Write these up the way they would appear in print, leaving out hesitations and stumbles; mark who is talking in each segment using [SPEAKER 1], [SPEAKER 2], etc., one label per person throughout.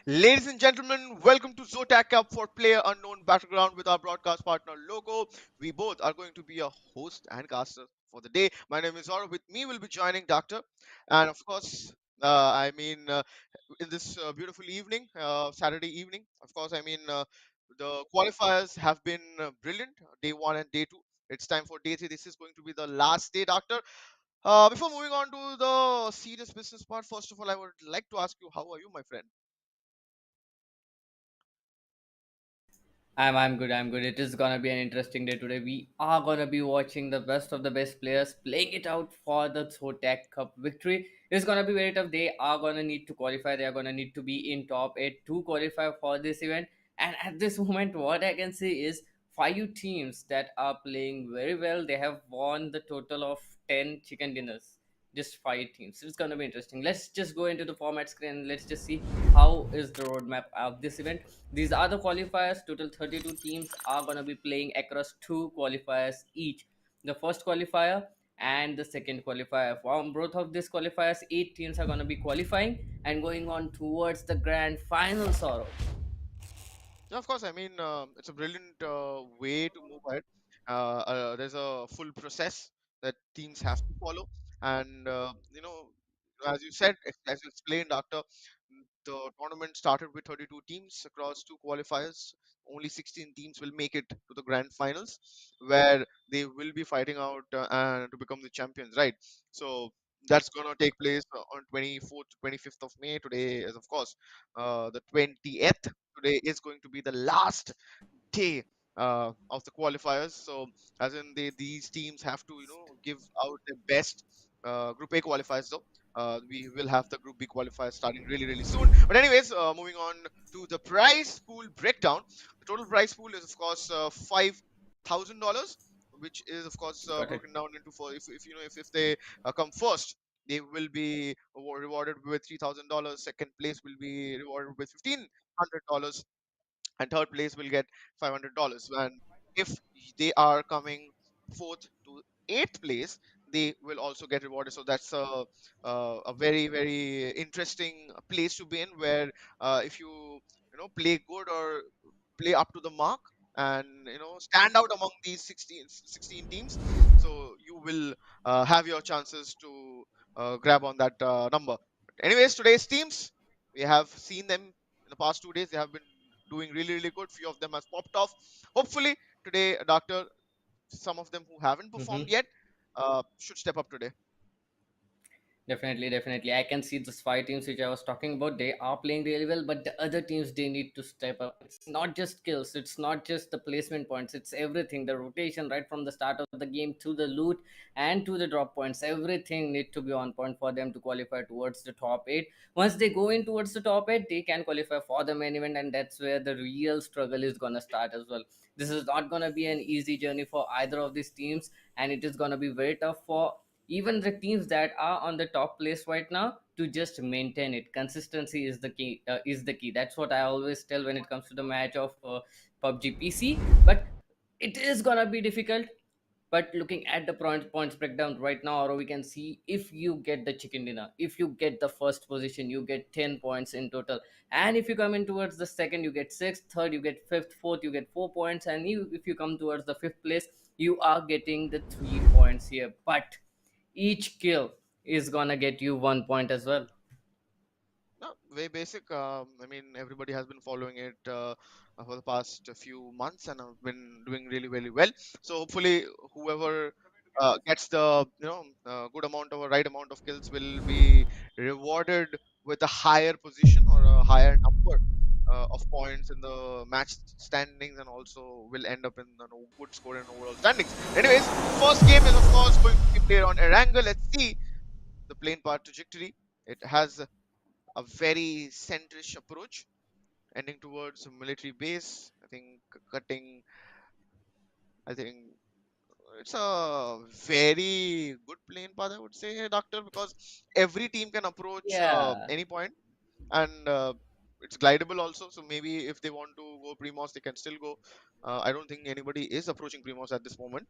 [SPEAKER 1] Ladies and gentlemen, welcome to Zotac Cup for Player Unknown Battleground with our broadcast partner Logo. We both are going to be a host and caster for the day. My name is Auro. With me will be joining Doctor, and of course, in this beautiful evening, Saturday evening. Of course, the qualifiers have been brilliant. Day one and day two. It's time for day three. This is going to be the last day, Doctor. Before moving on to the serious business part, first of all, I would like to ask you, how are you, my friend?
[SPEAKER 2] I'm good. I'm good. It is gonna be an interesting day today. We are gonna be watching the best of the best players playing it out for the Zotac Cup victory. It's gonna be very tough. They are gonna need to qualify. They are gonna need to be in top eight to qualify for this event. And at this moment, what I can say is five teams that are playing very well. They have won the total of 10 chicken dinners. Just five teams. It's gonna be interesting. Let's just go into the format screen. Let's just see how is the roadmap of this event. These are the qualifiers. Total 32 teams are going to be playing across two qualifiers each. The first qualifier and the second qualifier. From both of these qualifiers, 8 teams are going to be qualifying and going on towards the grand final, Saurav.
[SPEAKER 1] Yeah, of course. It's a brilliant way to move ahead. There's a full process that teams have to follow, and as you said, as you explained, after the tournament started with 32 teams across two qualifiers. Only 16 teams will make it to the grand finals, where they will be fighting out and to become the champions. Right. So that's gonna take place on 24th, 25th of May. Today is, of course, the 20th. Today is going to be the last day of the qualifiers. So, as in these teams have to, give out their best. Group A qualifiers, though. We will have the Group B qualifiers starting really, really soon. But anyways, moving on to the prize pool breakdown. The total prize pool is, of course, $5,000, which is, of course,
[SPEAKER 2] Got it.
[SPEAKER 1] broken down into four. If they come first, they will be rewarded with $3,000. Second place will be rewarded with $1,500, and third place will get $500. And if they are coming fourth to eighth place, they will also get rewarded. So that's a very, very interesting place to be in, where if play good or play up to the mark, and stand out among these 16 teams, so you will have your chances to grab on that number. Anyways, today's teams, we have seen them in the past 2 days. They have been doing really, really good. Few of them has popped off. Hopefully today, Doctor, some of them who haven't performed
[SPEAKER 2] Mm-hmm.
[SPEAKER 1] yet should step up today.
[SPEAKER 2] Definitely, definitely. I can see those five teams which I was talking about. They are playing really well, but the other teams they need to step up. It's not just skills. It's not just the placement points. It's everything. The rotation right from the start of the game to the loot and to the drop points. Everything need to be on point for them to qualify towards the top eight. Once they go in towards the top eight, they can qualify for the main event, and that's where the real struggle is gonna start as well. This is not gonna be an easy journey for either of these teams, and it is gonna be very tough for even the teams that are on the top place right now to just maintain it. Consistency is the key. That's what I always tell when it comes to the match of PUBG PC. But it is gonna be difficult. But looking at the points breakdown right now, or we can see if you get the chicken dinner, if you get the first position, you get 10 points in total. And if you come in towards the second, you get sixth, third, you get fifth, fourth, you get 4 points. And if you come towards the fifth place, you are getting the 3 points here. But each kill is gonna get you 1 point as well.
[SPEAKER 1] No, very basic. Everybody has been following it for the past few months and have been doing really, really well. So hopefully, whoever gets the good amount or right amount of kills will be rewarded with a higher position or a higher number of points in the match standings, and also will end up in good score and overall standings. Anyways, first game is, of course, going to be played on Erangel. Let's see the plane part trajectory. It has a very centrish approach, ending towards a military base. I think cutting. I think it's a very good plane path, I would say, Doctor, because every team can approach
[SPEAKER 2] Yeah,
[SPEAKER 1] any point, and it's glidable also. So maybe if they want to go Primos, they can still go. I don't think anybody is approaching Primos at this moment.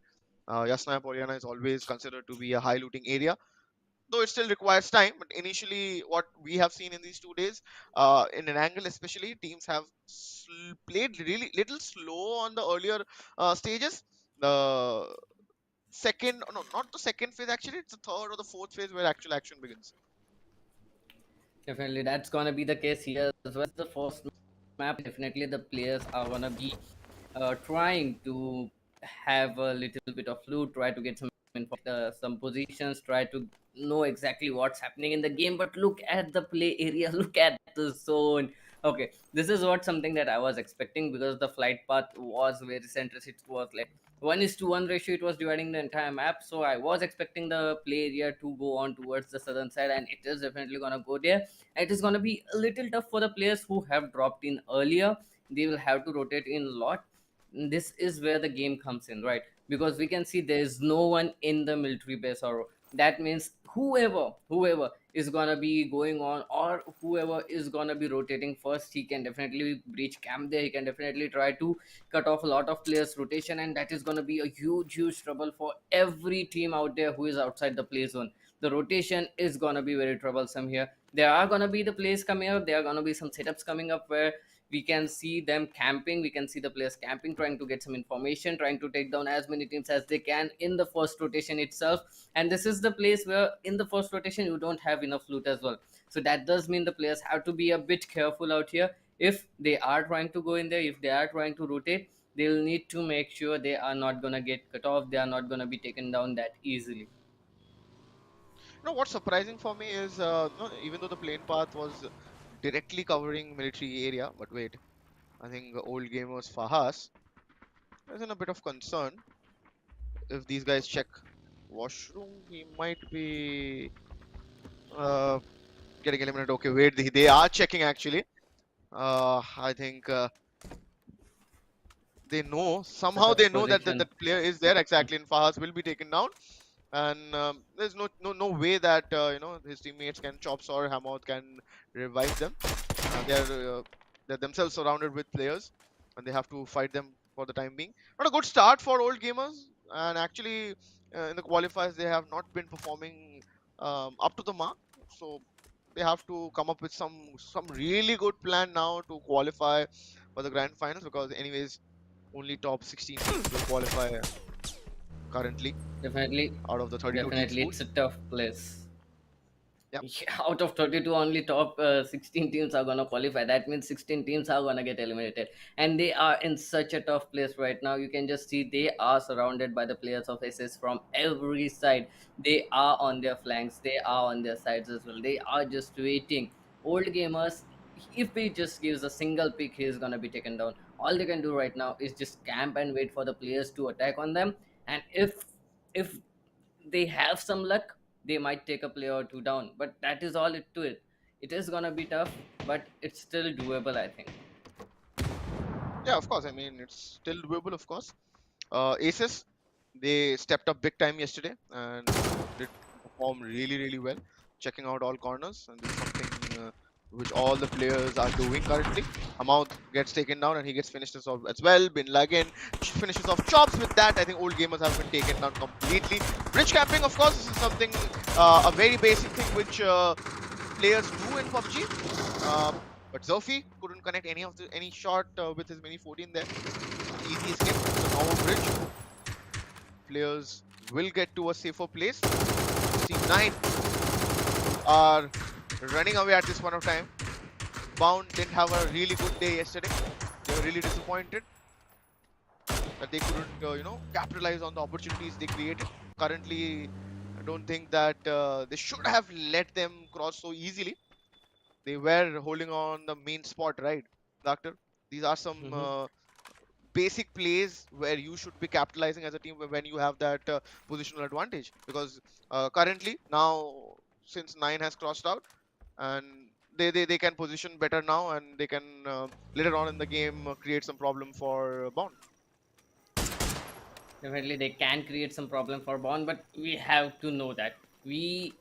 [SPEAKER 1] Yasnaya Polyana is always considered to be a high looting area. though it still requires time. But initially, what we have seen in these 2 days, in an angle especially, teams have played really little slow on the earlier stages. The second, no, not the second phase actually. It's the third or the fourth phase where actual action begins.
[SPEAKER 2] Definitely, that's gonna be the case here as well. The first map, definitely the players are gonna be trying to have a little bit of loot, try to get some positions, try to know exactly what's happening in the game. But look at the play area, look at the zone. Okay, this is what something that I was expecting, because the flight path was very centrist. It was like 1:1 ratio. It was dividing the entire map, so I was expecting the play area to go on towards the southern side, and it is definitely gonna go there. It is gonna be a little tough for the players who have dropped in earlier. They will have to rotate in a lot. This is where the game comes in, right? Because we can see there is no one in the military base, or that means whoever is gonna be going on, or whoever is gonna be rotating first, he can definitely breach camp there. He can definitely try to cut off a lot of players rotation, and that is gonna be a huge trouble for every team out there who is outside the play zone. The rotation is gonna be very troublesome here. There are gonna be the plays coming up, there are gonna be some setups coming up where we can see them camping, we can see the players camping, trying to get some information, trying to take down as many teams as they can in the first rotation itself. And this is the place where in the first rotation you don't have enough loot as well. So that does mean the players have to be a bit careful out here. If they are trying to go in there, if they are trying to rotate, they'll need to make sure they are not going to get cut off, they are not going to be taken down that easily.
[SPEAKER 1] What's surprising for me is, no, even though the plane path was directly covering military area, but wait, I think old gamers Fahas is in a bit of concern. If these guys check washroom, he might be uh, getting eliminated. Okay, wait, they are checking actually. I think they know,
[SPEAKER 2] The
[SPEAKER 1] somehow they
[SPEAKER 2] tough
[SPEAKER 1] know that
[SPEAKER 2] position.
[SPEAKER 1] that player is there exactly, and Fahas will be taken down. And there's no way that his teammates can chops or Hamoud can revive them. They're themselves surrounded with players, and they have to fight them for the time being. Not a good start for old gamers, and actually in the qualifiers they have not been performing up to the mark. So they have to come up with some really good plan now to qualify for the grand finals, because anyways only top 16 teams will qualify currently
[SPEAKER 2] Definitely,
[SPEAKER 1] out of the 32 teams
[SPEAKER 2] definitely,
[SPEAKER 1] pool.
[SPEAKER 2] it's a tough place.
[SPEAKER 1] Yep.
[SPEAKER 2] Yeah, out of 32, only top 16 teams are going to qualify. That means 16 teams are going to get eliminated. And they are in such a tough place right now. You can just see they are surrounded by the players of SS from every side. They are on their flanks, they are on their sides as well. They are just waiting. Old gamers, if he just gives a single pick, he is going to be taken down. All they can do right now is just camp and wait for the players to attack on them. And if they have some luck, they might take a player or two down, but that is all it to it. It is gonna be tough, but it's still doable, I think.
[SPEAKER 1] Yeah, of course. I mean, it's still doable, of course. Aces, they stepped up big time yesterday and did perform really well, checking out all corners, and this is something which all the players are doing currently. Amaud gets taken down and he gets finished off as well. Bin Laden finishes off chops. With that, I think old gamers have been taken down completely. Bridge camping, of course, this is something, a very basic thing which players do in PUBG. But Zofi couldn't connect any shot with his mini 14 there. Easy escape. It's a normal bridge. Players will get to a safer place. Team 9 are running away at this point of time. Bound didn't have a really good day yesterday. They were really disappointed that they couldn't, capitalize on the opportunities they created. Currently, I don't think that they should have let them cross so easily. They were holding on the main spot, right, Doctor? These are some
[SPEAKER 2] Hmm.
[SPEAKER 1] basic plays where you should be capitalizing as a team when you have that positional advantage. Because currently, now, since 9 has crossed out, and they can position better now, and they can later on in the game create some problem for Bound.
[SPEAKER 2] Definitely, they can create some problem for Bond, but we have to know that we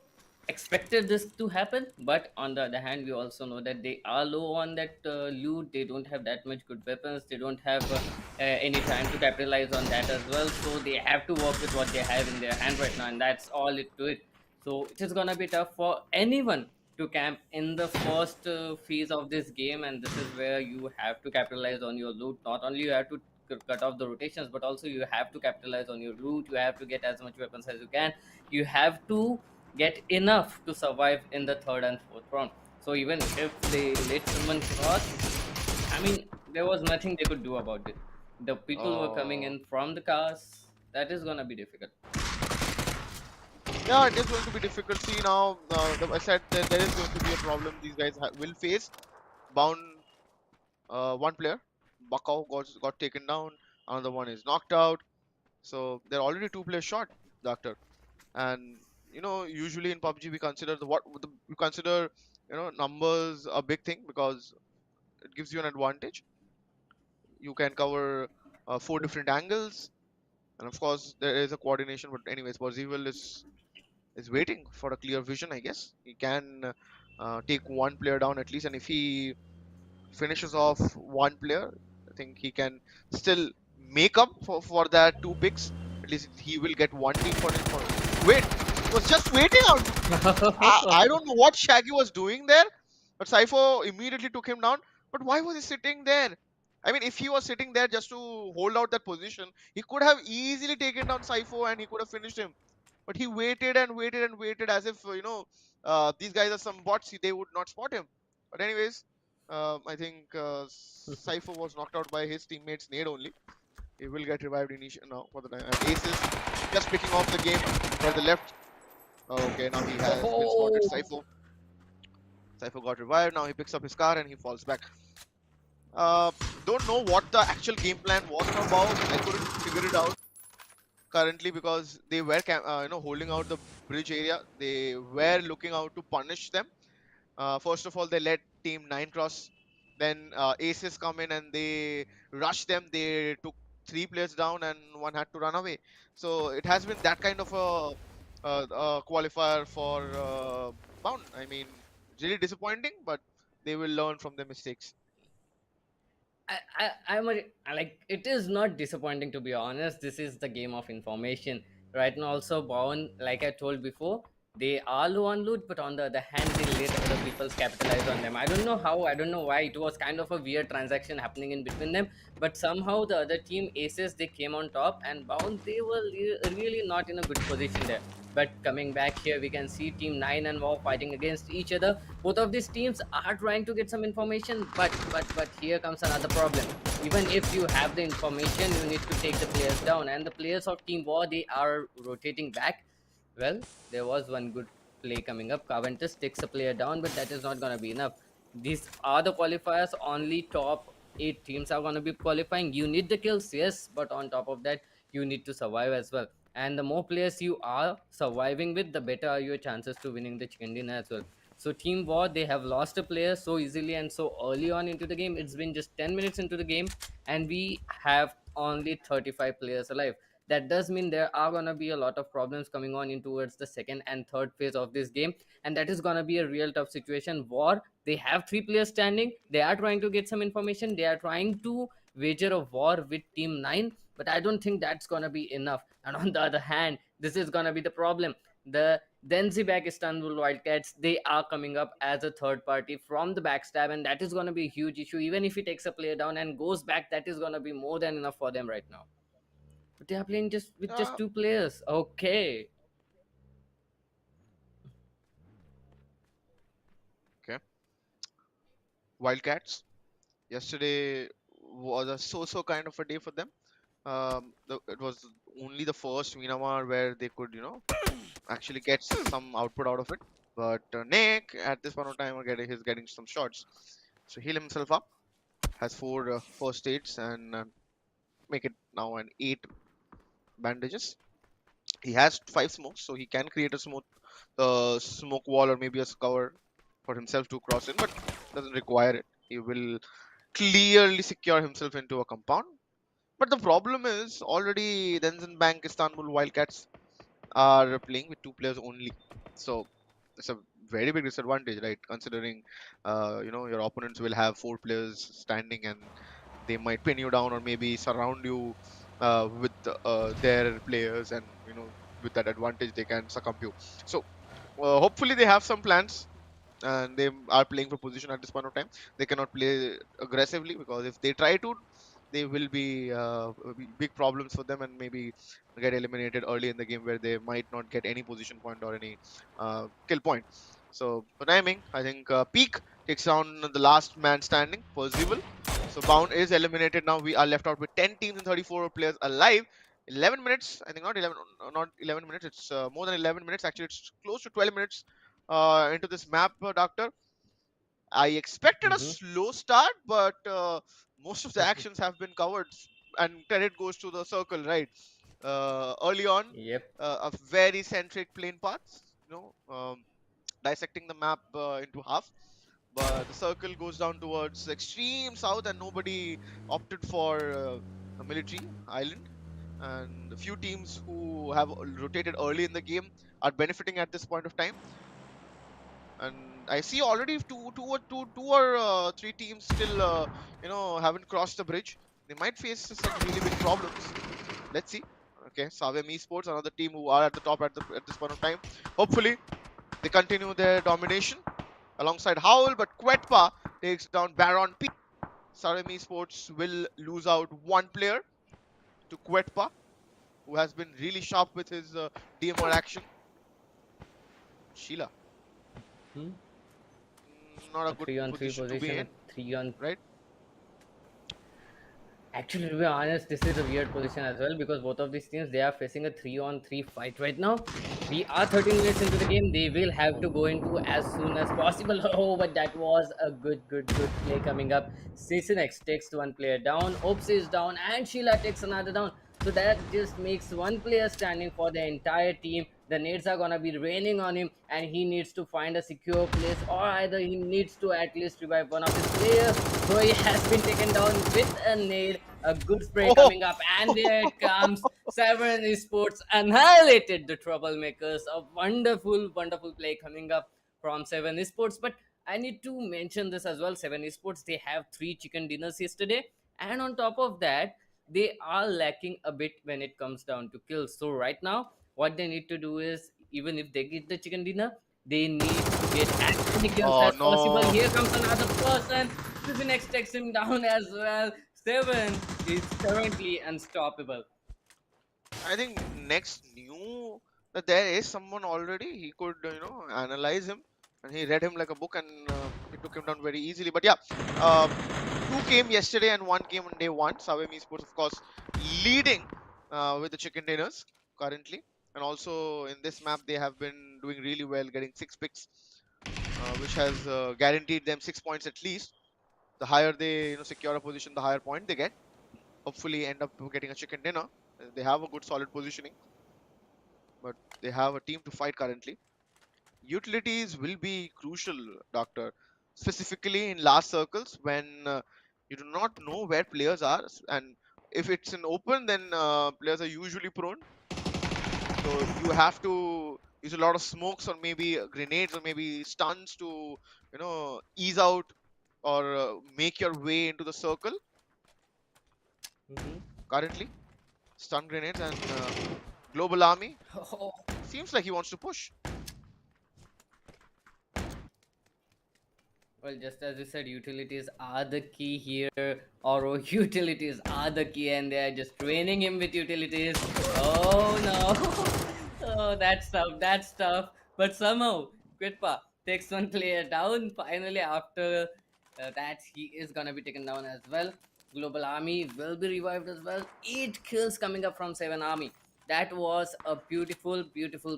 [SPEAKER 2] expected this to happen. But on the other hand, we also know that they are low on that loot. They don't have that much good weapons. They don't have any time to capitalize on that as well. So they have to work with what they have in their hand right now, and that's all it to it. So it is gonna be tough for anyone to camp in the first phase of this game, and this is where you have to capitalize on your loot. Not only you have to cut off the rotations, but also you have to capitalize on your loot. You have to get as much weapons as you can. You have to get enough to survive in the third and fourth round. So even if they let someone cross, I mean, there was nothing they could do about it. The people were coming
[SPEAKER 1] Uh,
[SPEAKER 2] in from the cars. That is gonna be difficult.
[SPEAKER 1] yeah, it is going to be difficult. See now, I said that there is going to be a problem. These guys will face bound one player. Bakau got taken down. Another one is knocked out. So they're already two players short, Doctor. And usually in PUBG we consider we consider numbers a big thing because it gives you an advantage. You can cover four different angles, and of course there is a coordination. But anyways, Parzival is waiting for a clear vision. I guess he can take one player down at least, and if he finishes off one player, I think he can still make up for that two picks. At least he will get one team for him. Wait, he was just waiting out. I don't know what Shaggy was doing there, but Saifo immediately took him down. But why was he sitting there? I mean, if he was sitting there just to hold out that position, he could have easily taken down Saifo and he could have finished him. But he waited and waited and waited as if these guys are some bots. They would not spot him. But anyways, I think Saifo was knocked out by his teammates Nade only. He will get revived now for the time. And Aces just picking off the game for the left. Okay, now he has been spotted.
[SPEAKER 2] Oh,
[SPEAKER 1] Saifo got revived. Now he picks up his car and he falls back. Uh, don't know what the actual game plan was for Bao. I couldn't figure it out currently because they were holding out the bridge area. They were looking out to punish them. First of all, they let Team 9 cross. Then Aces come in and they rushed them. They took three players down and one had to run away. So it has been that kind of a qualifier for Bound. I mean, really disappointing, but they will learn from their mistakes.
[SPEAKER 2] like it is not disappointing, to be honest. This is the game of information right now. Also, Bowen, like I told before, they are low on loot, but on the other hand, they let other people capitalize on them. I don't know how, I don't know why. It was kind of a weird transaction happening in between them, but somehow the other team Aces, they came on top, and Bowen, they were really not in a good position there. But coming back here, we can see Team 9 and WoW fighting against each other. Both of these teams are trying to get some information, but here comes another problem. Even if you have the information, you need to take the players down, and the players of Team War, they are rotating back. Well, there was one good play coming up. Caventus takes a player down, but that is not going to be enough. These are the qualifiers. Only top 8 teams are going to be qualifying. You need the kills, yes, but on top of that, you need to survive as well. And the more players you are surviving with, the better are your chances to winning the chicken dinner as well. So Team War, they have lost a player so easily and so early on into the game. It's been just 10 minutes into the game, and we have only 35 players alive. That does mean there are going to be a lot of problems coming on in towards the second and third phase of this game, and that is going to be a real tough situation. War, they have 3 players standing. They are trying to get some information. They are trying to wager a war with Team 9, but I don't think that's going to be enough. And on the other hand, this is going to be the problem. The Denziback Istanbul Wildcats, they are coming up as a third party from the backstab, and that is going to be a huge issue. Even if he takes a player down and goes back, that is going to be more than enough for them right now. But they are playing just with just
[SPEAKER 1] Uh,
[SPEAKER 2] 2 players. Okay.
[SPEAKER 1] okay, Wildcats. Yesterday was a so-so kind of a day for them. It was only the first Myanmar where they could, actually get some output out of it. But Nick at this point of time he's getting some shots. So heal himself up. Has four first aids and make it now an 8 bandages. He has 5 smokes, so he can create a smoke wall or maybe a cover for himself to cross in, but doesn't require it. He will clearly secure himself into a compound. But the problem is already Denzin Bank Istanbul Wildcats are playing with 2 players only. So it's a very big disadvantage, right? Considering your opponents will have 4 players standing and they might pin you down or maybe surround you with their players, and with that advantage they can succumb you. So Hopefully they have some plans, and they are playing for position at this point of time. They cannot play aggressively, because if they try to, they will be big problems for them, and maybe get eliminated early in the game, where they might not get any position point or any kill point. So for timing, I think Peak takes down the last man standing, Percival. So Bound is eliminated now. We are left out with 10 teams and 34 players alive. 11 minutes, I think, not 11, not 11 minutes. It's more than 11 minutes. Actually, it's close to 12 minutes into this map, Doctor. I expected a
[SPEAKER 2] Mm-hmm.
[SPEAKER 1] slow start, but most of the actions have been covered, and credit goes to the circle, right? Early on,
[SPEAKER 2] Yep.
[SPEAKER 1] a very centric plane paths, dissecting the map into half. But the circle goes down towards extreme south, and nobody opted for a military island. And the few teams who have rotated early in the game are benefiting at this point of time. And I see already two or three teams still, haven't crossed the bridge. They might face some really big problems. Let's see. Okay, Savem Esports, another team who are at the top at this point of time. Hopefully, they continue their domination alongside Howl, but Quetpa takes down Baron P. Savem Esports will lose out one player to Quetpa, who has been really sharp with his DMR action. Sheila,
[SPEAKER 2] Hmm?
[SPEAKER 1] not a
[SPEAKER 2] A
[SPEAKER 1] good
[SPEAKER 2] 3-on-3
[SPEAKER 1] position to be
[SPEAKER 2] position, a
[SPEAKER 1] in,
[SPEAKER 2] 3-on.
[SPEAKER 1] right?
[SPEAKER 2] Actually, to be honest, this is a weird position as well because both of these teams they are facing a 3-on-3 fight right now. We are 13 minutes into the game. They will have to go into as soon as possible. Oh, but that was a good play coming up. X takes one player down, Ops is down, and Sheila takes another down. So that just makes one player standing for the entire team. The nades are gonna be raining on him, and he needs to find a secure place, or either he needs to at least revive one of his players. So he has been taken down with a nade. A good spray
[SPEAKER 1] Oh,
[SPEAKER 2] coming up, and there it comes. Seven Esports annihilated the troublemakers. A wonderful play coming up from Seven Esports. But I need to mention this as well. Seven Esports they have three chicken dinners yesterday, and on top of that, they are lacking a bit when it comes down to kills. So right now, what they need to do is even if they get the chicken dinner, they need to get as many kills
[SPEAKER 1] oh
[SPEAKER 2] as possible.
[SPEAKER 1] no.
[SPEAKER 2] Here comes another person. Next takes him down as well. Seven is currently unstoppable.
[SPEAKER 1] I think next knew that there is someone already. He could, analyze him, and he read him like a book, and he took him down very easily. But yeah, uh, two came yesterday and one came on day one. Savem Esports, of course, leading with the chicken dinners currently, and also in this map they have been doing really well, getting 6 picks, which has guaranteed them 6 points at least. The higher they secure a position, the higher point they get. Hopefully, end up getting a chicken dinner. They have a good solid positioning, but they have a team to fight currently. Utilities will be crucial, Doctor, specifically in last circles when you do not know where players are, and if it's an open, then players are usually prone. So you have to use a lot of smokes or maybe grenades or maybe stuns to ease out or make your way into the circle.
[SPEAKER 2] Mhm.
[SPEAKER 1] Currently, stun grenades and global army
[SPEAKER 2] Oh,
[SPEAKER 1] seems like he wants to push.
[SPEAKER 2] well, just as you said, utilities are the key here. Or utilities are the key, and they are just training him with utilities. Oh no! Oh, that's tough. That's tough. But somehow, Quitpa takes one player down. Finally, after that, he is gonna be taken down as well. Global Army will be revived as well. 8 kills coming up from Seven Army. That was a beautiful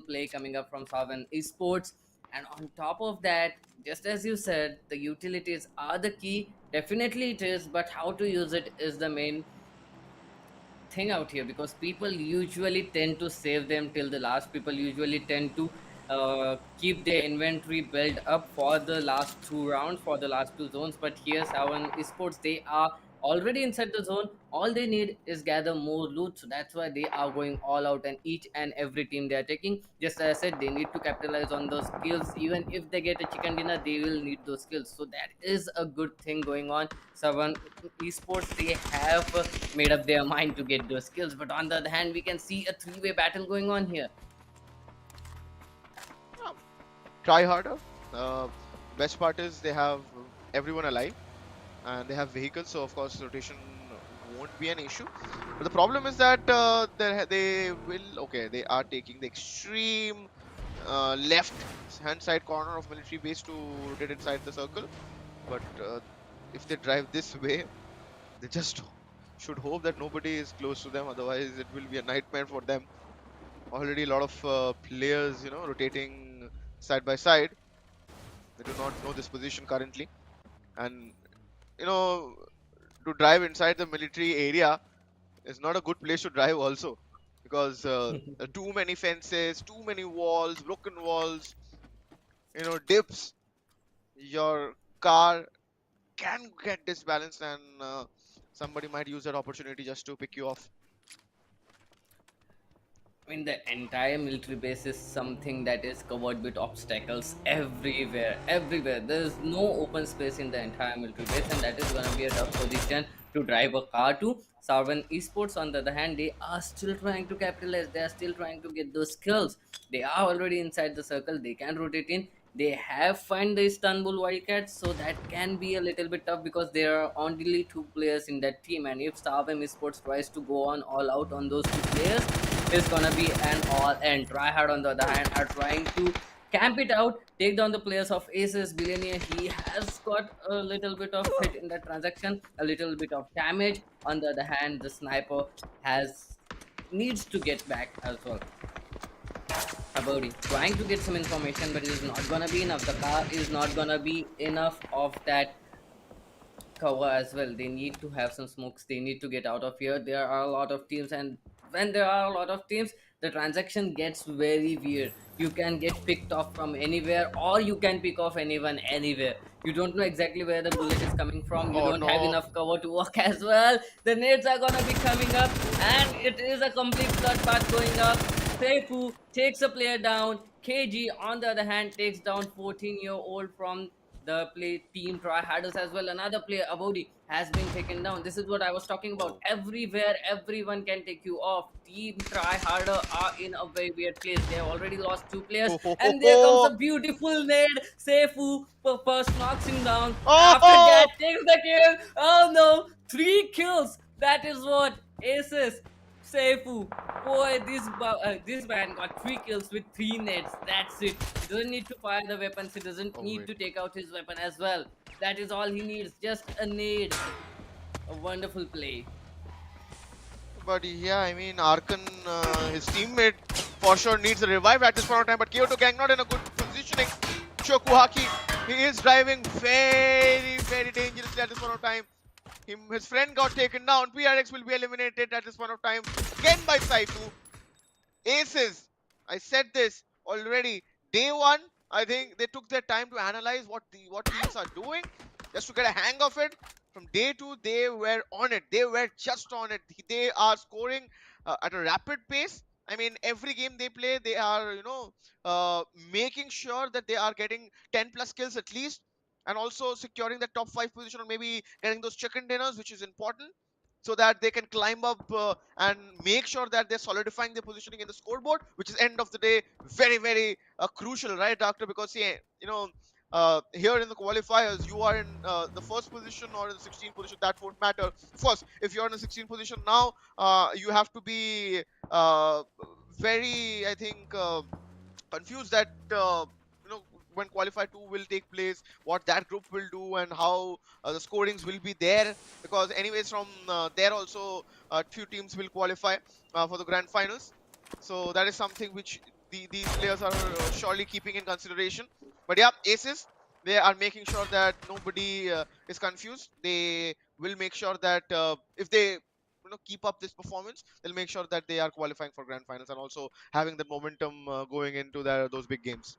[SPEAKER 2] play coming up from Seven Esports. And on top of that, just as you said, the utilities are the key. Definitely it is, but how to use it is the main thing out here because people usually tend to save them till the last. People usually tend to keep their inventory built up for the last two rounds, for the last two zones. But here's how in esports they are already inside the zone. All they need is gather more loot. So that's why they are going all out, and each and every team they are taking. Just as I said, they need to capitalize on those skills. Even if they get a chicken dinner, they will need those skills. So that is a good thing going on. Seven esports they have made up their mind to get those skills. But on the other hand, we can see a three-way battle going on here.
[SPEAKER 1] Yeah, try harder. Uh, Best part is they have everyone alive and they have vehicles, so of course rotation won't be an issue. But the problem is that they will, okay, they are taking the extreme left hand side corner of military base to rotate inside the circle. But if they drive this way, they just should hope that nobody is close to them. Otherwise, it will be a nightmare for them. Already a lot of players, rotating side by side. They do not know this position currently, and you know, to drive inside the military area is not a good place to drive also, because there are too many fences, too many walls, broken walls, dips. Your car can get disbalanced, and somebody might use that opportunity just to pick you off.
[SPEAKER 2] I mean, the entire military base is something that is covered with obstacles everywhere. Everywhere. There is no open space in the entire military base, and that is going to be a tough position to drive a car to. Sovereign Esports, on the other hand, they are still trying to capitalize. They are still trying to get those skills. They are already inside the circle. They can rotate in. They have find the Istanbul Wildcats, so that can be a little bit tough because there are only two players in that team. And if Sovereign Esports tries to go on all out on those two players, is gonna be an all and try hard on the other hand are trying to camp it out, take down the players of Aces. Billionaire, he has got a little bit of hit in that transaction, a little bit of damage. On the other hand, the sniper has needs to get back as well. Abodi trying to get some information, but it is not gonna be enough. The car is not gonna be enough of that cover as well. They need to have some smokes. They need to get out of here. There are a lot of teams, and when there are a lot of teams, the transaction gets very weird. You can get picked off from anywhere, or you can pick off anyone anywhere. You don't know exactly where the bullet is coming from. You
[SPEAKER 1] Oh
[SPEAKER 2] don't have
[SPEAKER 1] no!
[SPEAKER 2] enough cover to walk as well. The nades are gonna be coming up, and it is a complete bloodbath going up. Seifu takes a player down. KG, on the other hand, takes down 14-year-old from the play team tryharders as well. Another player, Abodi, has been taken down. This is what I was talking about.
[SPEAKER 1] Oh.
[SPEAKER 2] Everywhere, everyone can take you off. Team tryharder are in a very weird place. They have already lost two players,
[SPEAKER 1] Ho, ho, ho,
[SPEAKER 2] and there comes
[SPEAKER 1] ho.
[SPEAKER 2] a beautiful nade. Seifu first knocks him down. After
[SPEAKER 1] Oh!
[SPEAKER 2] that, takes the kill. Oh no, three kills. That is what Aces. Seifu. Boy, this man got three kills with three nades. That's it. He doesn't need to fire the weapons. He doesn't
[SPEAKER 1] Oh
[SPEAKER 2] need
[SPEAKER 1] wait.
[SPEAKER 2] to take out his weapon as well. That is all he needs. Just a nade. A wonderful play.
[SPEAKER 1] But yeah, I mean, Arkan, his teammate, for sure needs a revive at this point of time. But Kyoto Gang not in a good positioning. Shokuhaki, he is driving very, very dangerously at this point of time. His friend got taken down. PRX will be eliminated at this point of time. Again by Saifu. Aces. I said this already. Day one, I think they took their time to analyze what teams are doing, just to get a hang of it. From day two, they were on it. They were just on it. They are scoring at a rapid pace. I mean, every game they play, they are making sure that they are getting 10 plus kills at least, and also securing the top five position, or maybe getting those chicken dinners, which is important, so that they can climb up and make sure that they're solidifying their positioning in the scoreboard, which is end of the day very, very crucial, right, doctor? Because yeah, here in the qualifiers, you are in the first position or in the 16th position. That won't matter. First, if you're in the 16th position now, you have to be uh, very, I think, confused that when qualify 2 will take place, what that group will do, and how the scorings will be there, because anyways from there also few teams will qualify for the grand finals. So that is something which these players are surely keeping in consideration. But yeah, Aces, they are making sure that nobody is confused. They will make sure that if they keep up this performance, they'll make sure that they are qualifying for grand finals and also having the momentum going into those big games.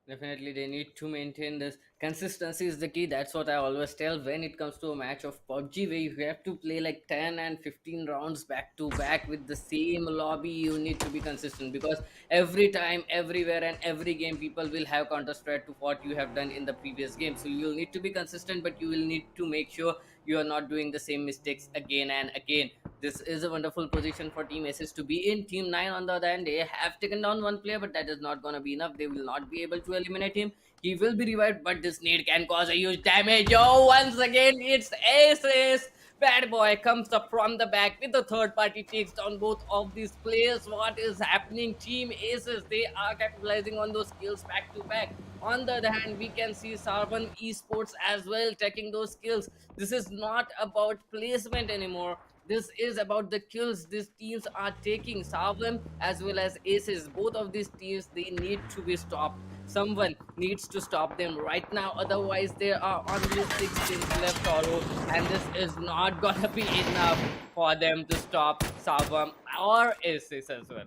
[SPEAKER 2] Definitely, they need to maintain this. Consistency is the key. That's what I always tell when it comes to a match of PUBG, where you have to play like 10 and 15 rounds back to back with the same lobby. You need to be consistent because every time, everywhere, and every game, people will have counter strike to what you have done in the previous game. So you will need to be consistent, but you will need to make sure you are not doing the same mistakes again and again. This is a wonderful position for Team Aces to be in. Team 9, on the other hand, they have taken down one player, but that is not going to be enough. They will not be able to eliminate him. He will be revived, but this nade can cause a huge damage. Oh, once again, it's Aces. Bad boy comes up from the back with the third party, takes down both of these players. What is happening? Team Aces, they are capitalizing on those kills back to back. On the other hand, we can see Sarvan Esports as well taking those kills. This is not about placement anymore. This is about the kills these teams are taking. Sarvan as well as Aces, both of these teams, they need to be stopped. Someone needs to stop them right now. Otherwise, there are only 6 teams left, Oro, and this is not gonna be enough for them to stop Sarvan or Aces as well.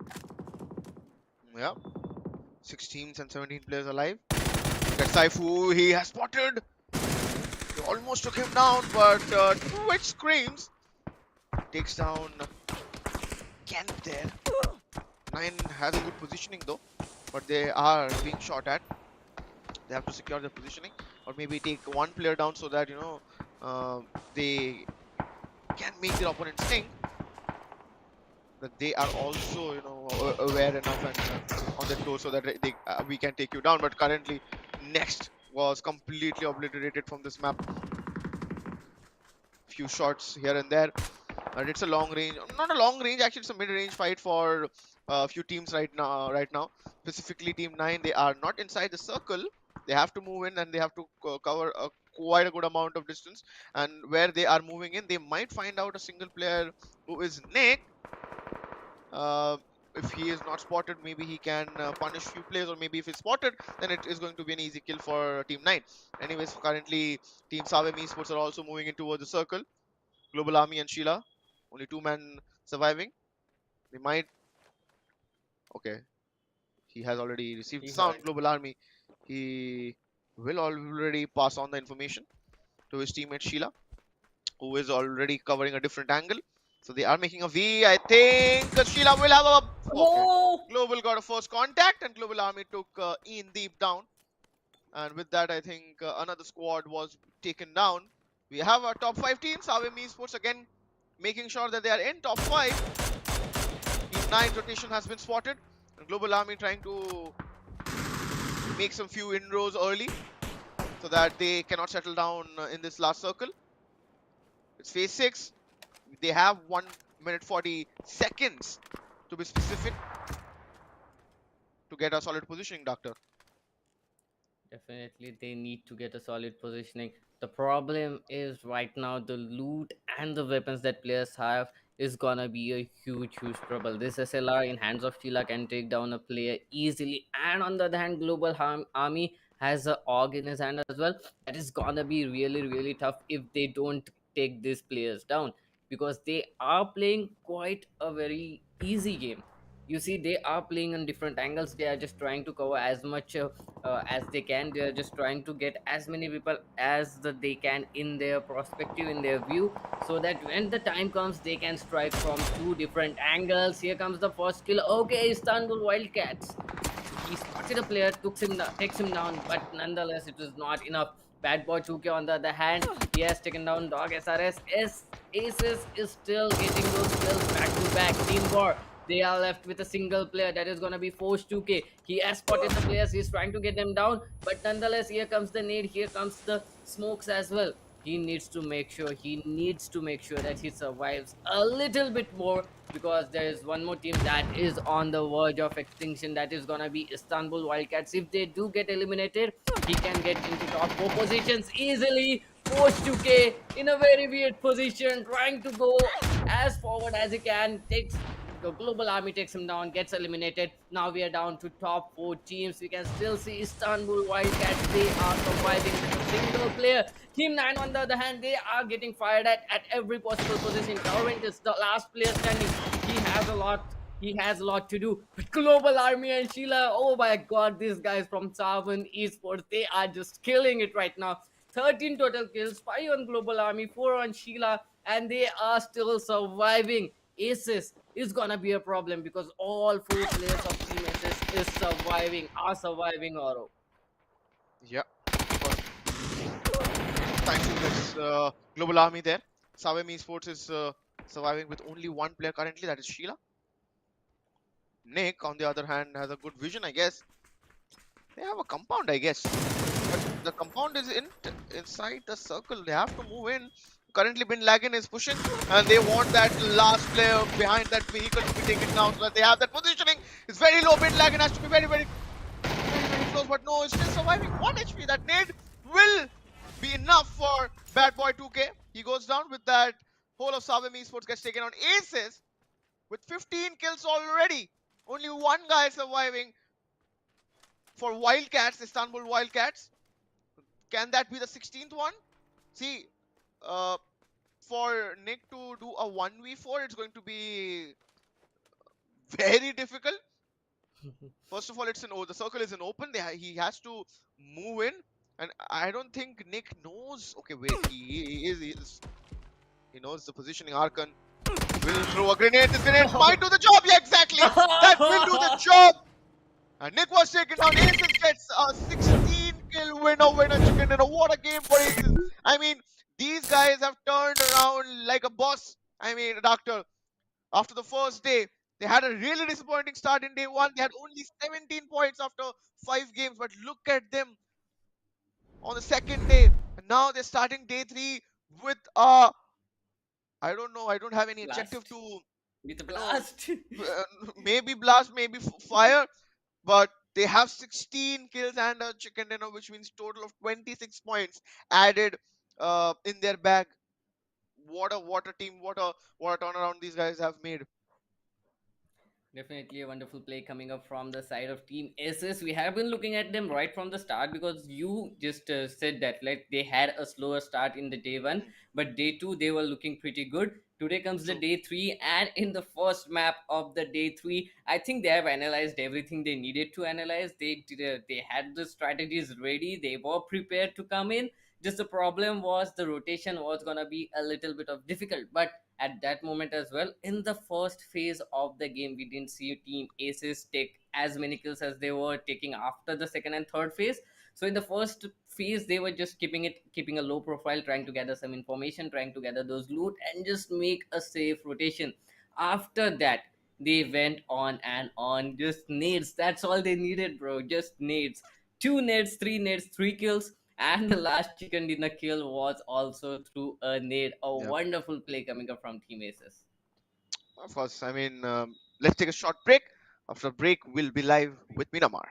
[SPEAKER 1] Yeah, 6 teams and 17 players alive. That Saifu, he has spotted. They almost took him down, but Twitch screams. Takes down Kent there. 9 has a good positioning though, but they are being shot at. They have to secure their positioning, or maybe take one player down so that they can make their opponent think that they are also aware enough and on their toes so that we can take you down. But currently, next was completely obliterated from this map. Few shots here and there. And it's a long range, not a long range, actually it's a mid-range fight for a few teams right now. Specifically Team 9, they are not inside the circle. They have to move in and they have to cover quite a good amount of distance. And where they are moving in, they might find out a single player who is Nick. If he is not spotted, maybe he can punish few players, or maybe if he's spotted, then it is going to be an easy kill for Team 9. Anyways, currently Team Savem Esports are also moving in towards the circle. Global Army and Sheila, only 2 men surviving. They might. Okay, he has already received the
[SPEAKER 2] He
[SPEAKER 1] sound.
[SPEAKER 2] heard.
[SPEAKER 1] Global Army, he will already pass on the information to his teammate Sheila, who is already covering a different angle. So they are making a V. I think Sheila will have a. Okay,
[SPEAKER 2] Oh!
[SPEAKER 1] Global got a first contact, and Global Army took Ian Deep down. And with that, I think another squad was taken down. We have our top 5 teams. Savem Esports again making sure that they are in top 5. Team 9 rotation has been spotted. And Global Army trying to make some few inroads early so that they cannot settle down in this last circle. It's phase 6. They have 1 minute 40 seconds to be specific to get a solid positioning, Doctor.
[SPEAKER 2] Definitely, they need to get a solid positioning. The problem is right now the loot and the weapons that players have is gonna be a huge, huge trouble. This SLR in hands of Sheila can take down a player easily, and on the other hand, Global Army has a AUG in his hand as well. That is gonna be really, really tough if they don't take these players down, because they are playing quite a very easy game. You see, they are playing on different angles. They are just trying to cover as much as they can. They are just trying to get as many people as they can in their perspective, in their view, so that when the time comes, they can strike from 2 different angles. Here comes the first kill. Okay, Istanbul Wildcats. He spotted a player, takes him down, but nonetheless, it was not enough. Bad boy 2K on the other hand, he has taken down Dog SRS. Aces is still getting those kills back to back. Team War, they are left with a single player, that is gonna be Force 2K. He has spotted the players, he's trying to get them down, but nonetheless, here comes the nade, here comes the smokes as well. He needs to make sure that he survives a little bit more, because there is one more team that is on the verge of extinction. That is gonna be Istanbul Wildcats. If they do get eliminated, he can get into top 4 positions easily. Force 2K in a very weird position, trying to go as forward as he can. Takes the Global Army, takes him down, gets eliminated. Now we are down to top 4 teams. We can still see Istanbul Wildcats. They are surviving with a single player. Team 9, on the other hand, they are getting fired at every possible position. Torrent is the last player standing. He has a lot. He has a lot to do. But Global Army and Sheila, oh my god, these guys from Savan Esports, they are just killing it right now. 13 total kills, 5 on Global Army, 4 on Sheila, and they are still surviving. Aces is gonna be a problem, because all 4 players of Team Aces are surviving Oro.
[SPEAKER 1] Yeah, of course. Thanks to this Global Army there. Savem Esports is surviving with only one player currently, that is Sheila. Nick, on the other hand, has a good vision, I guess. They have a compound, I guess. But the compound is inside the circle. They have to move in. Currently, Bin Laden is pushing, and they want that last player behind that vehicle to be taken down so that they have that positioning. It's very low. Bin Laden has to be very, very, very, very close. But no, it's still surviving. 1 HP. That nade will be enough for Bad Boy 2K. He goes down with that. Whole of AMP Esports gets taken on aces with 15 kills already. Only one guy surviving for Wildcats, Istanbul Wildcats. Can that be the 16th one? See, uh, for Nick to do a 1v4, it's going to be very difficult. First of all, the circle is an open. He has to move in, and I don't think Nick knows. Okay, wait, he knows the positioning. Arkan will throw a grenade. This grenade might do the job. Yeah, exactly. That will do the job. And Nick was taken down. Aces gets a 16 kill winner chicken dinner. What a game for Aces. I mean, these guys have turned around like a boss. I mean, Doctor, after the first day, they had a really disappointing start in day one. They had only 17 points after 5 games. But look at them on the second day. And now they're starting day three with I don't know. I don't have any adjective
[SPEAKER 2] Blast.
[SPEAKER 1] to,
[SPEAKER 2] With a
[SPEAKER 1] you know,
[SPEAKER 2] blast.
[SPEAKER 1] maybe blast, maybe fire. But they have 16 kills and a chicken dinner, which means total of 26 points added in their bag. What a team! What a turnaround these guys have made.
[SPEAKER 2] Definitely a wonderful play coming up from the side of Team SS. We have been looking at them right from the start because you just said that like they had a slower start in the day one,
[SPEAKER 1] Mm,
[SPEAKER 2] but day two they were looking pretty good. Today comes the
[SPEAKER 1] true.
[SPEAKER 2] day three, and in the first map of the day three, I think they have analyzed everything they needed to analyze. They had the strategies ready. They were prepared to come in. Just the problem was the rotation was gonna be a little bit of difficult, but at that moment as well. In the first phase of the game, we didn't see Team Aces take as many kills as they were taking after the second and third phase. So in the first phase, they were just keeping a low profile, trying to gather some information, trying to gather those loot, and just make a safe rotation. After that, they went on and on, just nades. That's all they needed, bro. Just nades. Two nades, three kills, and the last chicken dinner kill was also through a nade. A
[SPEAKER 1] Yeah,
[SPEAKER 2] wonderful play coming up from Team Aces.
[SPEAKER 1] of course. I mean, let's take a short break. After break, we'll be live with Minamar.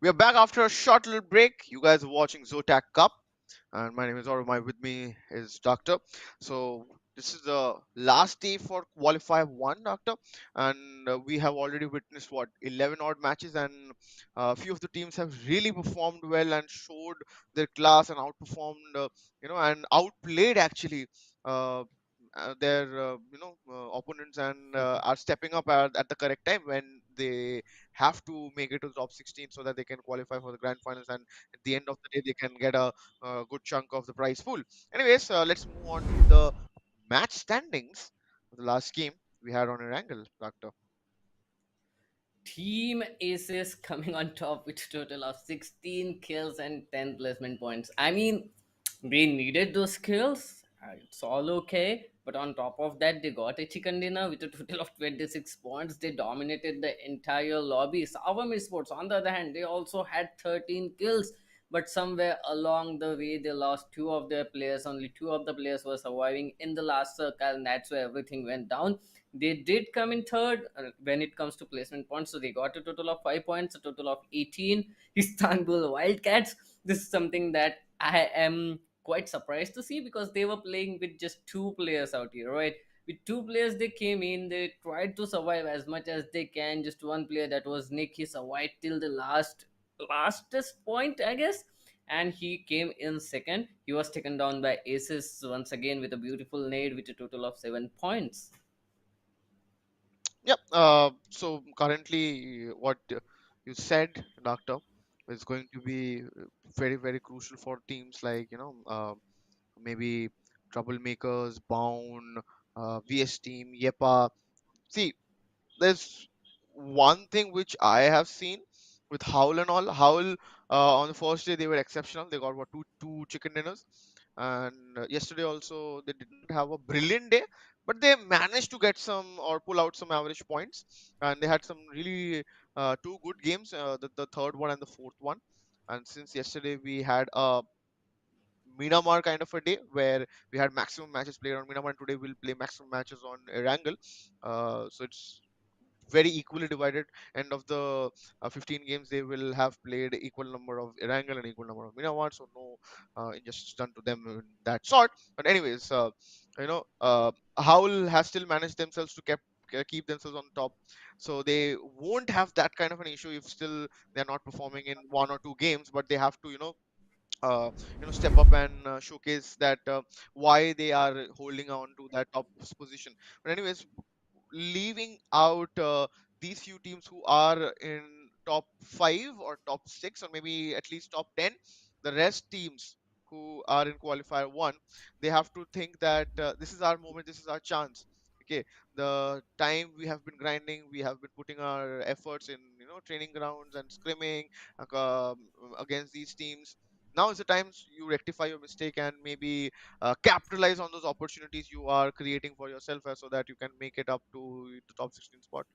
[SPEAKER 1] We are back after a short little break. You guys are watching Zotac Cup, and my name is Auro. My with me is Doctor. So this is the last day for qualifier one, Doctor, and we have already witnessed what 11 odd matches, and a few of the teams have really performed well and showed their class and outperformed, and outplayed actually. Uh, their opponents and are stepping up at the correct time when they have to make it to the top 16 so that they can qualify for the grand finals, and at the end of the day they can get a good chunk of the prize pool. Anyways, let's move on to the match standings of the last game we had on our angle, Doctor.
[SPEAKER 2] Team Aces coming on top with a total of 16 kills and 10 placement points. I mean, they needed those kills. It's all okay. But on top of that, they got a chicken dinner with a total of 26 points. They dominated the entire lobby. Savam Esports, on the other hand, they also had 13 kills. But somewhere along the way, they lost two of their players. Only two of the players were surviving in the last circle, and that's where everything went down. They did come in third when it comes to placement points. So they got a total of 5 points, a total of 18. Istanbul Wildcats. This is something that I am quite surprised to see, because they were playing with just two players out here, right? With two players, they came in, they tried to survive as much as they can. Just one player, that was Nick, he survived till the lastest point, I guess, and he came in second. He was taken down by Aces once again with a beautiful nade with a total of 7 points.
[SPEAKER 1] Yep. So currently, what you said, Doctor, is going to be very, very crucial for teams like, maybe Troublemakers, Bound, VS Team, Yepa. See, there's one thing which I have seen with Howl and all. Howl, on the first day they were exceptional. They got what, two chicken dinners, and yesterday also they didn't have a brilliant day, but they managed to get some or pull out some average points, and they had some really two good games, the third one and the fourth one. And since yesterday we had a Myanmar kind of a day where we had maximum matches played on Myanmar, and today we'll play maximum matches on Erangel. So it's very equally divided. End of the 15 games, they will have played equal number of Erangel and equal number of Myanmar, so no injustice done to them in that sort. But anyways, Howl has still managed themselves to keep themselves on top, so they won't have that kind of an issue if still they're not performing in one or two games, but they have to step up and showcase that why they are holding on to that top position. But anyways, leaving out these few teams who are in top 5 or top 6 or maybe at least top 10, the rest teams who are in qualifier 1, they have to think that this is our moment, this is our chance. Okay, the time we have been grinding, we have been putting our efforts in training grounds and scrimming against these teams. Now is the time you rectify your mistake and maybe capitalize on those opportunities you are creating for yourself, so that you can make it up to the top 16 spot.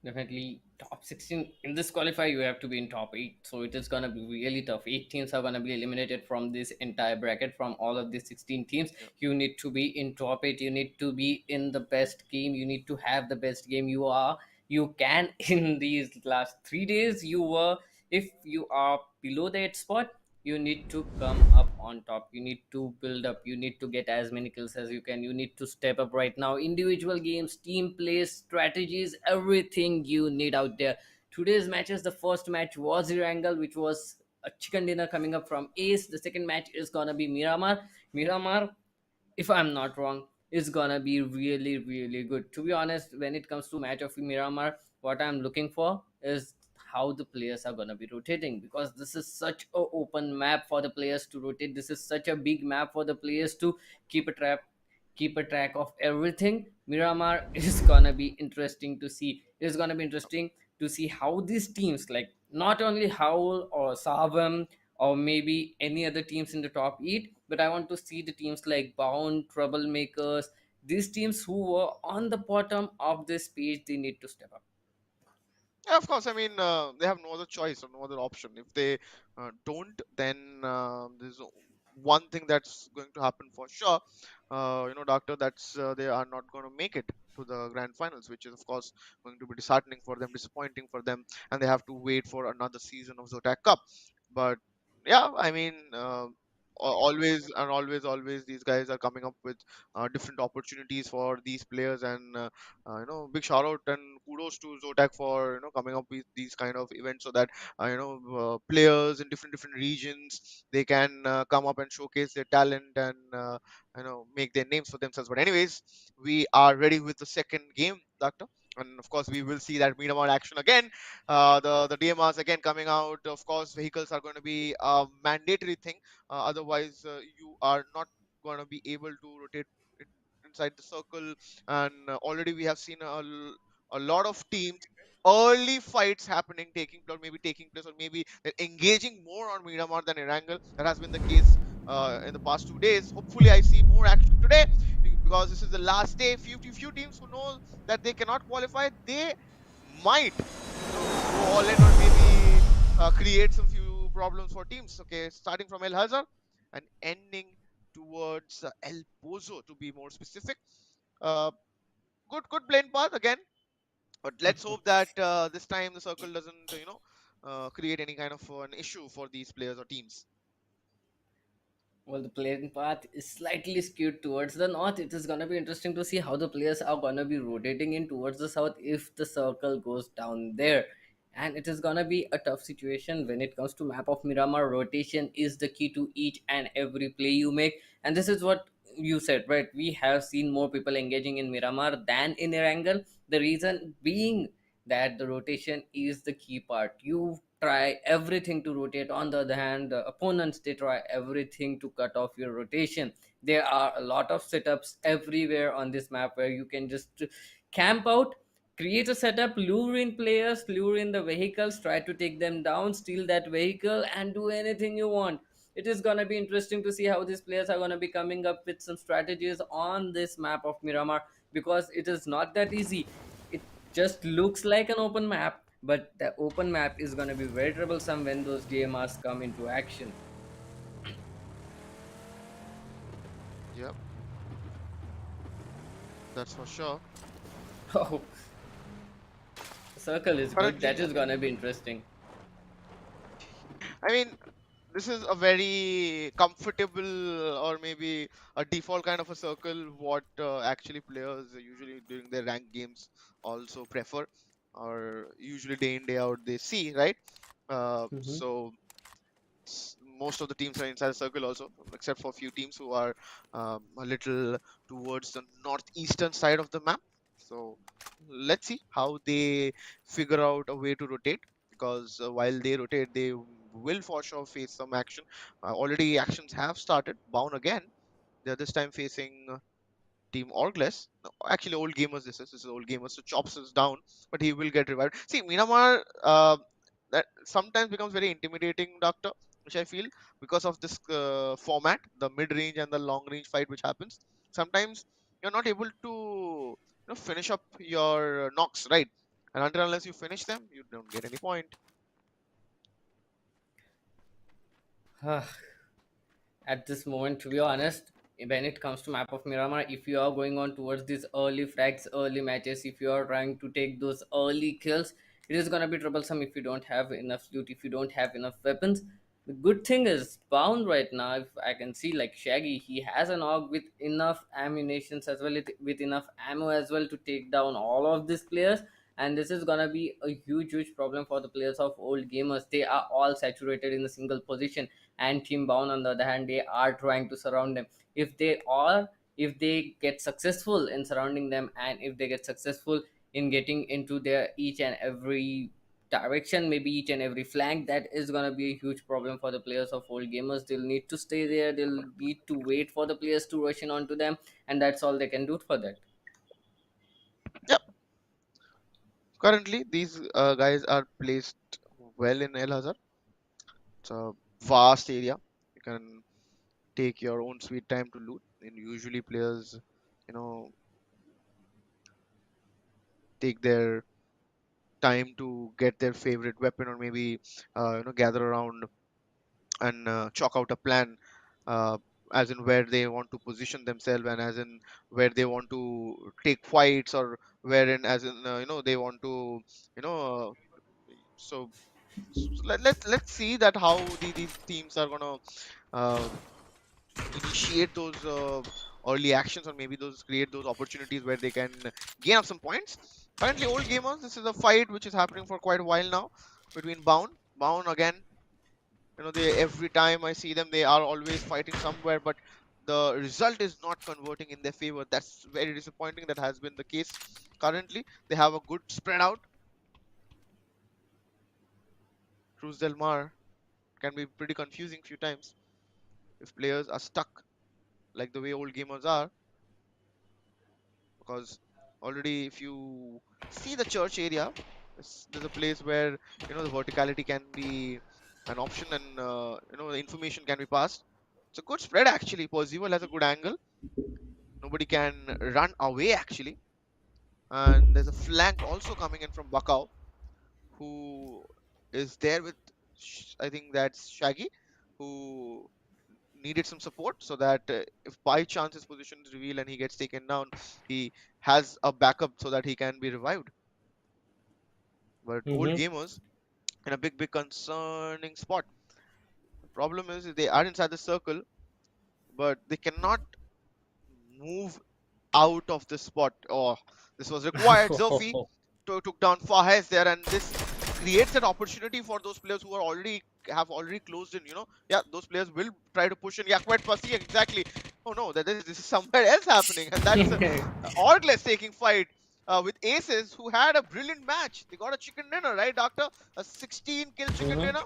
[SPEAKER 2] Definitely top 16 in this qualifier, you have to be in top 8. So it is going to be really tough. 8 teams are going to be eliminated from this entire bracket. From all of these 16 teams,
[SPEAKER 1] Yeah.
[SPEAKER 2] you need to be in top 8. You need to be in the best game. You need to have the best game you are. You can in these last 3 days, you were, if you are below the 8 spot, you need to come up on top. You need to build up. You need to get as many kills as you can. You need to step up right now. Individual games, team plays, strategies, everything you need out there. Today's matches, the first match was Irangle, which was a chicken dinner coming up from Ace. The second match is gonna be Miramar, if I'm not wrong, is gonna be really, really good. To be honest, when it comes to match of Miramar, what I'm looking for is how the players are gonna be rotating, because this is such a open map for the players to rotate. This is such a big map for the players to keep a trap keep a track of everything. Miramar is gonna be interesting to see. It's gonna be interesting to see how these teams, like not only Howl or Savam or maybe any other teams in the top 8, but I want to see the teams like Bound, Troublemakers, these teams who were on the bottom of this page. They need to step up.
[SPEAKER 1] Yeah, of course. I mean, they have no other choice or no other option. If they don't, then there's one thing that's going to happen for sure. Doctor, that's they are not going to make it to the grand finals, which is of course going to be disheartening for them, disappointing for them, and they have to wait for another season of Zotac Cup. But yeah, I mean, always and always, these guys are coming up with different opportunities for these players, and big shout out and kudos to Zotac for coming up with these kind of events, so that players in different regions, they can come up and showcase their talent and make their names for themselves. But anyways, we are ready with the second game, Doctor. And of course, we will see that Miramar action again. The DMRs again coming out. Of course, vehicles are going to be a mandatory thing. Otherwise, you are not going to be able to rotate in, inside the circle. And already we have seen a lot of teams early fights maybe taking place, or maybe they're engaging more on Miramar than Erangel. That has been the case in the past 2 days. Hopefully, I see more action today because this is the last day. Few teams who know that they cannot qualify, they might, go all in or maybe create some few problems for teams. Okay, starting from El Hazard and ending towards El Pozo, to be more specific. Uh, good playing path again, but let's hope that this time the circle doesn't, create any kind of an issue for these players or teams.
[SPEAKER 2] Well, the playing path is slightly skewed towards the north. It is gonna be interesting to see how the players are gonna be rotating in towards the south if the circle goes down there. And it is gonna be a tough situation when it comes to map of Miramar. Rotation is the key to each and every play you make, and this is what you said, right? We have seen more people engaging in Miramar than in Erangel. The reason being that the rotation is the key part. You try everything to rotate. On the other hand, the opponents, they try everything to cut off your rotation. There are a lot of setups everywhere on this map where you can just camp out, create a setup, lure in players, lure in the vehicles, try to take them down, steal that vehicle, and do anything you want. It is going to be interesting to see how these players are going to be coming up with some strategies on this map of Miramar, because it is not that easy. It just looks like an open map, but the open map is going to be very troublesome when those DMRs come into action.
[SPEAKER 1] Yep, that's for sure.
[SPEAKER 2] Oh, circle is good.
[SPEAKER 1] Currently,
[SPEAKER 2] That is going to be interesting.
[SPEAKER 1] I mean, this is a very comfortable or maybe a default kind of a circle what actually players usually during their ranked games also prefer, or usually day in day out they see, right?
[SPEAKER 2] Mhm.
[SPEAKER 1] So most of the teams are inside the circle also, except for a few teams who are a little towards the northeastern side of the map. So let's see how they figure out a way to rotate, because while they rotate, they will for sure face some action. Already actions have started. Bound again. They're this time facing Team Orgless. No, actually, old gamers. This is old gamers. So Chops is down, but he will get revived. See, Minamar, that sometimes becomes very intimidating, Doctor, which I feel because of this format, the mid-range and the long-range fight which happens. Sometimes you're not able to, finish up your knocks, right? And until unless you finish them, you don't get any point.
[SPEAKER 2] At this moment, to be honest, when it comes to map of Miramar, if you are going on towards these early frags, early matches, if you are trying to take those early kills, it is going to be troublesome if you don't have enough loot, if you don't have enough weapons. The good thing is bound right now, if I can see, like Shaggy, he has an AUG with enough ammunitions as well, with enough ammo as well to take down all of these players. And this is gonna be a huge problem for the players of old gamers. They are all saturated in a single position, and Team Bound on the other hand, they are trying to surround them. If they get successful in surrounding them, and if they get successful in getting into their each and every direction, maybe each and every flank, that is going to be a huge problem for the players of old gamers. They'll need to stay there, they'll need to wait for the players to rush in onto them, and that's all they can do for that.
[SPEAKER 1] Yep. Currently, these guys are placed well in El Hazard. It's a vast area. You can take your own sweet time to loot. And usually players, take their time to get their favorite weapon, or maybe gather around and chalk out a plan, uh, as in where they want to position themselves, and as in where they want to take fights, or wherein as in they want to you know so, let's see that how these teams are gonna uh, initiate those early actions, or maybe those create those opportunities where they can gain up some points. Currently, old gamers, this is a fight which is happening for quite a while now between Bound again. They every time I see them, they are always fighting somewhere, but the result is not converting in their favor. That's very disappointing. That has been the case currently. They have a good spread out. Cruz del Mar can be pretty confusing few times if players are stuck like the way old gamers are, because already if you see the church area, there's a place where the verticality can be an option, and the information can be passed. It's a good spread actually. Percival has a good angle. Nobody can run away actually. And there's a flank also coming in from Bakau, who is there with, I think that's Shaggy, who needed some support so that if by chance his position is revealed and he gets taken down, he has a backup so that he can be revived. But old
[SPEAKER 2] Mm-hmm.
[SPEAKER 1] gamers in a big, big concerning spot. The problem is they are inside the circle, but they cannot move out of the spot. Oh, this was required. Zofi took down Fahez there, and this creates an opportunity for those players who are already closed in. Yeah, those players will try to push in. Yeah, quite fussy, exactly. Oh no, this is somewhere else happening, and that's Orgles taking fight. With Aces, who had a brilliant match. They got a chicken dinner, right, Doctor? A 16 kill chicken
[SPEAKER 2] Mm-hmm.
[SPEAKER 1] dinner.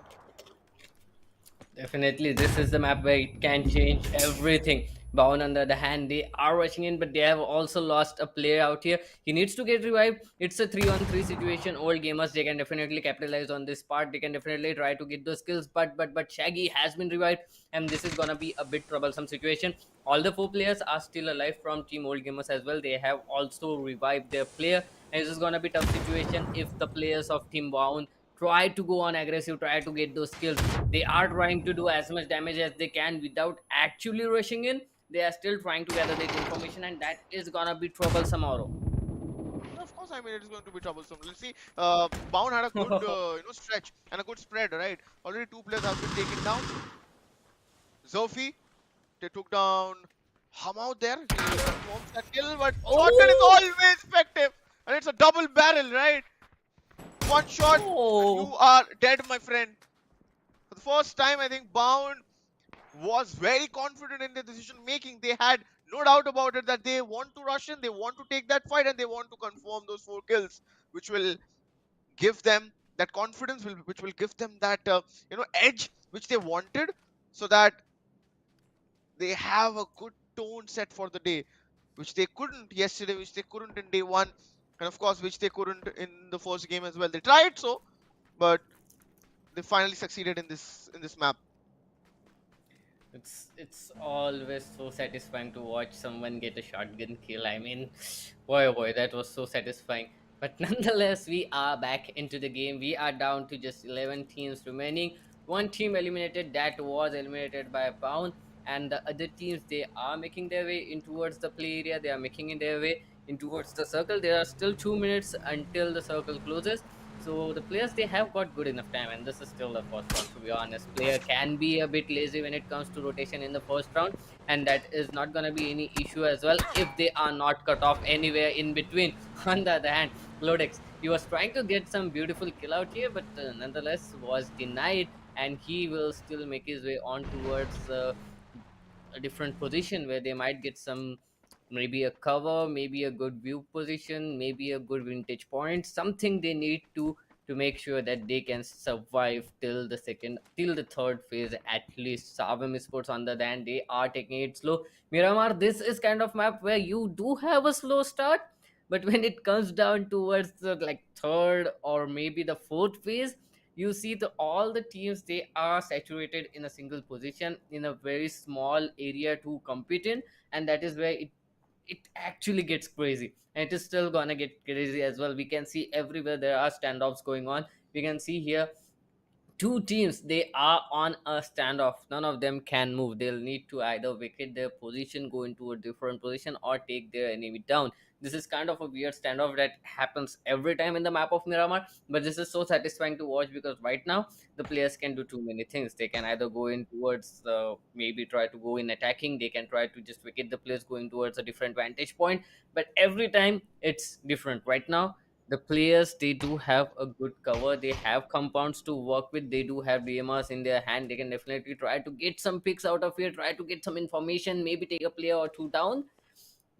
[SPEAKER 2] Definitely, this is the map where it can change everything. Bound on the other hand, they are rushing in, but they have also lost a player out here. He needs to get revived. It's a 3-on-3 situation. Old gamers, they can definitely capitalize on this part. They can definitely try to get those kills, but Shaggy has been revived, and this is gonna be a bit troublesome situation. All the four players are still alive from Team Old Gamers as well. They have also revived their player, and this is gonna be tough situation if the players of Team Bound try to go on aggressive, try to get those kills. They are trying to do as much damage as they can without actually rushing in. They are still trying to gather that information, and that is gonna be troublesome, Oro.
[SPEAKER 1] Of course, I mean it is going to be troublesome. Let's see. Bound had a good stretch and a good spread, right? Already two players have been taken down. Zofi, they took down Hamau there. He confirms that kill, but shotgun is
[SPEAKER 2] Oh,
[SPEAKER 1] always effective, and it's a double barrel, right? One shot and you
[SPEAKER 2] oh,
[SPEAKER 1] are dead, my friend. For the first time, I think Bound was very confident in their decision making. They had no doubt about it that they want to rush in, they want to take that fight, and they want to confirm those 4 kills, which will give them that confidence, which will give them that edge which they wanted, so that they have a good tone set for the day, which they couldn't yesterday, which they couldn't in day one, and of course which they couldn't in the first game as well. They tried so, but they finally succeeded in this map.
[SPEAKER 2] it's always so satisfying to watch someone get a shotgun kill. I mean, boy, oh boy, that was so satisfying. But nonetheless, we are back into the game. We are down to just 11 teams remaining. One team eliminated, that was eliminated by a pound, and the other teams, they are making their way in towards the play area. They are making in their way in towards the circle. There are still 2 minutes until the circle closes. So the players, they have got good enough time, and this is still the first round. To be honest, player can be a bit lazy when it comes to rotation in the first round, and that is not gonna be any issue as well if they are not cut off anywhere in between. On the other hand, Lodex, he was trying to get some beautiful kill out here, but nonetheless was denied, and he will still make his way on towards a different position where they might get some, maybe a cover, maybe a good view position, maybe a good vintage point, something they need to make sure that they can survive till the third phase at least. Savim Esports, on the other hand, they are taking it slow. Miramar, this is kind of map where you do have a slow start, but when it comes down towards the like third or maybe the fourth phase, you see all the teams, they are saturated in a single position in a very small area to compete in, and that is where it actually gets crazy, and it is still gonna get crazy as well. We can see everywhere there are standoffs going on. We can see here two teams, they are on a standoff. None of them can move. They'll need to either vacate their position, go into a different position, or take their enemy down. This is kind of a weird standoff that happens every time in the map of Miramar, but this is so satisfying to watch because right now the players can do too many things. They can either go in towards maybe try to go in attacking, they can try to just vacate the players going towards a different vantage point, but every time it's different. Right now the players, they do have a good cover, they have compounds to work with, they do have DMRs in their hand. They can definitely try to get some picks out of here, try to get some information, maybe take a player or two down,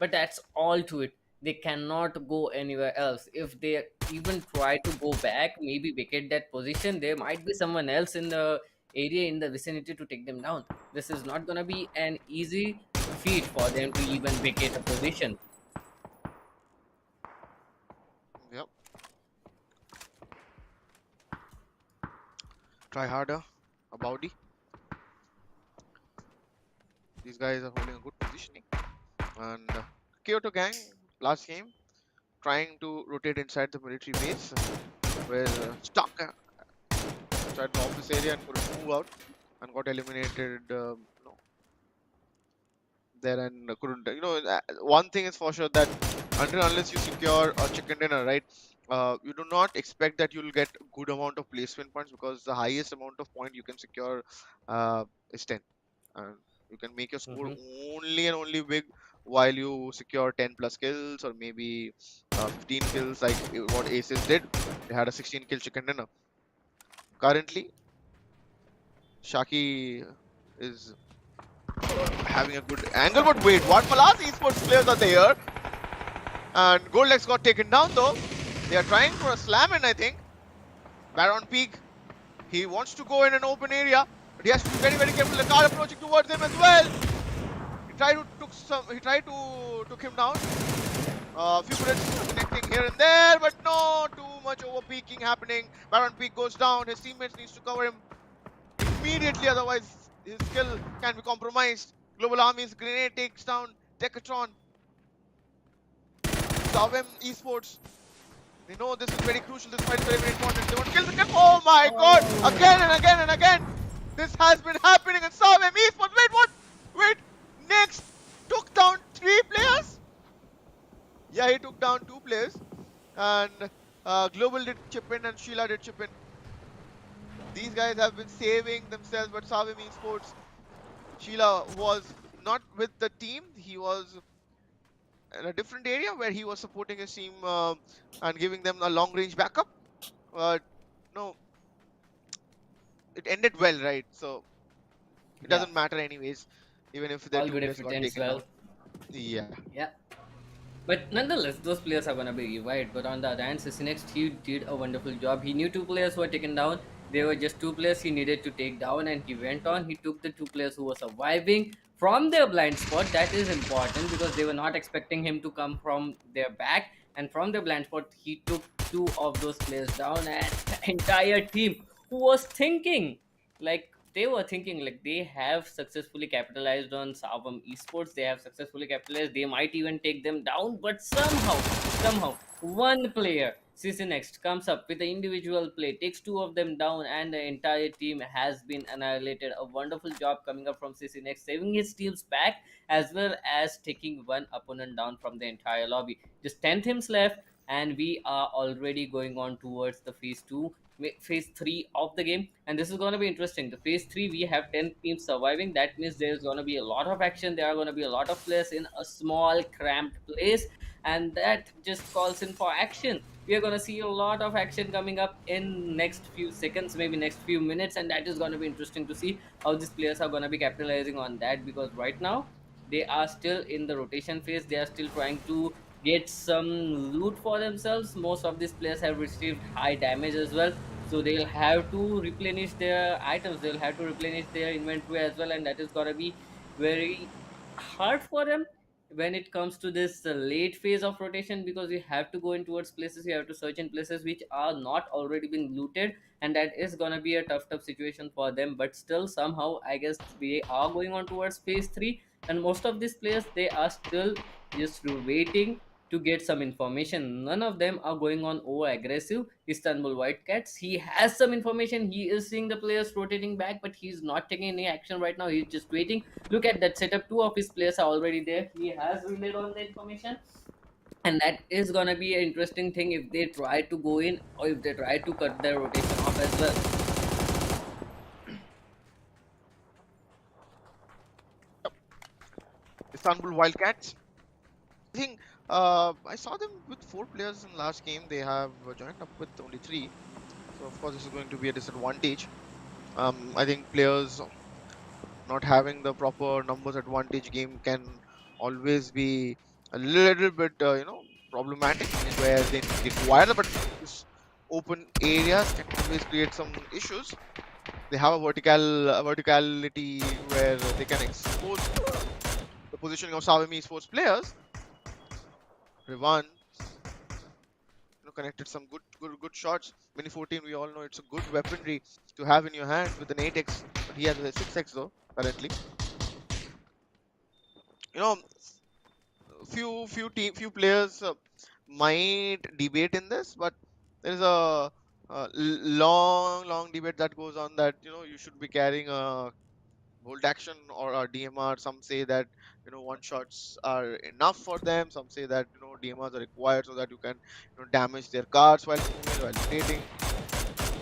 [SPEAKER 2] but that's all to it. They cannot go anywhere else. If they even try to go back, maybe vacate that position, there might be someone else in the area in the vicinity to take them down. This is not going to be an easy feat for them to even vacate a position.
[SPEAKER 1] Yep. Try harder, Abaudi. These guys are holding a good positioning. And Kyoto Gang, last game, trying to rotate inside the military base, were stuck inside the office area and couldn't move out and got eliminated. There and couldn't. One thing is for sure that until unless you secure a chicken dinner, right? You do not expect that you'll get good amount of placement points because the highest amount of point you can secure is 10. And you can make your score
[SPEAKER 2] Hmm.
[SPEAKER 1] only and only big while you secure 10 plus kills or maybe 15 kills like what Aces did. They had a 16 kill chicken dinner. Currently, Shaki is having a good angle, but wait, what Malas esports players are there? And Goldex got taken down though. They are trying for a slam in, I think. Baron Peak, he wants to go in an open area, but he has to be very, very careful. The car approaching towards him as well. He tried to took him down. A few bullets connecting here and there, but no, too much over peaking happening. Baron Peak goes down. His teammates needs to cover him immediately, otherwise his skill can be compromised. Global Army's grenade takes down Decathlon. Savem Esports, they know this is very crucial. This fight is very, very important. They want to kill the kill. Oh my god! Again and again and again! This has been happening in Savem Esports. Wait, what? Wait! Next! Took down 3 players? Yeah, he took down 2 players. And Global did chip in and Sheila did chip in. These guys have been saving themselves, but Savem Esports, Sheila was not with the team. He was in a different area where he was supporting his team and giving them a long range backup. But no, it ended well, right? So it
[SPEAKER 2] Yeah,
[SPEAKER 1] doesn't matter anyways, even if their
[SPEAKER 2] all
[SPEAKER 1] two
[SPEAKER 2] good
[SPEAKER 1] players
[SPEAKER 2] if it
[SPEAKER 1] got
[SPEAKER 2] ends
[SPEAKER 1] taken
[SPEAKER 2] well.
[SPEAKER 1] down. Yeah.
[SPEAKER 2] Yeah. But nonetheless, those players are gonna be revived. But on the other hand, Sissy next he did a wonderful job. He knew 2 players were taken down. There were just 2 players he needed to take down, and he went on. He took the 2 players who were surviving from their blind spot. That is important because they were not expecting him to come from their back. And from their blind spot, he took 2 of those players down, and the entire team who was thinking like they were thinking like they have successfully capitalized on Savam Esports. They have successfully capitalized. They might even take them down, but somehow, one player, CC Next, comes up with an individual play, takes 2 of them down, and the entire team has been annihilated. A wonderful job coming up from CC Next, saving his teams back as well as taking one opponent down from the entire lobby. Just 10 teams left, and we are already going on towards the phase 3 of the game, and this is going to be interesting. The phase 3, we have 10 teams surviving. That means there's going to be a lot of action. There are going to be a lot of players in a small cramped place, and that just calls in for action. We are going to see a lot of action coming up in next few seconds, maybe next few minutes, and that is going to be interesting to see how these players are going to be capitalizing on that, because right now they are still in the rotation phase. They are still trying to get some loot for themselves. Most of these players have received high damage as well, so they'll have to replenish their items, they'll have to replenish their inventory as well, and that is gonna be very hard for them when it comes to this late phase of rotation, because you have to go in towards places, you have to search in places which are not already been looted, and that is gonna be a tough situation for them. But still, somehow I guess we are going on towards phase 3, and most of these players, they are still just waiting to get some information. None of them are going on over aggressive. Istanbul Whitecats, he has some information. He is seeing the players rotating back, but he's not taking any action right now. He's just waiting. Look at that setup. 2 of his players are already there. He has relayed on the information. And that is gonna be an interesting thing if they try to go in or if they try to cut their rotation off as well.
[SPEAKER 1] Istanbul Wildcats. I think I saw them with 4 players in last game. They have joined up with only 3. So of course this is going to be a disadvantage. I think players not having the proper numbers advantage game can always be a little bit problematic where they require but this open areas can always create some issues. They have a verticality where they can expose the positioning of Savami sports players. Rivan connected some good shots. Mini 14, we all know it's a good weaponry to have in your hands with an 8x, but he has a 6x though currently. you know, few players might debate in this, but there is long debate that goes on that you should be carrying a bolt action or a DMR. Some say that one shots are enough for them. Some say that DMRs are required so that you can damage their cards while moving, while rotating.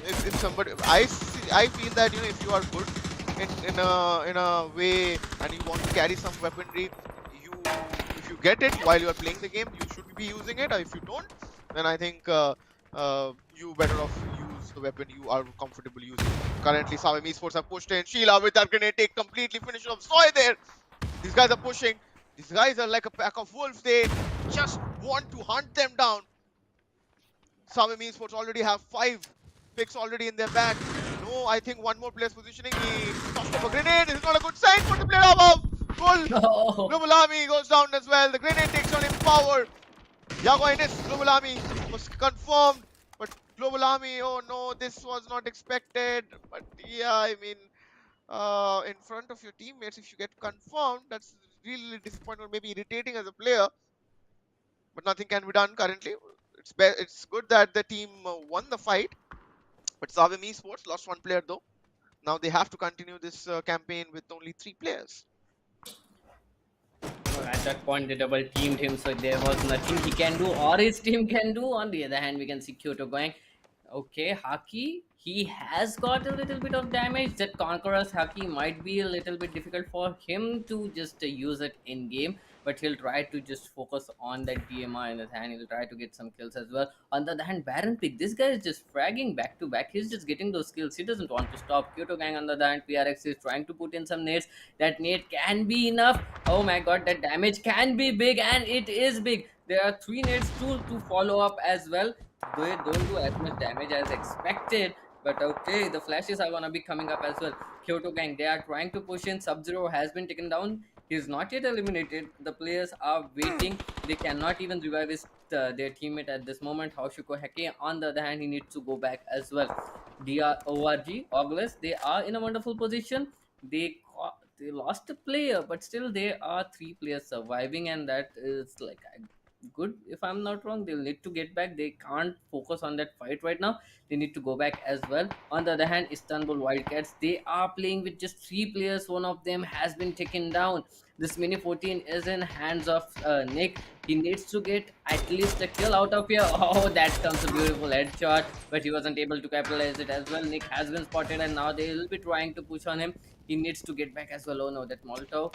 [SPEAKER 1] If somebody, I feel that if you are good in a way and you want to carry some weaponry, if you get it while you are playing the game, you should be using it. Or if you don't, then I think you better off use the weapon you are comfortable using. Currently, Savim Esports have pushed in. Sheila with that grenade take completely finished off Soy there. These guys are pushing. These guys are like a pack of wolves. They just want to hunt them down. Savim Esports already have 5 picks already in their bag. No, I think one more player's positioning. He tossed up a grenade. This is not a good sign for the player above. Goal.
[SPEAKER 2] No.
[SPEAKER 1] Global Army goes down as well. The grenade takes on him power. Yago Ennis, Global Army was confirmed. But Global Army, oh no, this was not expected. But yeah, I mean, in front of your teammates, if you get confirmed, that's really disappointing or maybe irritating as a player. But nothing can be done currently. It's good that the team won the fight. But Savim Esports lost one player though. Now they have to continue this campaign with only 3 players.
[SPEAKER 2] At that point, they double teamed him, so there was nothing he can do or his team can do. On the other hand, we can see Kyoto going. Okay, Haki, he has got a little bit of damage. That Conqueror's Haki might be a little bit difficult for him to just use it in game, but he'll try to just focus on that DMR in his hand. He'll try to get some kills as well. On the other hand, Baron Pig, this guy is just fragging back to back. He's just getting those kills. He doesn't want to stop. Kyoto Gang on the other hand, PRX is trying to put in some nades. That nade can be enough. Oh my god, that damage can be big, and it is big. There are 3 nades to follow up as well. They don't do as much damage as expected, but okay, the flashes are gonna be coming up as well. Kyoto Gang, they are trying to push in. Sub-Zero has been taken down. He's not yet eliminated. The players are waiting. They cannot even revive their teammate at this moment. Haoshuko Heke, on the other hand, he needs to go back as well. ORG, Ogles, they are in a wonderful position. They lost a player, but still there are 3 players surviving, and that is like good. If I'm not wrong, they'll need to get back. They can't focus on that fight right now. They need to go back as well. On the other hand, Istanbul Wildcats, they are playing with just 3 players. One of them has been taken down. This mini 14 is in hands of Nick. He needs to get at least a kill out of here. Oh, that comes a beautiful headshot, but he wasn't able to capitalize it as well. Nick has been spotted, and now they will be trying to push on him. He needs to get back as well. Oh no, that Molotov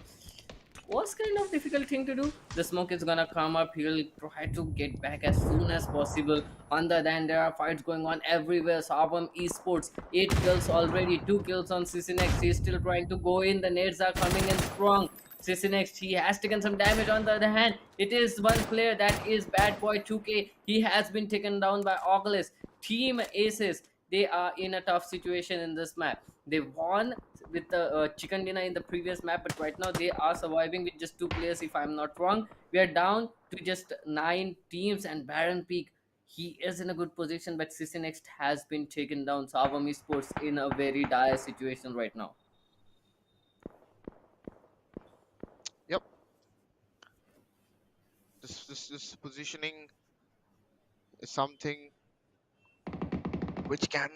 [SPEAKER 2] was kind of difficult thing to do. The smoke is gonna come up. He'll try to get back as soon as possible. On the other hand, there are fights going on everywhere. Savam Esports, 8 kills already, 2 kills on CCNX. He's still trying to go in. The nades are coming in strong. CCNX, he has taken some damage. On the other hand, it is one player, that is Bad Boy 2K. He has been taken down by Oculus. Team Aces, they are in a tough situation in this map. They won with the chicken dinner in the previous map, but right now they are surviving with just 2 players, if I'm not wrong. We are down to just 9 teams, and Baron Peak, he is in a good position, but CC Next has been taken down. Savam Esports in a very dire situation right now.
[SPEAKER 1] Yep. This positioning is something which can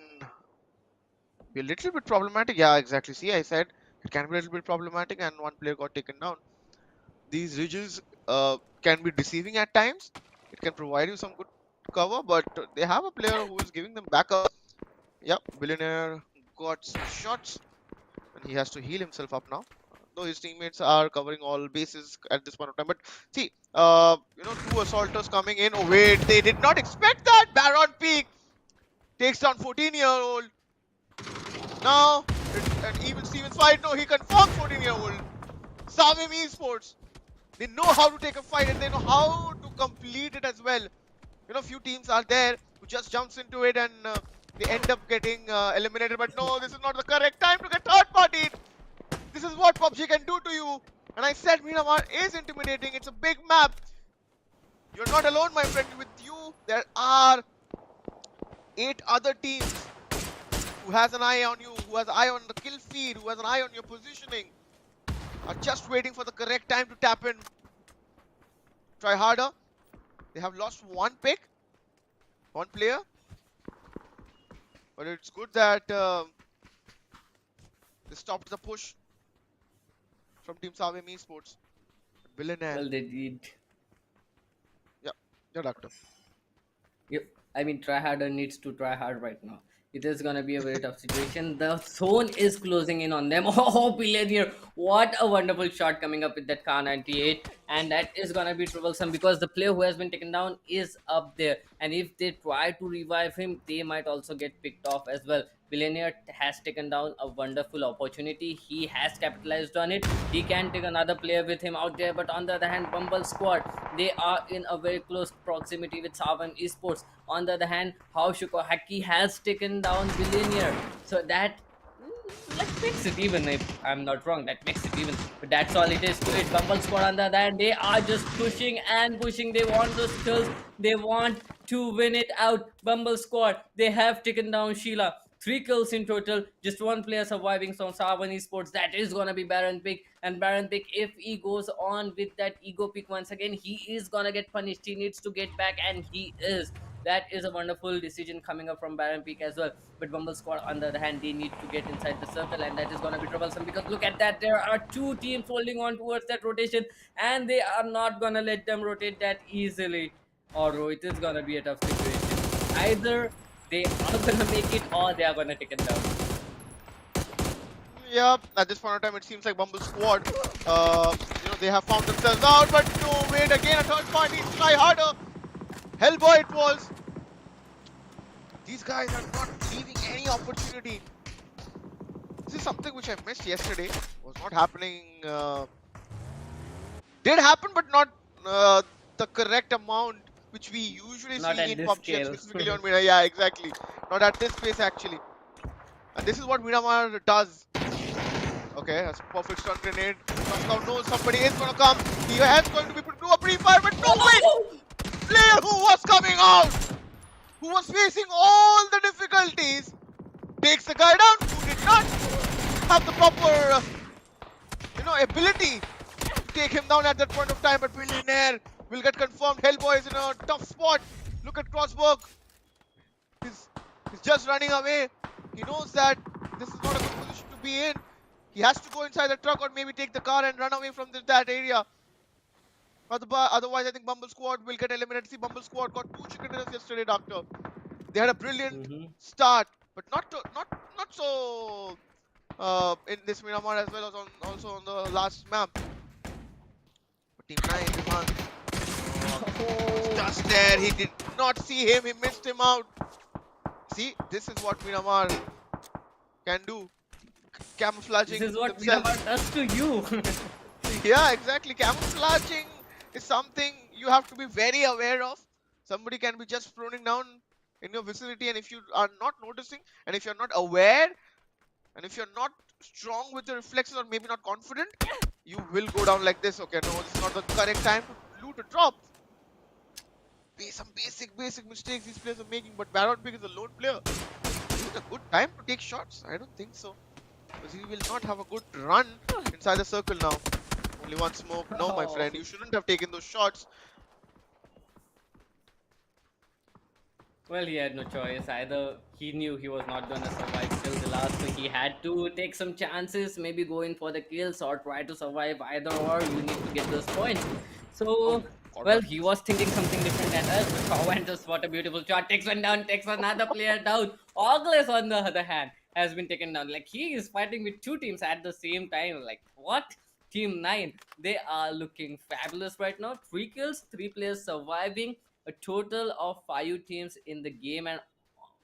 [SPEAKER 1] be a little bit problematic. Yeah, exactly. See, I said it can be a little bit problematic, and one player got taken down. These ridges can be deceiving at times. It can provide you some good cover, but they have a player who is giving them backup. Yep, Billionaire got some shots, and he has to heal himself up now. Though his teammates are covering all bases at this point of time. But see, 2 assaulters coming in. Oh wait, they did not expect that. Baron Peak takes down 14-year-old. Now, and even Steven's fight, no, he confirmed 14-year-old. Savim Esports, they know how to take a fight and they know how to complete it as well. Few teams are there who just jumps into it and they end up getting eliminated. But no, this is not the correct time to get third party. This is what PUBG can do to you. And I said Miramar is intimidating. It's a big map. You're not alone, my friend. With you, there are 8 other teams who has an eye on you, who has an eye on the kill feed, who has an eye on your positioning. are just waiting for the correct time to tap in. Try harder. They have lost one pick, one player. But it's good that they stopped the push from Team AMP Esports. Billionaire.
[SPEAKER 2] Well, they did.
[SPEAKER 1] Yeah, yeah, doctor.
[SPEAKER 2] Yep. I mean, tryharder needs to try hard right now. It is gonna be a very tough situation. The zone is closing in on them. Oh, Billionaire! What a wonderful shot coming up with that Car 98, and that is gonna be troublesome because the player who has been taken down is up there, and if they try to revive him, they might also get picked off as well. Billionaire has taken down a wonderful opportunity. He has capitalized on it. He can take another player with him out there, but on the other hand, Bumble Squad, they are in a very close proximity with Savam Esports. On the other hand, How Haki has taken down Billionaire. So that like makes it even, if I'm not wrong. That makes it even. But that's all it is to it. Bumble Squad on the other hand, they are just pushing and pushing. They want those kills. They want to win it out. Bumble Squad, they have taken down Sheila. 3 kills in total, just one player surviving from Savan Esports. That is gonna be Baron Pick. And Baron Pick, if he goes on with that ego pick once again, he is gonna get punished. He needs to get back, and he is. That is a wonderful decision coming up from Baron Peak as well. But Bumble Squad, on the other hand, they need to get inside the circle, and that is going to be troublesome because look at that. There are two teams holding on towards that rotation, and they are not going to let them rotate that easily. Or it is going to be a tough situation. Either they are going to make it or they are going to take it down.
[SPEAKER 1] Yeah, at this point in time, it seems like Bumble Squad, they have found themselves out, but no, wait, again, a third party, try harder. Hellboy it was. These guys are not leaving any opportunity. This is something which I missed yesterday. Was not happening. Did happen, but not the correct amount which we usually
[SPEAKER 2] Not
[SPEAKER 1] see
[SPEAKER 2] at
[SPEAKER 1] in
[SPEAKER 2] this
[SPEAKER 1] PUBG and
[SPEAKER 2] scale.
[SPEAKER 1] specifically on MENA. Yeah, exactly. Not at this pace actually. And this is what Miramar does. Okay, that's a perfect stun grenade. Now knows somebody is gonna come. He has going to be put to a pre-fire, but no way! Player who was coming out, who was facing all the difficulties, takes the guy down, who did not have the proper, ability to take him down at that point of time. But Billionaire will get confirmed. Hellboy is in a tough spot. Look at Crossberg. He's just running away. He knows that this is not a good position to be in. He has to go inside the truck or maybe take the car and run away from that area. Otherwise, I think Bumble Squad will get eliminated. See, Bumble Squad got 2 chicken dinners yesterday, Doctor. They had a brilliant start, but not so in this Miramar as well as also on the last map. But Team 9, was just there. He did not see him. He missed him out. See, this is what Miramar can do. Camouflaging
[SPEAKER 2] This is what
[SPEAKER 1] themselves.
[SPEAKER 2] Miramar does to you.
[SPEAKER 1] Yeah, exactly. Camouflaging is something you have to be very aware of. Somebody can be just proning down in your vicinity, and if you are not noticing, and if you're not aware, and if you're not strong with your reflexes or maybe not confident, you will go down like this. Okay, no, this is not the correct time to loot a drop. Some basic mistakes these players are making, but Baron Pig is a lone player. Is it a good time to take shots? I don't think so. Because he will not have a good run inside the circle now. Only one smoke. No, my friend, you shouldn't have taken those shots.
[SPEAKER 2] Well, he had no choice. Either he knew he was not gonna survive till the last, so he had to take some chances, maybe go in for the kills or try to survive. Either or, you need to get those points.
[SPEAKER 1] Oh,
[SPEAKER 2] So, well, he was thinking something different than us. But Cowantus, what a beautiful shot! Takes one down, takes another player down. Ogles, on the other hand, has been taken down. Like he is fighting with 2 teams at the same time. Like what? Team 9, they are looking fabulous right now. 3 kills, 3 players surviving, a total of 5 teams in the game, and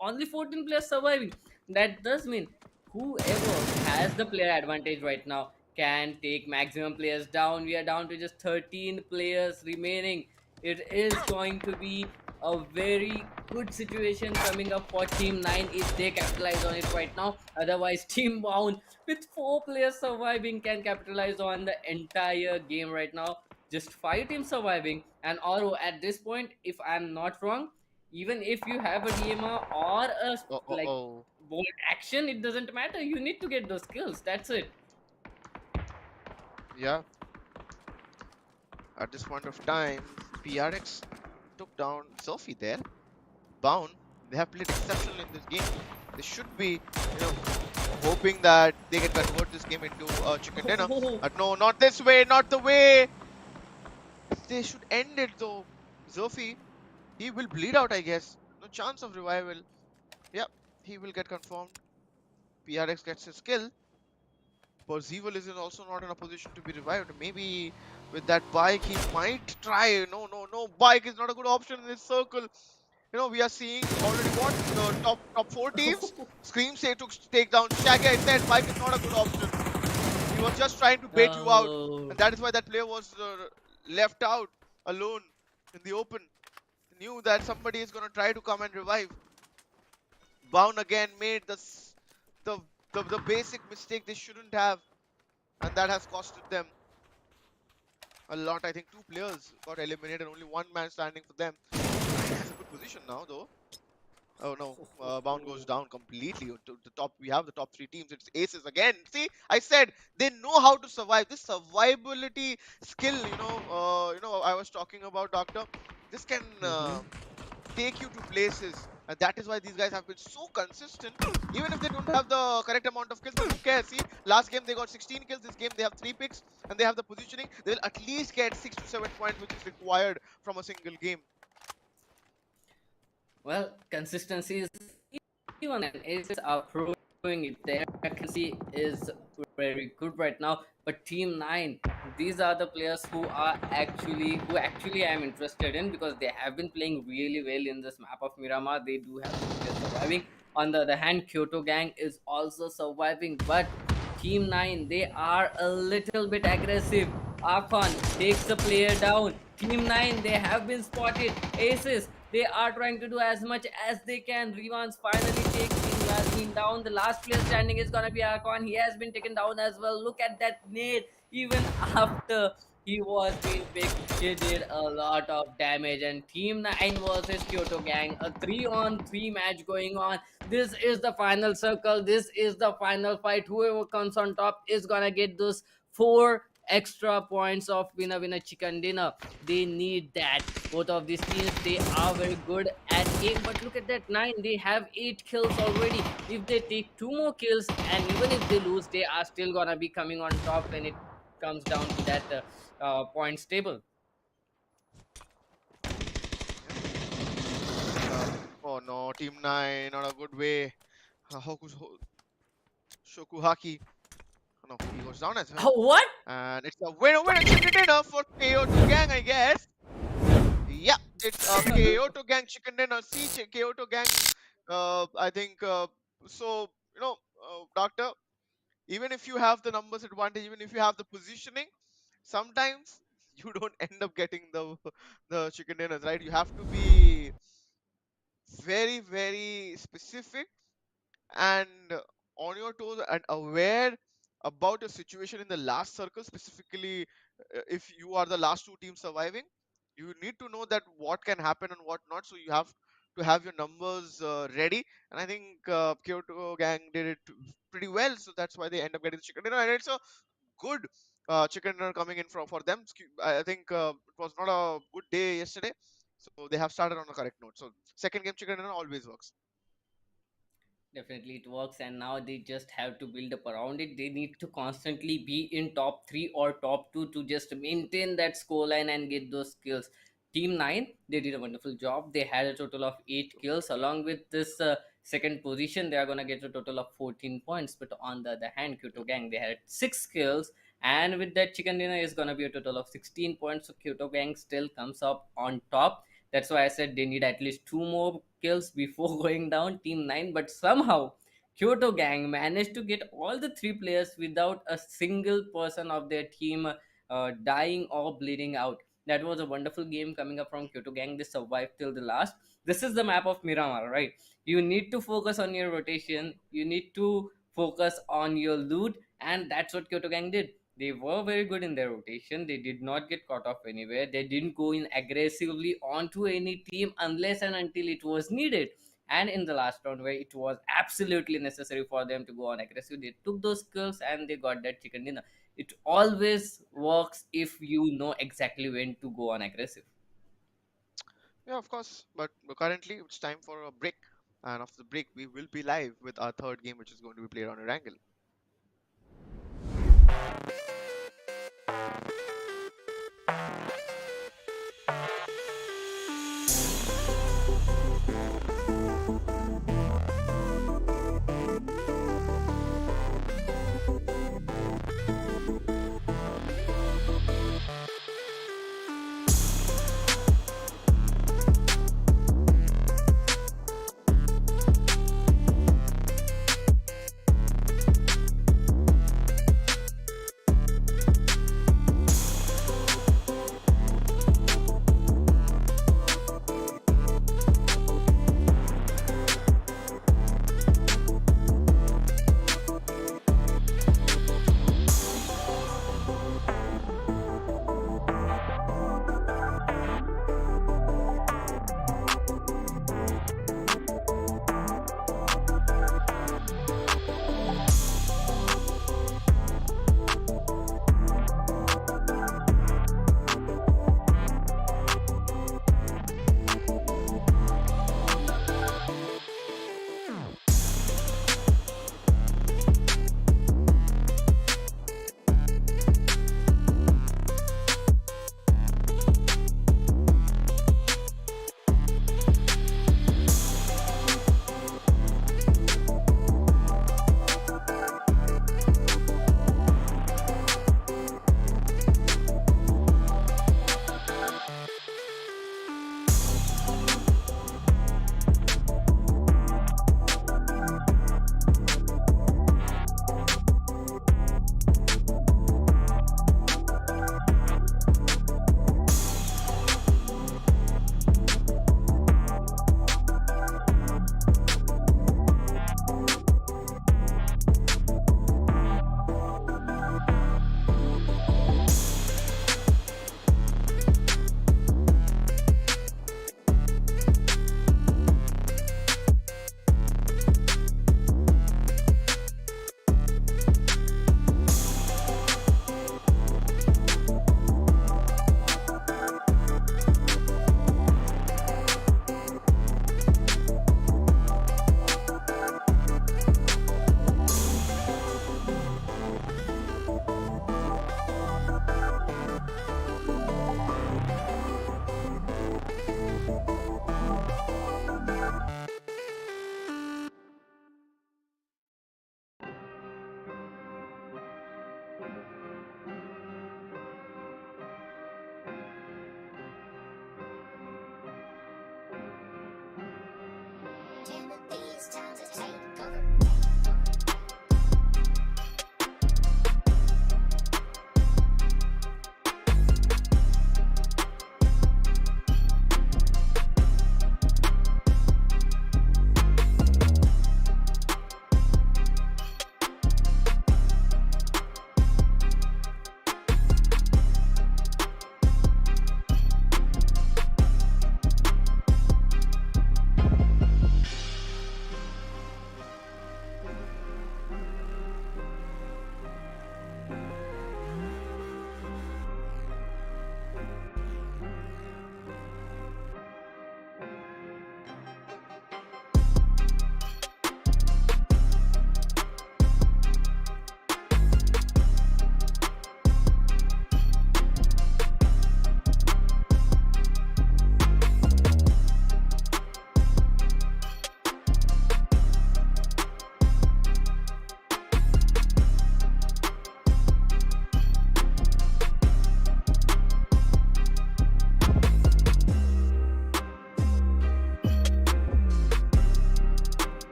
[SPEAKER 2] only 14 players surviving. That does mean whoever has the player advantage right now can take maximum players down. We are down to just 13 players remaining. It is going to be a very good situation coming up for Team 9 if they capitalize on it right now. Otherwise, Team Bound, with 4 players surviving, can capitalize on the entire game right now. Just 5 teams surviving, and Oro at this point, if I'm not wrong, even if you have a DMR or a like
[SPEAKER 1] oh.
[SPEAKER 2] bold action, it doesn't matter. You need to get those kills. That's it.
[SPEAKER 1] Yeah, at this point of time, PRX took down Sophie there. Bound, they have played exceptional in this game. They should be, you know, hoping that they can convert this game into a chicken dinner.
[SPEAKER 2] Oh,
[SPEAKER 1] But no, not this way, not the way. They should end it though. Zofi, he will bleed out, I guess. No chance of revival. Yep, he will get confirmed. PRX gets his kill. Percival is also not in a position to be revived. Maybe with that bike, he might try. No, no, no. Bike is not a good option in this circle. We are seeing already what the top four teams. Scream say to take down Shaggy. I said bike is not a good option. He was just trying to bait you out,
[SPEAKER 2] oh.
[SPEAKER 1] and that is why that player was left out alone in the open. He knew that somebody is gonna try to come and revive. Bound again made the the basic mistake they shouldn't have, and that has costed them a lot. I think two players got eliminated, only one man standing for them. It's a good position now, though. Oh no, Bound goes down completely. To the top, we have the top three teams. It's aces again. See, I said they know how to survive. This survivability skill, I was talking about, Doctor. This can
[SPEAKER 2] Mhm.
[SPEAKER 1] take you to places, and that is why these guys have been so consistent. Even if they don't have the correct amount of kills, but who cares? See, last game they got 16 kills. This game they have 3 picks, and they have the positioning. They'll at least get 6 to 7 points, which is required from a single game.
[SPEAKER 2] Well, consistency is even and aces are proving it. Their accuracy is very good right now. But Team Nine, these are the players who actually I am interested in because they have been playing really well in this map of Miramar. They do have some players surviving. On the other hand, Kyoto Gang is also surviving, but Team Nine they are a little bit aggressive. Archon takes the player down. Team 9 they have been spotted. Aces they are trying to do as much as they can. Revans finally takes Team Yasmin down. The last player standing is gonna be Archon. He has been taken down as well. Look at that nade. Even after he was being picked, he did a lot of damage. And Team 9 versus Kyoto Gang, a 3-on-3 match going on. This is the final circle. This is the final fight. Whoever comes on top is gonna get those four extra points of winner chicken dinner. They need that. Both of these teams they are very good at game, but look at that, 9 they have 8 kills already. If they take 2 more kills and even if they lose, they are still gonna be coming on top when it comes down to that points table.
[SPEAKER 1] Yeah. Oh no, Team 9, not a good way. Shokuhaki. Oh, no, he goes down as well.
[SPEAKER 2] What?
[SPEAKER 1] And it's a winner chicken dinner for Kyoto Gang, I guess. Yeah, it's a Kyoto Gang chicken dinner. See, Kyoto Gang, I think, so, Doctor, even if you have the numbers advantage, even if you have the positioning, sometimes you don't end up getting the chicken dinners, right? You have to be very, very specific and on your toes and aware about your situation in the last circle, specifically if you are the last two teams surviving. You need to know that what can happen and what not, so you have to have your numbers ready. And I think Kyoto Gang did it pretty well, so that's why they end up getting the chicken dinner, and it's a good chicken dinner coming in for them. I think it was not a good day yesterday, so they have started on a correct note. So second game chicken dinner always works.
[SPEAKER 2] Definitely it works, and now they just have to build up around it. They need to constantly be in top 3 or top 2 to just maintain that scoreline and get those kills. Team 9 they did a wonderful job. They had a total of 8 kills. Along with this second position, they are going to get a total of 14 points. But on the other hand, Kyoto Gang they had 6 kills, and with that chicken dinner is going to be a total of 16 points. So Kyoto Gang still comes up on top. That's why I said they need at least 2 more kills before going down, Team 9. But somehow, Kyoto Gang managed to get all the 3 players without a single person of their team dying or bleeding out. That was a wonderful game coming up from Kyoto Gang. They survived till the last. This is the map of Miramar, right? You need to focus on your rotation, you need to focus on your loot, and that's what Kyoto Gang did. They were very good in their rotation. They did not get caught off anywhere. They didn't go in aggressively onto any team unless and until it was needed. And in the last round, where it was absolutely necessary for them to go on aggressive, they took those kills and they got that chicken dinner. It always works if you know exactly when to go on aggressive.
[SPEAKER 1] Yeah, of course. But currently, it's time for a break. And after the break, we will be live with our third game, which is going to be played on Erangel.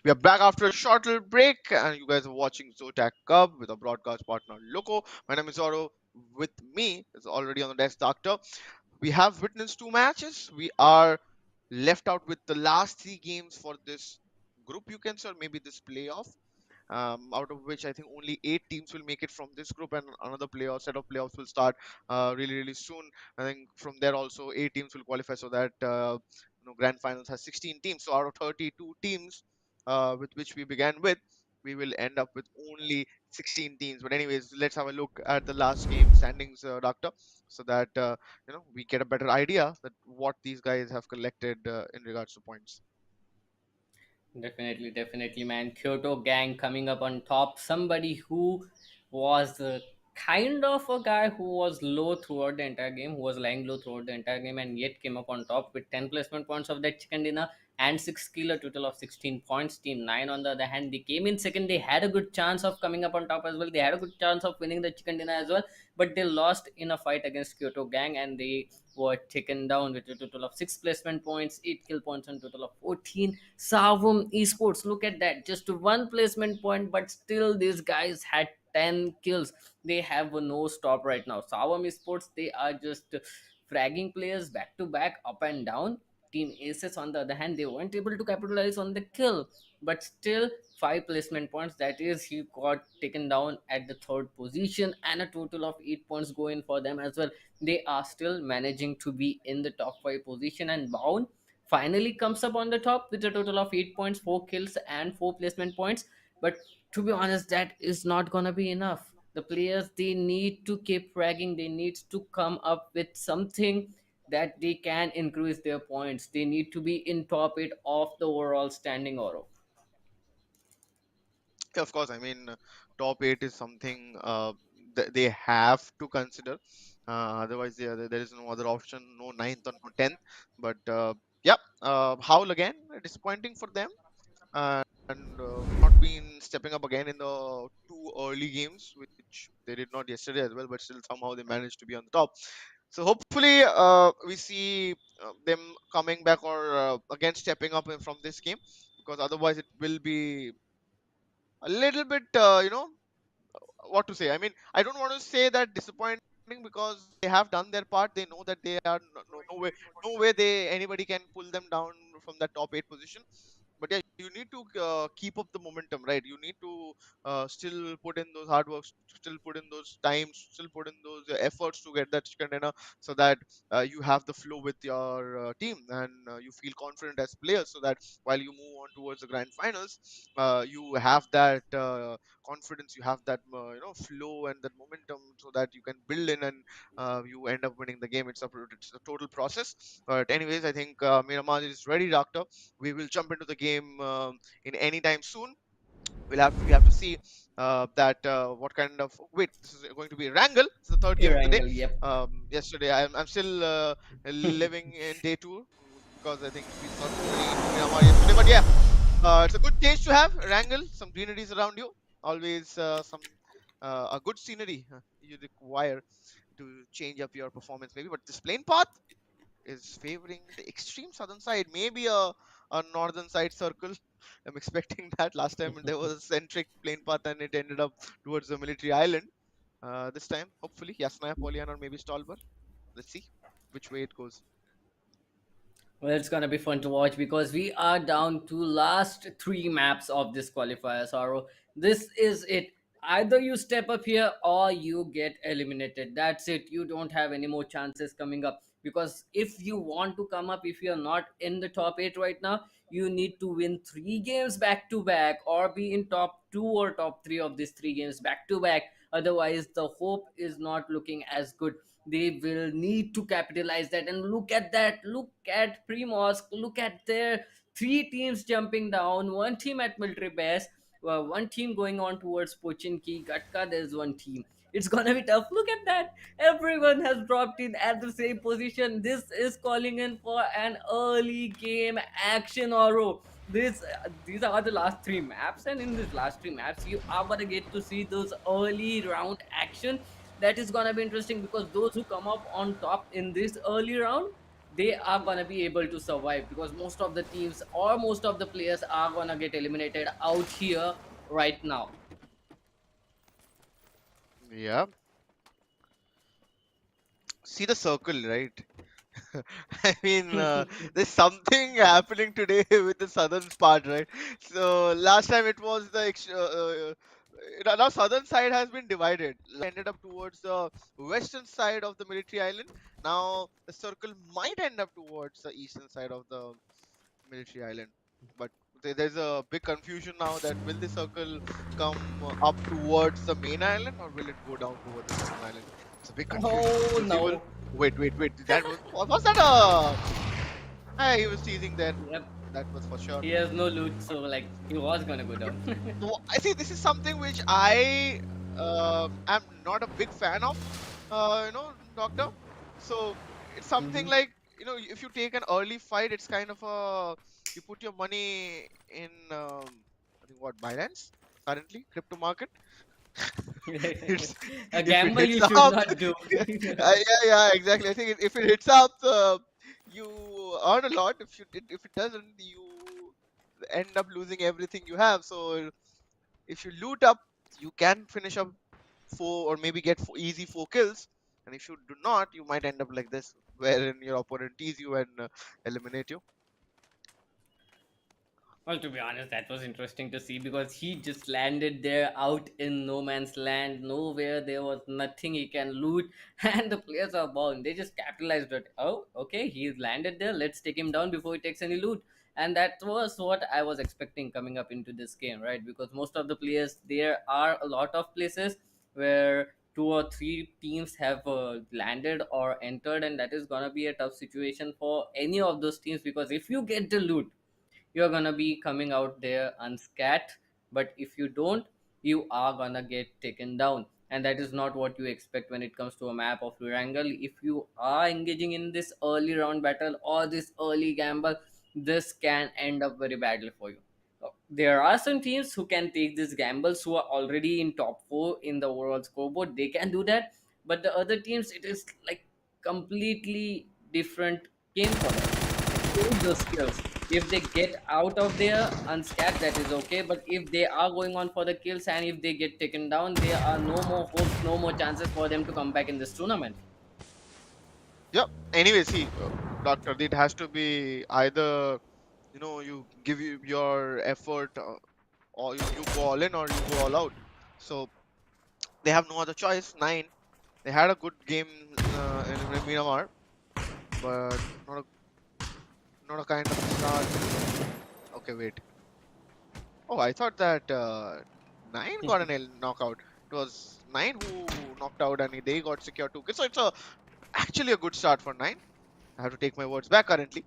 [SPEAKER 1] We are back after a short little break, and you guys are watching Zotac Cup with our broadcast partner Loco. My name is Oro. With me is already on the desk, Doctor. We have witnessed two matches. We are left out with the last three games for this group, you can say, or maybe this playoff. Out of which I think only 8 teams will make it from this group, and another playoff set of playoffs will start really really soon. I think from there also 8 teams will qualify, so that grand finals has 16 teams. So out of 32 teams with which we began with, we will end up with only 16 teams. But anyways, let's have a look at the last game standings, Doctor, so that we get a better idea that what these guys have collected in regards to points.
[SPEAKER 2] Definitely, definitely, man. Kyoto Gang coming up on top. Somebody who was kind of a guy who was low throughout the entire game, who was lying low throughout the entire game, and yet came up on top with 10 placement points of that chicken dinner and 6 kill, a total of 16 points. Team 9, on the other hand, they came in second. They had a good chance of coming up on top as well. They had a good chance of winning the chicken dinner as well, but they lost in a fight against Kyoto Gang, and they were taken down with a total of 6 placement points, 8 kill points, and total of 14. Savam Esports, look at that, just one placement point, but still these guys had 10 kills. They have no stop right now. Savam Esports, they are just fragging players back to back, up and down. Team Aces, on the other hand, they weren't able to capitalize on the kill, but still 5 placement points. That is, he got taken down at the third position, and a total of 8 points going for them as well. They are still managing to be in the top 5 position, and Bound finally comes up on the top with a total of 8 points, 4 kills, and 4 placement points. But to be honest, that is not gonna be enough. The players, they need to keep fragging, they need to come up with something that they can increase their points. They need to be in top 8 of the overall standing order.
[SPEAKER 1] Yeah, of course. I mean, top eight is something they have to consider. Otherwise, there is no other option, no ninth or no tenth. But yeah, Howl again, disappointing for them, and not been stepping up again in the two early games, which they did not yesterday as well. But still, somehow they managed to be on the top. So hopefully, we see them coming back or again stepping up from this game, because otherwise it will be a little bit, what to say. I mean, I don't want to say that disappointing, because they have done their part. They know that they are no way they anybody can pull them down from that top eight position. But yeah, you need to keep up the momentum, right? You need to still put in those hard works, still put in those times, still put in those efforts to get that chicken dinner, so that you have the flow with your team, and you feel confident as players, so that while you move on towards the grand finals, you have that confidence, you have that flow and that momentum, so that you can build in, and you end up winning the game. It's a total process. But anyways, I think Miramar is ready, Doctor. We will jump into the game in any time soon. We have to see that what kind of wait, this is going to be Wrangle. It's the third game of the day.
[SPEAKER 2] Erangel, yep.
[SPEAKER 1] Yesterday I'm still living in day two, because I think we saw too many Miramar yesterday. But yeah, it's a good change to have Wrangle, some greeneries around you. Always some a good scenery you require to change up your performance, maybe. But this plain path is favoring the extreme southern side, maybe a northern side circle. I'm expecting that. Last time there was a centric plain path and it ended up towards the military island. This time, hopefully, Yasnaya, Polian, or maybe Stolber. Let's see which way it goes.
[SPEAKER 2] Well, it's gonna be fun to watch because we are down to last three maps of this qualifier, Sorrow. This is it. Either you step up here or you get eliminated. That's it. You don't have any more chances coming up. Because if you want to come up, if you're not in the top 8 right now, you need to win 3 games back to back or be in top 2 or top 3 of these 3 games back to back. Otherwise, the hope is not looking as good. They will need to capitalize that, and look at that, look at Primos, look at their 3 teams jumping down, one team at military base, one team going on towards Pochinki Gatka. There's one team. It's gonna be tough. Look at that, everyone has dropped in at the same position. This is calling in for an early game action, Oro. These are the last 3 maps, and in these last 3 maps you are gonna get to see those early round action. That is gonna be interesting because those who come up on top in this early round, they are gonna be able to survive, because most of the teams or most of the players are gonna get eliminated out here right now.
[SPEAKER 1] Yeah. See the circle, right? I mean, there's something happening today with the southern part, right? So last time it was now southern side has been divided. Ended up towards the western side of the military island. Now the circle might end up towards the eastern side of the military island. But there's a big confusion now that will the circle come up towards the main island or will it go down towards the southern island? It's a big confusion
[SPEAKER 2] Oh
[SPEAKER 1] because you will
[SPEAKER 2] no.
[SPEAKER 1] wait. That was that a? Hey, he was teasing there.
[SPEAKER 2] Yep.
[SPEAKER 1] That was for sure.
[SPEAKER 2] He has no loot, so like he was gonna go
[SPEAKER 1] But
[SPEAKER 2] down.
[SPEAKER 1] I think this is something which I am not a big fan of. Doctor. So it's something
[SPEAKER 2] Hmm.
[SPEAKER 1] like if you take an early fight, it's kind of a you put your money in I think what Binance currently crypto market. It's
[SPEAKER 2] A
[SPEAKER 1] if it
[SPEAKER 2] gamble
[SPEAKER 1] hits
[SPEAKER 2] you should
[SPEAKER 1] up,
[SPEAKER 2] not do.
[SPEAKER 1] yeah, exactly. I think if it hits up, you earn a lot. If it doesn't, you end up losing everything you have. So if you loot up, you can finish up four or maybe get easy 4 kills. And if you do not, you might end up like this, wherein your opponent tease you and eliminate you.
[SPEAKER 2] Well, to be honest, that was interesting to see, because he just landed there out in no man's land, nowhere. There was nothing he can loot, and the players are bound. They just capitalized it. Oh, okay, he's landed there. Let's take him down before he takes any loot. And that was what I was expecting coming up into this game, right? Because most of the players, there are a lot of places where two or three teams have landed or entered, and that is gonna be a tough situation for any of those teams, because if you get the loot, you're gonna be coming out there unscathed. But if you don't, you are gonna get taken down, and that is not what you expect when it comes to a map of Wrangle. If you are engaging in this early round battle or this early gamble, this can end up very badly for you. There are some teams who can take these gambles, who are already in top 4 in the overall scoreboard. They can do that, but the other teams, it is like completely different game for them. Like, they need those skills. If they get out of there unscathed, that is okay. But if they are going on for the kills and if they get taken down, there are no more hopes, no more chances for them to come back in this tournament.
[SPEAKER 1] Yep. Anyway, see, doctor, it has to be either you give your effort or you go all in or you go all out. So they have no other choice. Nine. They had a good game in Myanmar, but not a kind of start. Okay, wait. Oh, I thought that nine got an knockout. It was nine who knocked out, and they got secure 2 kills. So it's actually a good start for nine. I have to take my words back currently.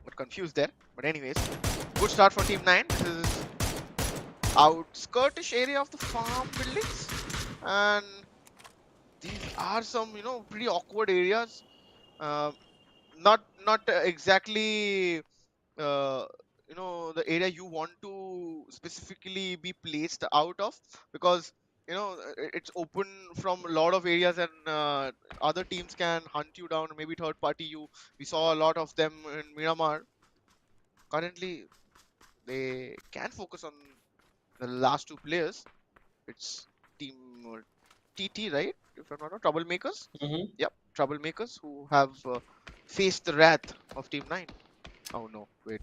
[SPEAKER 1] Got confused there. But anyways, good start for Team Nine. This is outskirtish area of the farm buildings, and these are some pretty awkward areas. Um, not exactly uh, the area you want to specifically be placed out of, because it's open from a lot of areas, and other teams can hunt you down, maybe third party you. We saw a lot of them in Myanmar. Currently they can focus on the last two players. It's team TT, right? If I'm not wrong, troublemakers.
[SPEAKER 2] Hmm.
[SPEAKER 1] Yep, troublemakers who have faced the wrath of Team 9. Oh no, wait.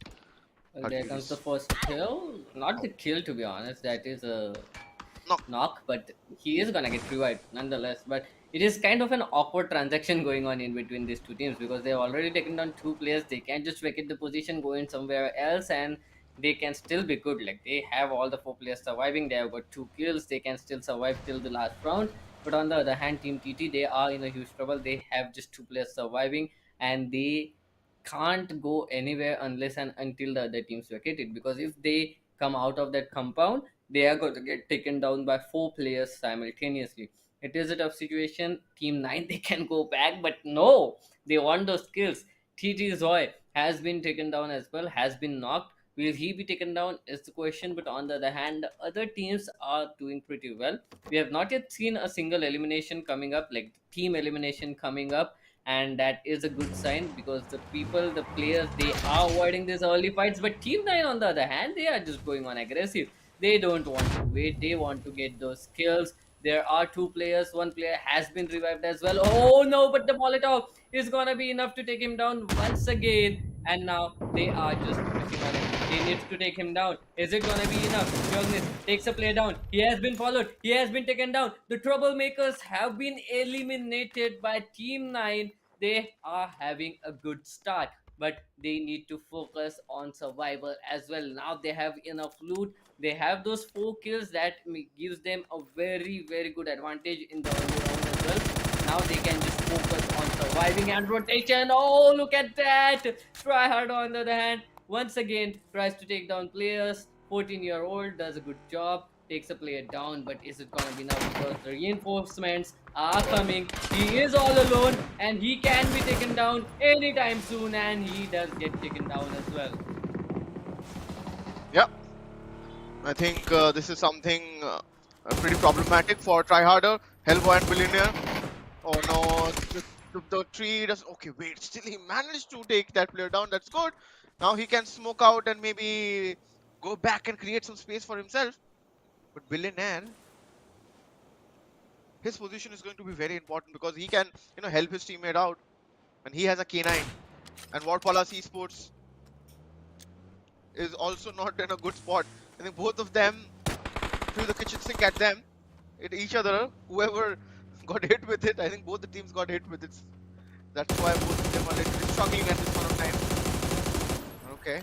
[SPEAKER 2] Well, there comes the
[SPEAKER 1] Hercules.
[SPEAKER 2] first kill. Not
[SPEAKER 1] Oh,
[SPEAKER 2] the kill, to be honest. That is a
[SPEAKER 1] no.
[SPEAKER 2] knock, but he is gonna get revived nonetheless. But it is kind of an awkward transaction going on in between these two teams, because they've already taken down two players. They can't just vacate the position, go in somewhere else, and they can still be good. Like, they have all the four players surviving. They have got two kills. They can still survive till the last round. But on the other hand, Team TT, they are in a huge trouble. They have just two players surviving, and they can't go anywhere unless and until the other teams vacate it. Because if they come out of that compound, they are going to get taken down by four players simultaneously. It is a tough situation. Team 9, they can go back, but no, they want those kills. TT Zoy has been taken down as well, has been knocked. Will he be taken down is the question. But on the other hand, the other teams are doing pretty well. We have not yet seen a single elimination coming up, like team elimination coming up. and that is a good sign because the people, the players, they are avoiding these early fights. But Team 9, on the other hand, they are just going on aggressive. They don't want to wait, they want to get those kills. There are two players, one player has been revived as well. Oh no, but the Molotov is gonna be enough to take him down once again. And now they are just pushing on him. They need to take him down. Is it gonna be enough? Jonas takes a player down. He has been followed. He has been taken down. The troublemakers have been eliminated by Team 9. They are having a good start, but they need to focus on survival as well. Now they have enough loot. They have those 4 kills that gives them a very, very good advantage in the early round as well. Now they can just focus on surviving and rotation. Oh, look at that! Tryhard, on the other hand, once again tries to take down players. 14-year-old does a good job, takes a player down, but is it gonna be enough? Because the reinforcements are coming. He is all alone and he can be taken down anytime soon, and he does get taken down as well.
[SPEAKER 1] Yeah, I think this is something pretty problematic for Tryharder, Hellboy and Billionaire. Oh no, the tree does. Okay, wait, still he managed to take that player down. That's good. Now he can smoke out and maybe go back and create some space for himself. But Billionaire, his position is going to be very important because he can, help his teammate out. And he has a K9. And Warpalas Esports is also not in a good spot. I think both of them threw the kitchen sink at them, at each other. Whoever got hit with it, I think both the teams got hit with it. That's why both of them are literally struggling at this point of time. Okay.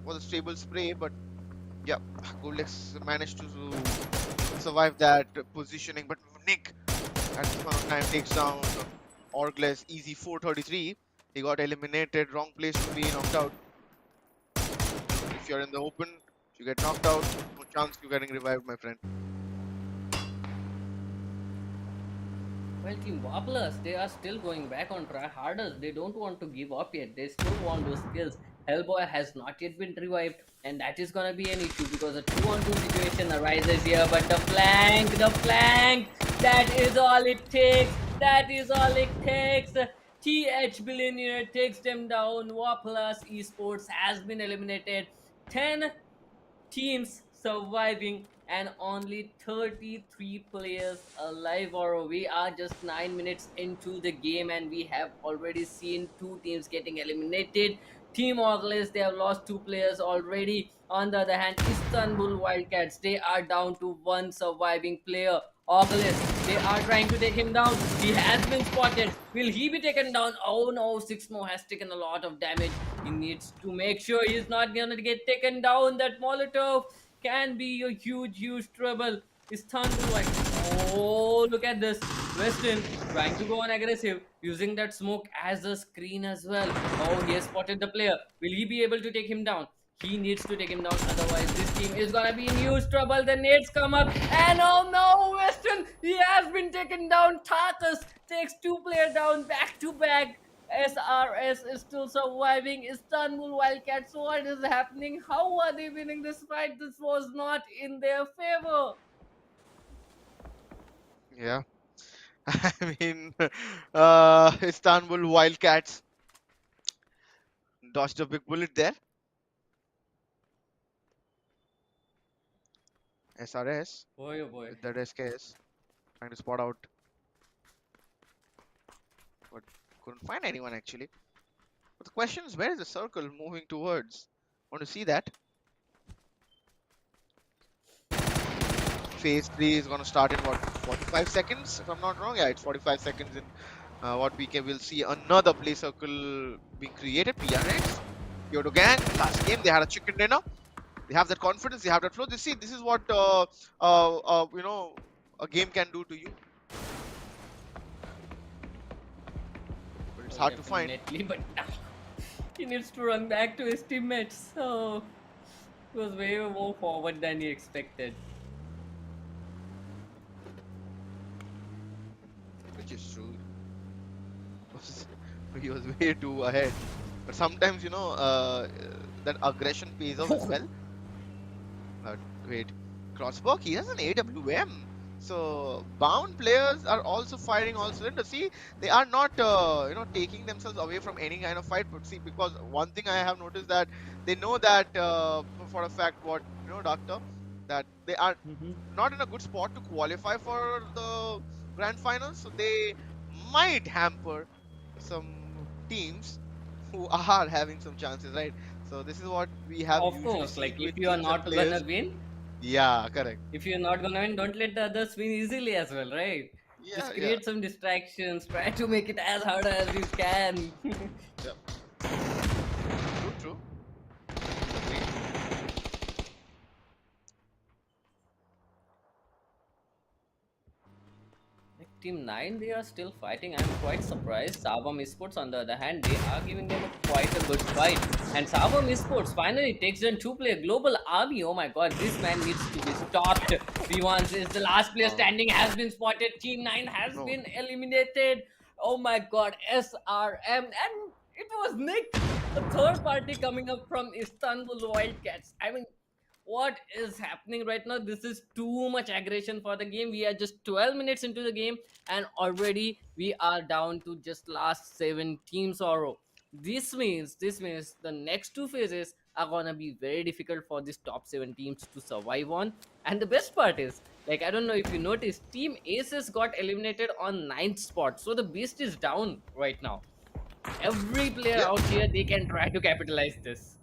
[SPEAKER 1] Was a stable spray, but yeah, Goldex managed to survive that positioning. But Nick, at this point of time, takes down Orgles, easy 433. He got eliminated, wrong place to be knocked out. If you're in the open, you get knocked out, no chance you getting revived, my friend.
[SPEAKER 2] Well, Team Wobblers, they are still going back on try harders. They don't want to give up yet. They still want those kills. Hellboy has not yet been revived, and that is gonna be an issue because a 2-on-2 situation arises here. But the flank, that is all it takes. That is all it takes. TH Billionaire takes them down. Wobblers Esports has been eliminated. 10 teams surviving and only 33 players alive, or we are just 9 minutes into the game and we have already seen 2 teams getting eliminated. Team Orgles, they have lost 2 players already. On the other hand, Istanbul Wildcats, they are down to 1 surviving player. Orgles, they are trying to take him down. He has been spotted. Will he be taken down? Oh no, Sixmo has taken a lot of damage. He needs to make sure he's not gonna get taken down. That Molotov can be a huge, huge trouble. Istanbul like, oh, look at this. Weston trying to go on aggressive, using that smoke as a screen as well. Oh, he has spotted the player. Will he be able to take him down? He needs to take him down, otherwise this team is gonna be in huge trouble. The nades come up, and oh no, Weston, he has been taken down. Tarkus takes 2 players down back to back. SRS is still surviving. Istanbul Wildcats, what is happening? How are they winning this fight? This was not in their favor.
[SPEAKER 1] Yeah. I mean, Istanbul Wildcats dodged a big bullet there. SRS
[SPEAKER 2] Boy, oh boy.
[SPEAKER 1] with that SKS trying to spot out, but couldn't find anyone actually. But the question is, where is the circle moving towards? Want to see that? Phase 3 is going to start in what, 45 seconds, if I'm not wrong. Yeah, it's 45 seconds in what we'll see another play circle being created. PRX, Kyoto Gang, last game they had a chicken dinner. They have that confidence, they have that flow. This is what a game can do to you. But it's
[SPEAKER 2] Well,
[SPEAKER 1] hard to find.
[SPEAKER 2] definitely, but now he needs to run back to his teammates. So it was way more forward than he expected.
[SPEAKER 1] Which is true. He was way too ahead. But sometimes, that aggression pays off as well. Wait, Crossbow, he has an AWM. So bound players are also firing all cylinders. See, they are not taking themselves away from any kind of fight. But see, because one thing I have noticed that they know that for a fact what doctor, that they are
[SPEAKER 2] Mhm.
[SPEAKER 1] not in a good spot to qualify for the grand finals. So they might hamper some teams who are having some chances, right? So this is what we have
[SPEAKER 2] Of
[SPEAKER 1] usually
[SPEAKER 2] course, like
[SPEAKER 1] seen
[SPEAKER 2] if
[SPEAKER 1] with
[SPEAKER 2] you are
[SPEAKER 1] teams and
[SPEAKER 2] not gonna
[SPEAKER 1] players.
[SPEAKER 2] win,
[SPEAKER 1] Yeah, correct.
[SPEAKER 2] if you're not gonna win, don't let the others win easily as well, right?
[SPEAKER 1] Yeah,
[SPEAKER 2] Just
[SPEAKER 1] yeah,
[SPEAKER 2] create some distractions, try to make it as hard as you can.
[SPEAKER 1] yeah. True, true. Agreed.
[SPEAKER 2] Like Team 9, they are still fighting. I'm quite surprised. Savam Esports, on the other hand, they are giving them quite a good fight. And Savam Esports finally takes them to play a global army. Oh my god, this man needs to be stopped. V1 is the last player
[SPEAKER 1] Uh,
[SPEAKER 2] standing, has been spotted. Team 9 has
[SPEAKER 1] no.
[SPEAKER 2] been eliminated. Oh my god, SRM. And it was Nick, a third party coming up from Istanbul Wildcats. I mean, what is happening right now? This is too much aggression for the game. We are just 12 minutes into the game and already we are down to just last 7 teams or this means the next two phases are gonna be very difficult for these top 7 teams to survive on. And the best part is, like, I don't know if you noticed, Team Aces got eliminated on ninth spot, so the beast is down right now. Every player
[SPEAKER 1] Yeah.
[SPEAKER 2] out here, they can try to capitalize this.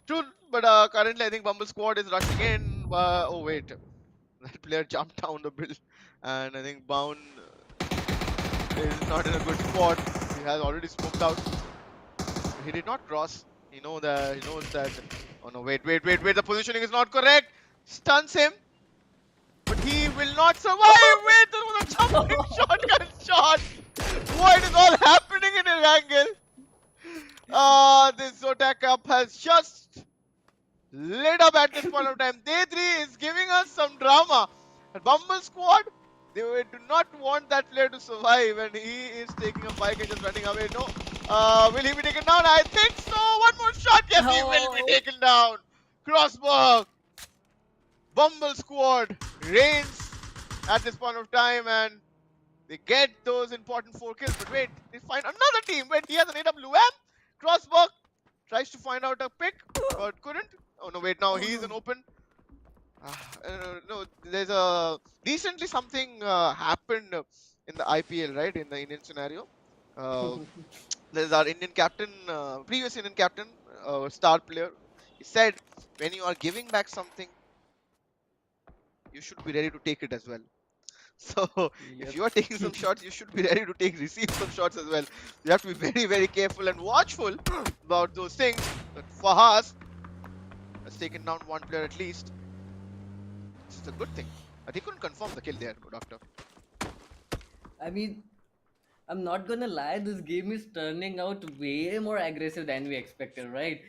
[SPEAKER 1] True, but currently I think Bumble Squad is rushing in. Oh wait, that player jumped down the bill, and I think Bound is not in a good spot. He has already smoked out. He did not cross. He knows that. Oh no! Wait, wait, wait, wait! The positioning is not correct. Stuns him, but he will not survive. Wait, there was a jumping shotgun shot. What is all happening in his angle? This Zotac Cup has just lit up at this point of time. Day 3 is giving us some drama. And Bumble Squad, do not want that player to survive, and he is taking a bike and just running away. No. Will he be taken down? I think so. One more shot. Yes, he will be
[SPEAKER 2] Oh,
[SPEAKER 1] taken down. Crossbar. Bumble Squad reigns at this point of time, and they get those important 4 kills. But wait, they find another team. Wait, he has an AWM. Crossbar tries to find out a pick, but couldn't. Oh no, wait, now
[SPEAKER 2] oh
[SPEAKER 1] he's an
[SPEAKER 2] no.
[SPEAKER 1] open. No, there's a recently something happened in the IPL, right? In the Indian scenario, uh, there's our Indian captain, previous Indian captain, star player. He said, when you are giving back something, you should be ready to take it as well. So if
[SPEAKER 2] Yep.
[SPEAKER 1] you are taking some shots, you should be ready to receive some shots as well. You have to be very, very careful and watchful about those things. But Fahas has taken down one player at least. This is a good thing. But he couldn't confirm the kill there, doctor.
[SPEAKER 2] I mean, I'm not gonna lie, this game is turning out way more aggressive than we expected, right?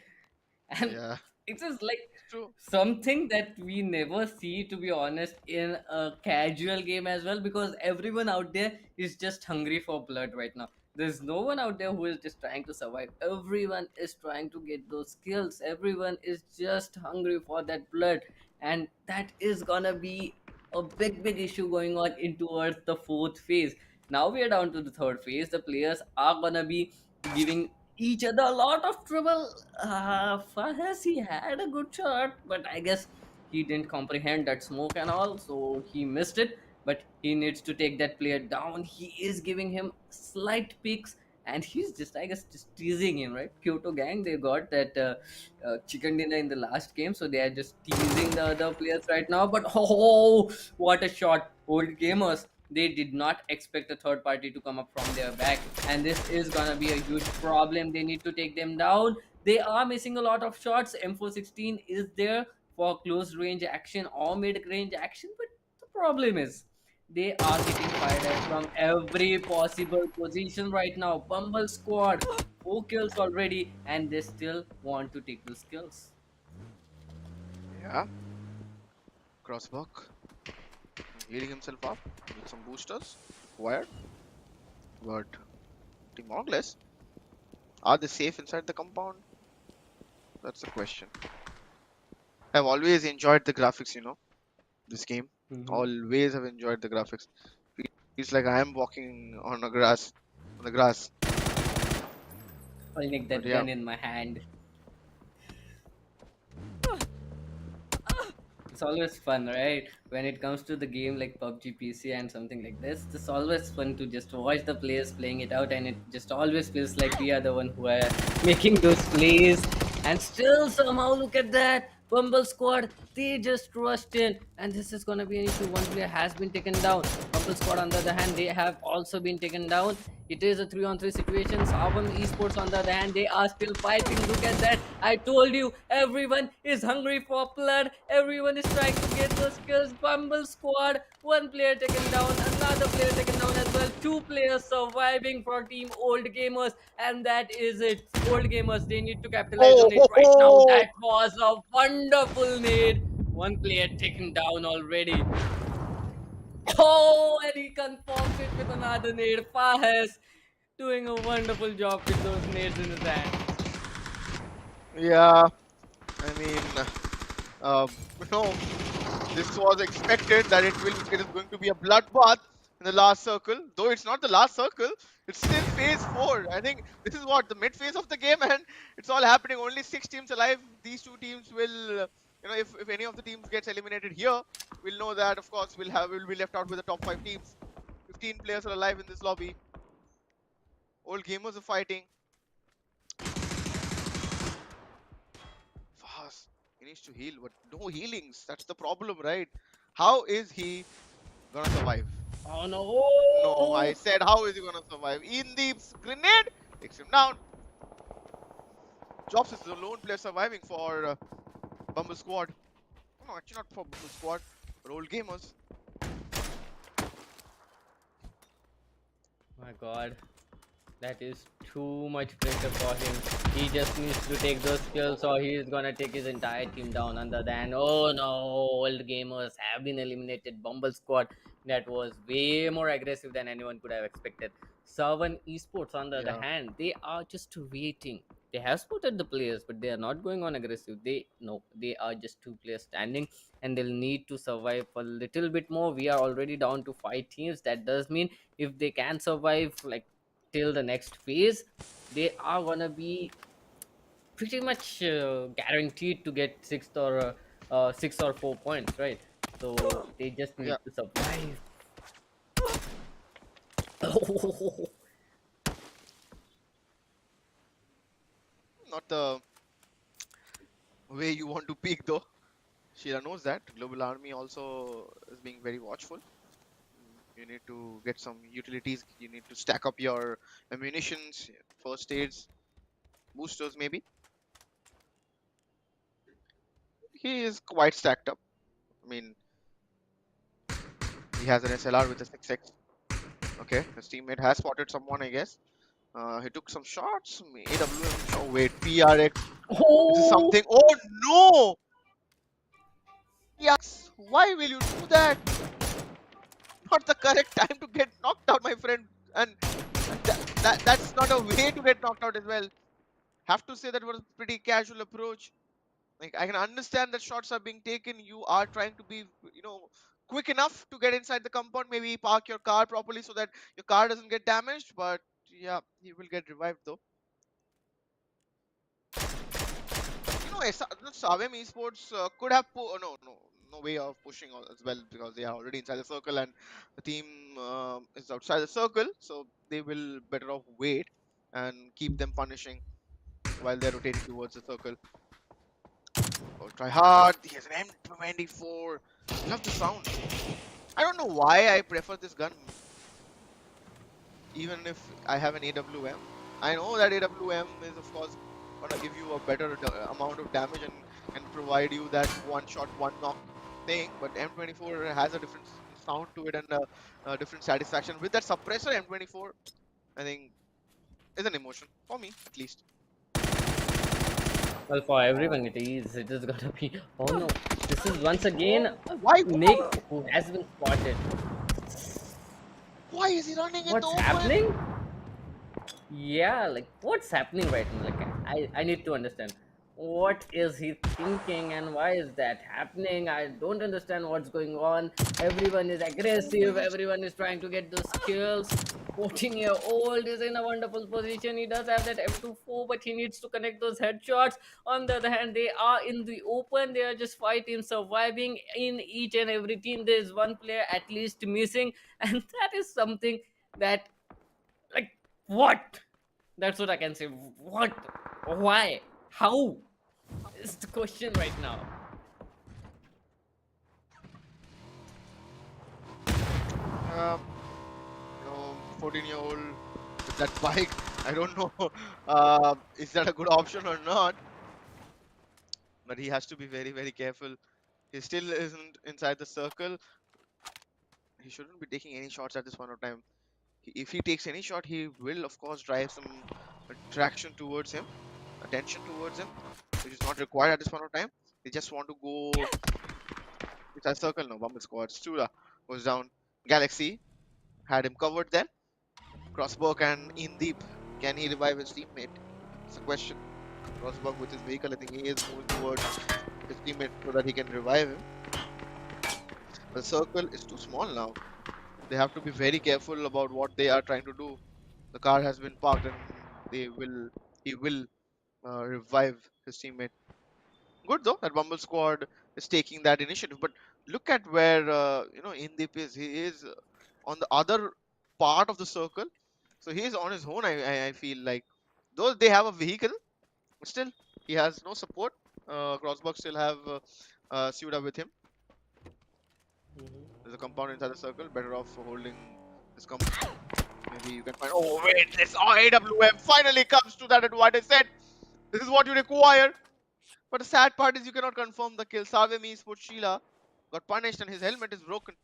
[SPEAKER 2] And
[SPEAKER 1] Yeah,
[SPEAKER 2] it is like
[SPEAKER 1] it's true.
[SPEAKER 2] something that we never see, to be honest, in a casual game as well, because everyone out there is just hungry for blood right now. There's no one out there who is just trying to survive. Everyone is trying to get those skills. Everyone is just hungry for that blood. And that is gonna be a big issue going on in towards the fourth phase. Now we are down to the third phase. The players are gonna be giving each other a lot of trouble. Fahas, he had a good shot, but I guess he didn't comprehend that smoke and all, so he missed it. But he needs to take that player down. He is giving him slight picks, and he's just, I guess, just teasing him, right? Kyoto gang, they got that chicken dinner in the last game, so they are just teasing the other players right now. But oh, what a shot! Old gamers, they did not expect a third party to come up from their back, and this is gonna be a huge problem. They need to take them down. They are missing a lot of shots. M416 is there for close range action or mid range action, but the problem is they are getting fired at from every possible position right now. Bumble squad, 4 kills already, and they still want to take the kills.
[SPEAKER 1] Yeah, Crossbuck healing himself up with some boosters required. But Team Mongless, are they safe inside the compound? That's the question. I've always enjoyed the graphics, this game.
[SPEAKER 2] Hmm.
[SPEAKER 1] Always have enjoyed the graphics. Feels like I am walking on a grass, on the grass.
[SPEAKER 2] Holding
[SPEAKER 1] But
[SPEAKER 2] that
[SPEAKER 1] yeah,
[SPEAKER 2] gun in my hand. It's always fun, right? When it comes to the game like PUBG PC and something like this, it's always fun to just watch the players playing it out, and it just always feels like we are the one who are making those plays. And still, somehow, look at that Bumble squad. They just rushed in, and this is gonna be an issue. One player has been taken down. Bumble squad, on the other hand, they have also been taken down. It is a 3-on-3 situation. Savam Esports, on the other hand, they are still fighting. Look at that. I told you, everyone is hungry for blood. Everyone is trying to get those kills. Bumble squad, one player taken down, another player taken down as well. Two players surviving for Team Old Gamers, and that is it. Old Gamers, they need to capitalize
[SPEAKER 1] oh,
[SPEAKER 2] on it
[SPEAKER 1] ho,
[SPEAKER 2] right now.
[SPEAKER 1] ho.
[SPEAKER 2] That was a wonderful nade. One player taken down already. Oh, and he confirms it with another nade. Fahas doing a wonderful job with those nades in his hand.
[SPEAKER 1] Yeah. I mean, uh, no, this was expected that it is going to be a bloodbath in the last circle. Though it's not the last circle, it's still phase four. I think this is what the mid phase of the game, and it's all happening. Only 6 teams alive. These two teams will, if any of the teams gets eliminated here, we'll know that of course we'll be left out with the top 5 teams. 15 players are alive in this lobby. Old gamers are fighting. Fast. He needs to heal, but no healings. That's the problem, right? How is he gonna survive?
[SPEAKER 2] Oh
[SPEAKER 1] No, I
[SPEAKER 2] no!
[SPEAKER 1] said, how is he gonna survive? In the grenade takes him down. Jobs is the lone player surviving for Bumble Squad. No, actually not for Bumble Squad, but old gamers.
[SPEAKER 2] My god, that is too much pressure for him. He just needs to take those kills or he is gonna take his entire team down under than oh no, old gamers have been eliminated. Bumble squad that was way more aggressive than anyone could have expected. Seven Esports on the other
[SPEAKER 1] Yeah,
[SPEAKER 2] hand, they are just waiting. They have spotted the players, but they are not going on aggressive. They no, they are just two players standing and they'll need to survive a little bit more. We are already down to 5 teams. That does mean if they can survive like till the next phase, they are gonna be pretty much guaranteed to get 6 or 4 points, right? So they just
[SPEAKER 1] yeah.
[SPEAKER 2] need to survive.
[SPEAKER 1] Not the way you want to peak though. Sheila knows that. Global Army also is being very watchful. You need to get some utilities. You need to stack up your ammunitions, first aids, boosters maybe. He is quite stacked up. I mean, he has an SLR with a 6x. Okay, his teammate has spotted someone, I guess. He took some shots. AWM. Oh wait, PRX. This is
[SPEAKER 2] Oh
[SPEAKER 1] something. Oh no! Yes. Why will you do that? Not the correct time to get knocked out, my friend. And that's not a way to get knocked out as well. Have to say that was a pretty casual approach. Like I can understand that shots are being taken. You are trying to be, quick enough to get inside the compound. Maybe park your car properly so that your car doesn't get damaged. But yeah, he will get revived though. Savem Esports could have no way of pushing as well because they are already inside the circle and the team is outside the circle, so they will better off wait and keep them punishing while they're rotating towards the circle. Oh, try hard. He has an M24. Love the sound. I don't know why I prefer this gun, even if I have an AWM. I know that AWM is of course gonna give you a better amount of damage and can provide you that one shot, one knock thing, but M24 has a different sound to it and a different satisfaction. With that suppressor, M24, I think is an emotion for me at least.
[SPEAKER 2] well, for everyone
[SPEAKER 1] Oh,
[SPEAKER 2] it is gonna be oh no, this is once again
[SPEAKER 1] oh, why?
[SPEAKER 2] Nick who has been spotted.
[SPEAKER 1] Why is he running in the
[SPEAKER 2] What's
[SPEAKER 1] open?
[SPEAKER 2] happening? Yeah, like what's happening right now? Like I need to understand. What is he thinking and why is that happening? I don't understand what's going on. Everyone is aggressive, everyone is trying to get those kills. 14-year-old is in a wonderful position. He does have that M24, but he needs to connect those headshots. On the other hand, they are in the open, they are just fighting, surviving. In each and every team, there is one player at least missing, and that is something that, like, what? That's what I can say. What? Why? How? Is the question right now.
[SPEAKER 1] Um, 14-year-old with that bike. I don't know is that a good option or not, but he has to be very, very careful. He still isn't inside the circle. He shouldn't be taking any shots at this point of time. If he takes any shot, he will, of course, drive some attraction towards him, attention towards him, which is not required at this point of time. They just want to go inside circle now. Bumble squad. Stula goes down. Galaxy had him covered then. Crossberg and Indeep. Can he revive his teammate? It's a question. Crossberg with his vehicle, I think he is moving towards his teammate so that he can revive him. The circle is too small now. They have to be very careful about what they are trying to do. The car has been parked and he will revive his teammate. Good though that Bumble squad is taking that initiative. But look at where Indeep is. He is on the other part of the circle, so he is on his own. I feel like though they have a vehicle, but still he has no support. Crossbox still have Suda with him. There's a compound inside the circle. Better off holding this compound. Maybe you can find. Oh wait, this AWM finally comes to that advantage set. This is what you require. But the sad part is you cannot confirm the kill. Savemi Esports Sheila got punished and his helmet is broken.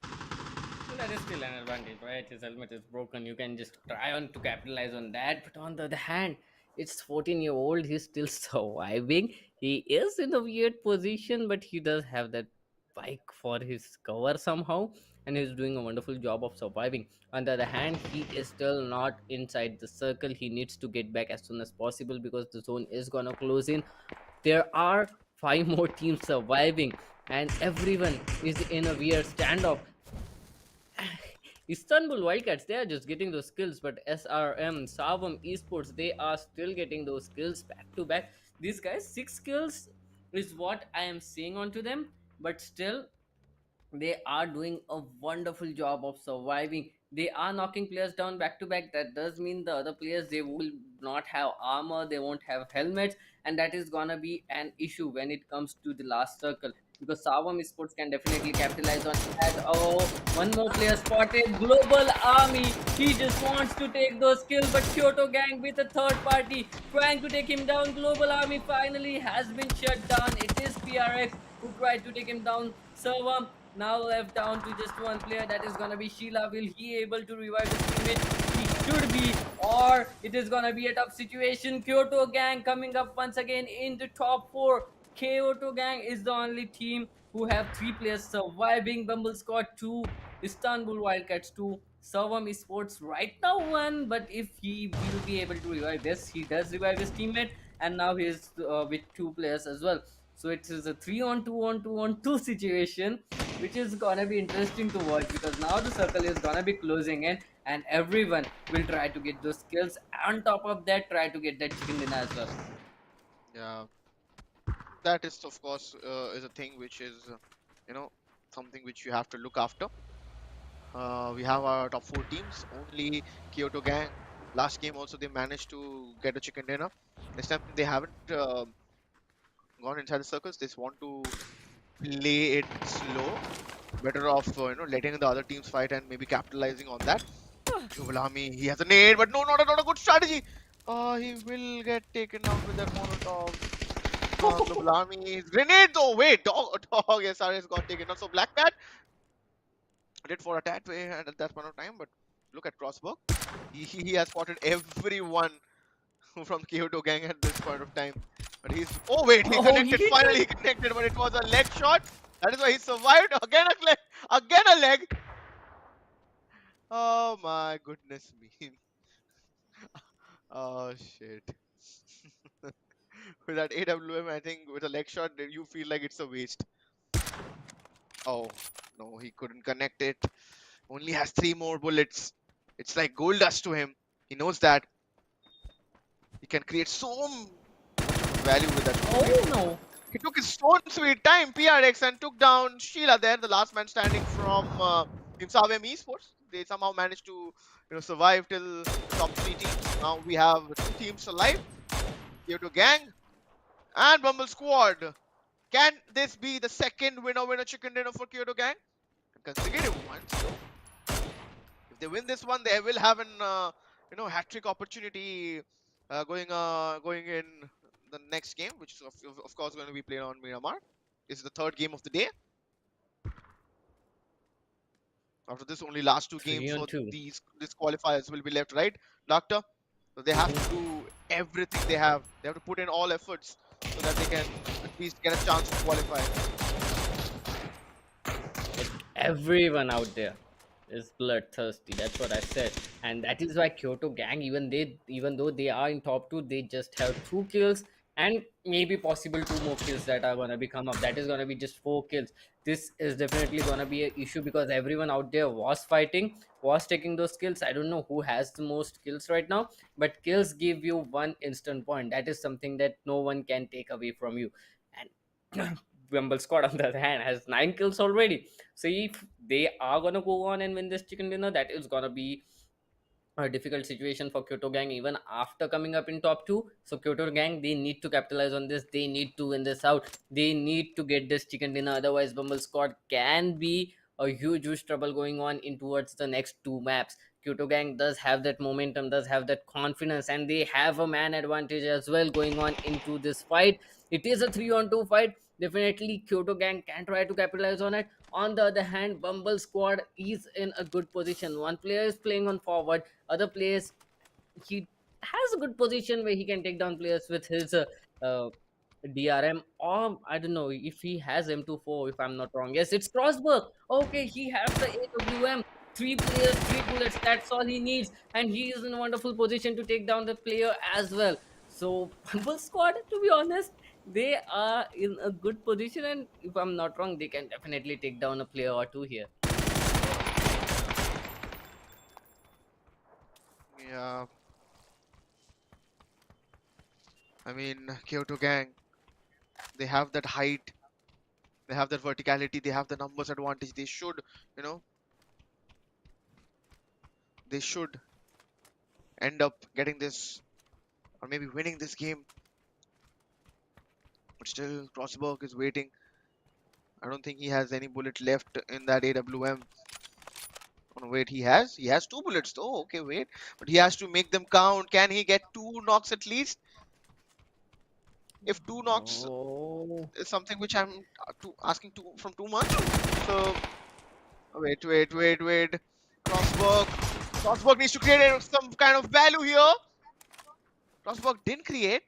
[SPEAKER 2] Well, that is still an advantage, right? His helmet is broken. You can just try on to capitalize on that. But on the other hand, it's 14-year-old. He's still surviving. He is in a weird position, but he does have that bike for his cover somehow, and he's doing a wonderful job of surviving. On the other hand, he is still not inside the circle. He needs to get back as soon as possible because the zone is gonna close in. There are five more teams surviving, and everyone is in a weird standoff. Istanbul Wildcats, they are just getting those skills, but SRM, Savam Esports, they are still getting those skills back to back. These guys, 6 kills is what I am seeing onto them, but still they are doing a wonderful job of surviving. They are knocking players down back to back. That does mean the other players, they will not have armor, they won't have helmets, and that is gonna be an issue when it comes to the last circle, because Savam Sports can definitely capitalize on that. Oh, one more player spotted. Global Army. He just wants to take those kills, but Kyoto Gang with a third party trying to take him down. Global Army finally has been shut down. It is PRX who tried to take him down. Savam now left down to just one player. That is gonna be Sheila. Will he able to revive his teammate? He should be, or it is gonna be a tough situation. Kyoto Gang coming up once again into top four. Kyoto Gang is the only team who have 3 players surviving. Bumble Squad 2, Istanbul Wildcats 2, Savam Esports right now 1. But if he will be able to revive this, he does revive his teammate, and now he is with 2 players as well. So it is a 3-on-2 situation, which is gonna be interesting to watch because now the circle is gonna be closing in, and everyone will try to get those kills. On top of that, try to get that chicken dinner as well.
[SPEAKER 1] Yeah, that is of course is a thing which is you know something which you have to look after. We have our top four teams. Only Kyoto Gang. Last game also they managed to get a chicken dinner. This time they haven't gone inside the circles. They just want to play it slow. Better off letting the other teams fight and maybe capitalizing on that. Jubilami, he has a nade, but no, not a good strategy. He will get taken out with that Molotov. Jubilami, grenade though. Wait, dog. SRS got taken out. So Black Cat did for a tad way at that point of time, but look at Crossbow. He has spotted everyone from Kyoto Gang at this point of time. But he's oh wait, he
[SPEAKER 2] Oh,
[SPEAKER 1] connected.
[SPEAKER 2] he
[SPEAKER 1] Finally, he connected, but it was a leg shot. That is why he survived. Again a leg. Again a leg. Oh my goodness me. Oh shit. with that AWM, I think with a leg shot, you feel like it's a waste. Oh, no, he couldn't connect it. Only has 3 more bullets. It's like gold dust to him. He knows that he can create so much of a value with that grenade.
[SPEAKER 2] Oh no.
[SPEAKER 1] He took his own sweet time, PRX, and took down Sheila there, the last man standing from Team Esports. They somehow managed to survive till the top 3 teams. Now we have 2 teams alive. Kyoto Gang and Bumble Squad. Can this be the second winner chicken dinner for Kyoto Gang? Consecutive ones. So if they win this one, they will have an hat-trick opportunity going in the next game, which is of course going to be played on Miramar. This is the third game of the day. After this, only last 2 games
[SPEAKER 2] Three on
[SPEAKER 1] for
[SPEAKER 2] two.
[SPEAKER 1] these qualifiers will be left, right, Doctor? So they have to do everything they have. They have to put in all efforts so that they can at least get a chance to qualify.
[SPEAKER 2] Everyone out there is bloodthirsty. That's what I said, and that is why Kyoto Gang, even though they are in top two, they just have 2 kills and maybe possible 2 more kills that are gonna be come up. That is gonna be just 4 kills. This is definitely gonna be an issue because everyone out there was fighting, was taking those kills. I don't know who has the most kills right now, but kills give you one instant point. That is something that no one can take away from you. And Wemble squad on the other hand has 9 kills already. So if they are gonna go on and win this chicken dinner, that is gonna be a difficult situation for Kyoto Gang even after coming up in top two. So Kyoto Gang, they need to capitalize on this. They need to win this out. They need to get this chicken dinner. Otherwise, Bumble Squad can be a huge trouble going on in towards the next 2 maps. Kyoto Gang does have that momentum, does have that confidence, and they have a man advantage as well going on into this fight. It is a 3-on-2 fight. Definitely, Kyoto Gang can try to capitalize on it. On the other hand, Bumble Squad is in a good position. One player is playing on forward, other players, he has a good position where he can take down players with his uh, DRM, or I don't know if he has M24, if I'm not wrong. Yes, it's Crossberg. Okay, he has the AWM. 3 players, 3 bullets. That's all he needs, and he is in a wonderful position to take down the player as well. So, Purple Squad, to be honest, they are in a good position, and if I'm not wrong, they can definitely take down a player or two here.
[SPEAKER 1] Yeah, I mean Kyoto Gang, they have that height, they have that verticality, they have the numbers advantage. They should, you know, they should end up getting this or maybe winning this game. But still, Crossberg is waiting. I don't think he has any bullet left in that AWM. Oh, no, wait, he has? He has 2 bullets though. Okay, wait. But he has to make them count. Can he get 2 knocks at least? If 2 knocks
[SPEAKER 2] Oh.
[SPEAKER 1] is something which I'm asking from too much. So, wait. Crossberg. Crossberg needs to create some kind of value here. Crossberg didn't create.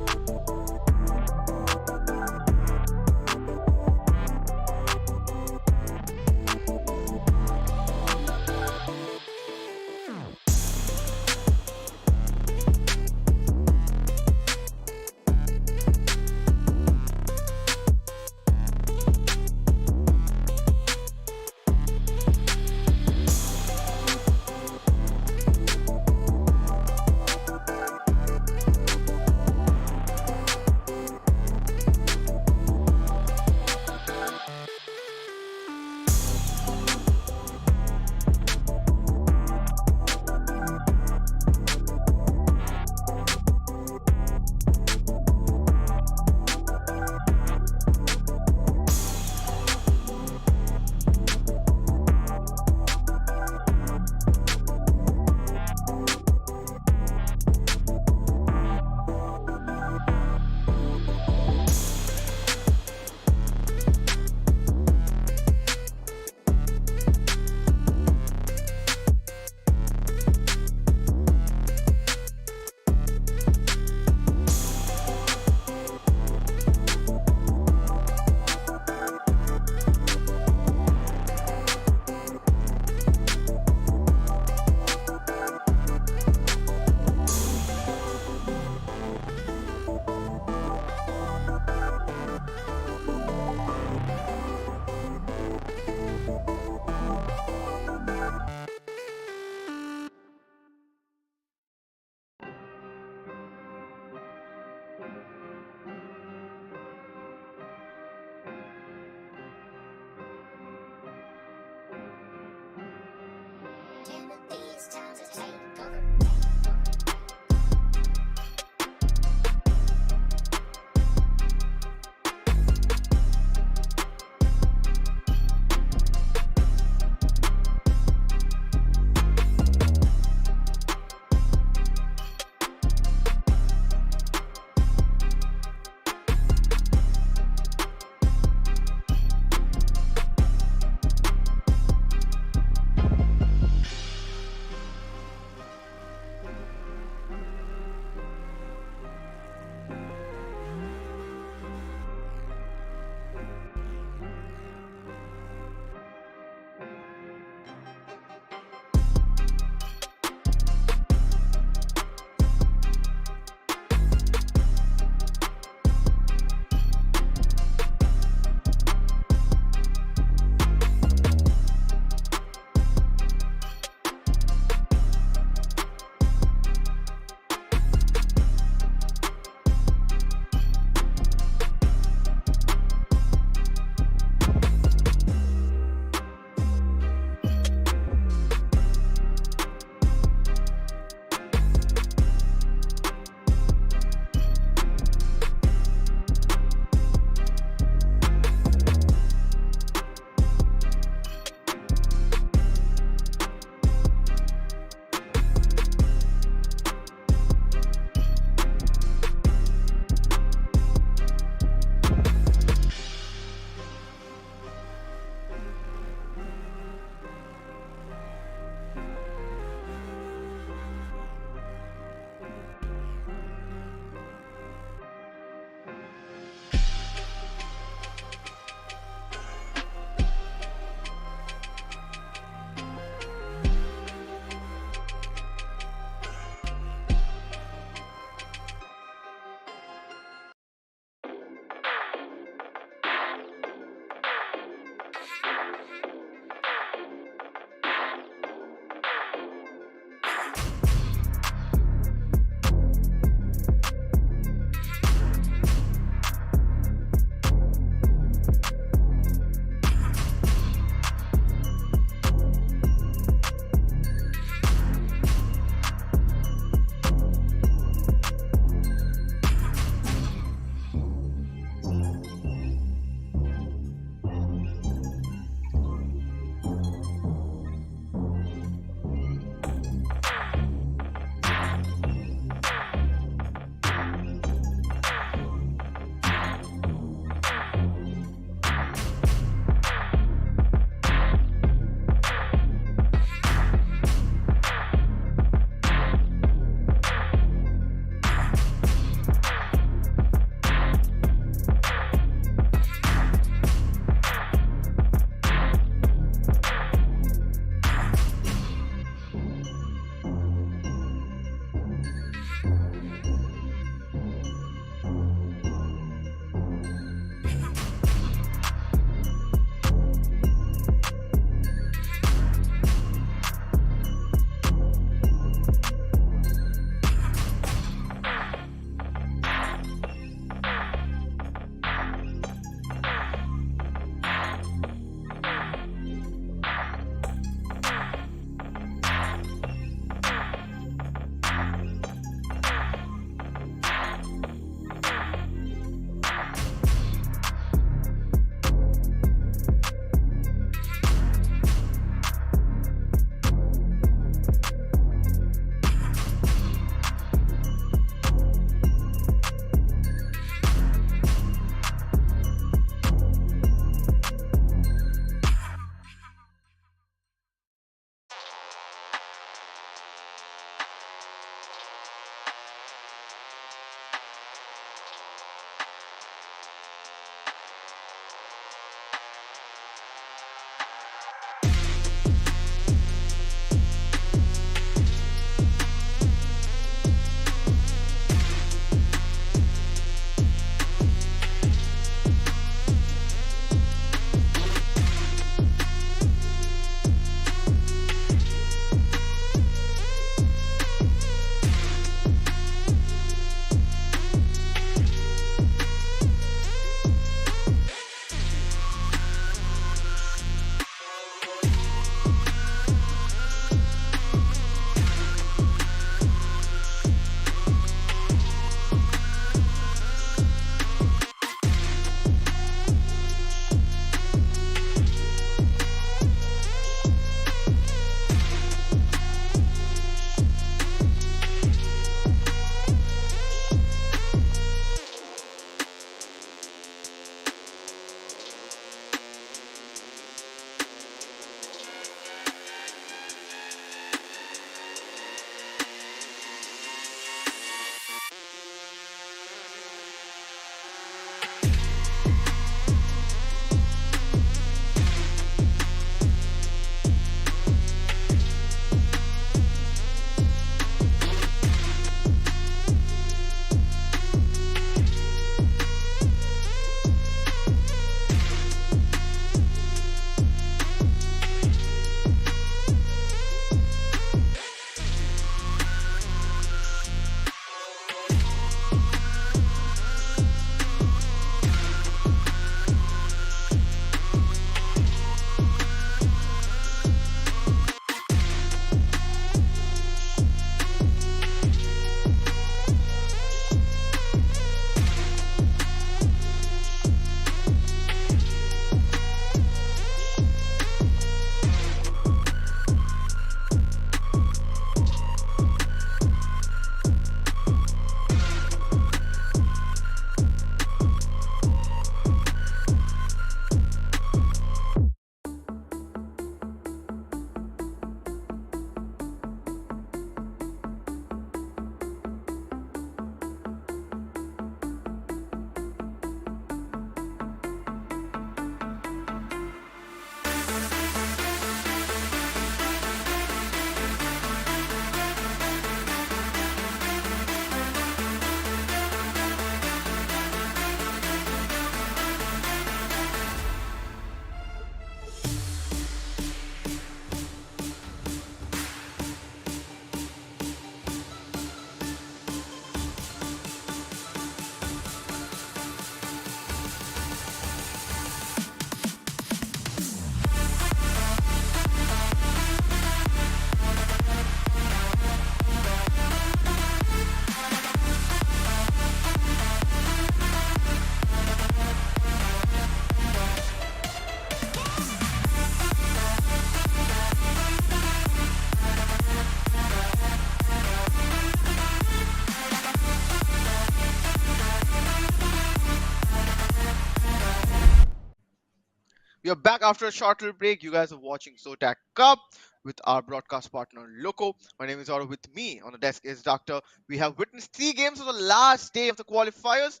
[SPEAKER 1] we're back after a short little break. You guys are watching Zotac Cup with our broadcast partner Loco. My name is Auro. With me on the desk is Doctor. We have witnessed 3 games of the last day of the qualifiers,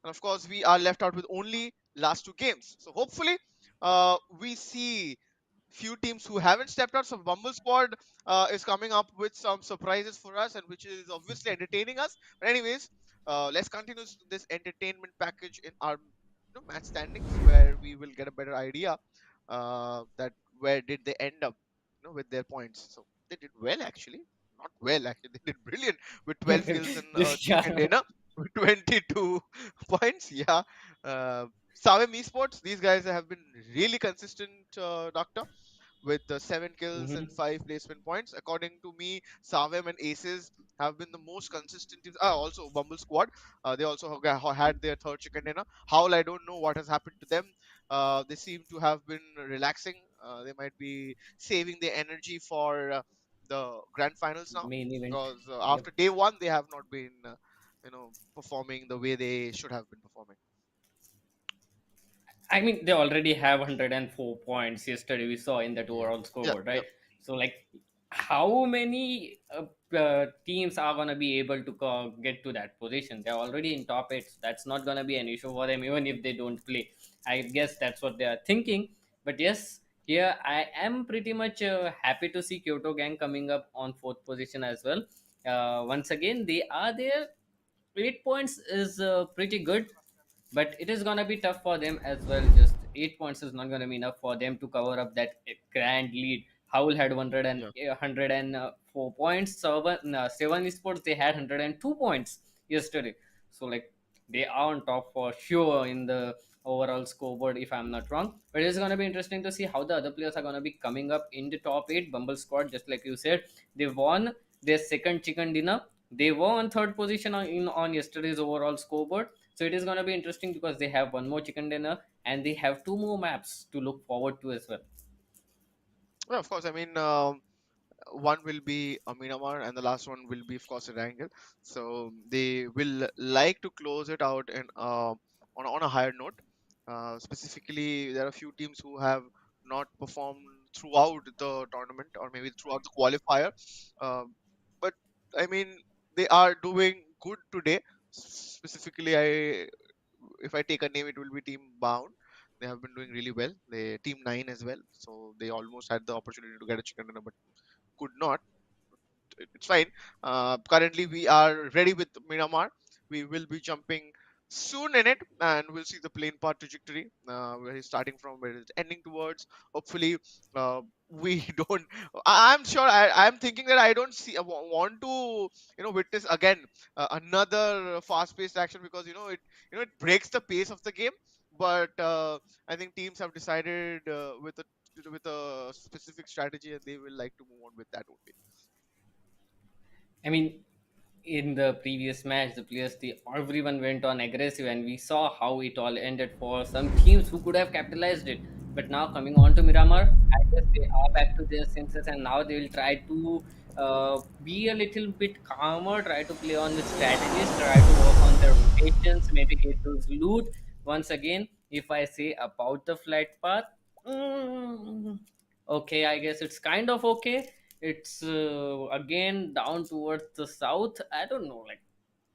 [SPEAKER 1] and of course, we are left out with only last 2 games. So hopefully, we see few teams who haven't stepped out. So Bumble Squad is coming up with some surprises for us, and which is obviously entertaining us. But anyways, let's continue this entertainment package in our match standings, where we will get a better idea that where did they end up, with their points. So they did well actually. Not well actually. They did brilliant with 12 kills and chicken
[SPEAKER 2] Yeah.
[SPEAKER 1] dinner with 22 points. Yeah. Savem Esports, these guys have been really consistent, Doctor, with 7 kills and
[SPEAKER 2] Mhm.
[SPEAKER 1] 5 placement points. According to me, Savem and Aces have been the most consistent teams. Also, Bumble Squad, they also had their third chicken dinner. Howl, I don't know what has happened to them. They seem to have been relaxing. They might be saving their energy for the grand finals now,
[SPEAKER 2] Main event.
[SPEAKER 1] because
[SPEAKER 2] Yep.
[SPEAKER 1] after day one, they have not been, performing the way they should have been performing.
[SPEAKER 2] I mean, they already have 104 points. Yesterday, we saw in that overall
[SPEAKER 1] Yeah,
[SPEAKER 2] scoreboard,
[SPEAKER 1] yeah,
[SPEAKER 2] right? So, like, how many teams are gonna be able to get to that position? They're already in top eight. So that's not gonna be an issue for them, even if they don't play. I guess that's what they are thinking. But yes, here I am pretty much happy to see Kyoto Gang coming up on fourth position as well. Once again, they are there. 8 points is pretty good, but it is gonna be tough for them as well. Just 8 points is not gonna be enough for them to cover up that grand lead. Howl had 100 and
[SPEAKER 1] yeah.
[SPEAKER 2] 104 points. Seven Esports, they had 102 points yesterday. So like they are on top for sure in the overall scoreboard, if I'm not wrong. But it's gonna be interesting to see how the other players are gonna be coming up in the top eight. Bumble Squad, just like you said, they won their second chicken dinner. They were on third position on yesterday's overall scoreboard. So it is going to be interesting because they have one more chicken dinner and they have two more maps to look forward to as well.
[SPEAKER 1] Well, of course. I mean, one will be a Miramar, and the last one will be, of course, a Wrangel. So they will like to close it out in on a higher note. Specifically, there are a few teams who have not performed throughout the tournament, or maybe throughout the qualifier. Uh, but I mean, they are doing good today. Specifically, if I take a name, it will be Team Bound. They have been doing really well. They Team 9 as well, so they almost had the opportunity to get a chicken dinner, but could not. It's fine. Currently, we are ready with Miramar. We will be jumping soon in it, and we'll see the plane part trajectory, where he's starting from, where it's ending towards. Hopefully, we don't. I'm sure. I'm thinking that I don't want to, witness again another fast-paced action, because it breaks the pace of the game. But I think teams have decided with a specific strategy, and they will like to move on with that only.
[SPEAKER 2] I mean, in the previous match, the players, everyone went on aggressive, and we saw how it all ended for some teams who could have capitalized it. But now coming on to Miramar, I guess they are back to their senses, and now they will try to be a little bit calmer, try to play on the strategies, try to work on their rotations, maybe get those loot. Once again, if I say about the flight path, mm, okay, I guess it's kind of okay. It's again down towards the south. I don't know, like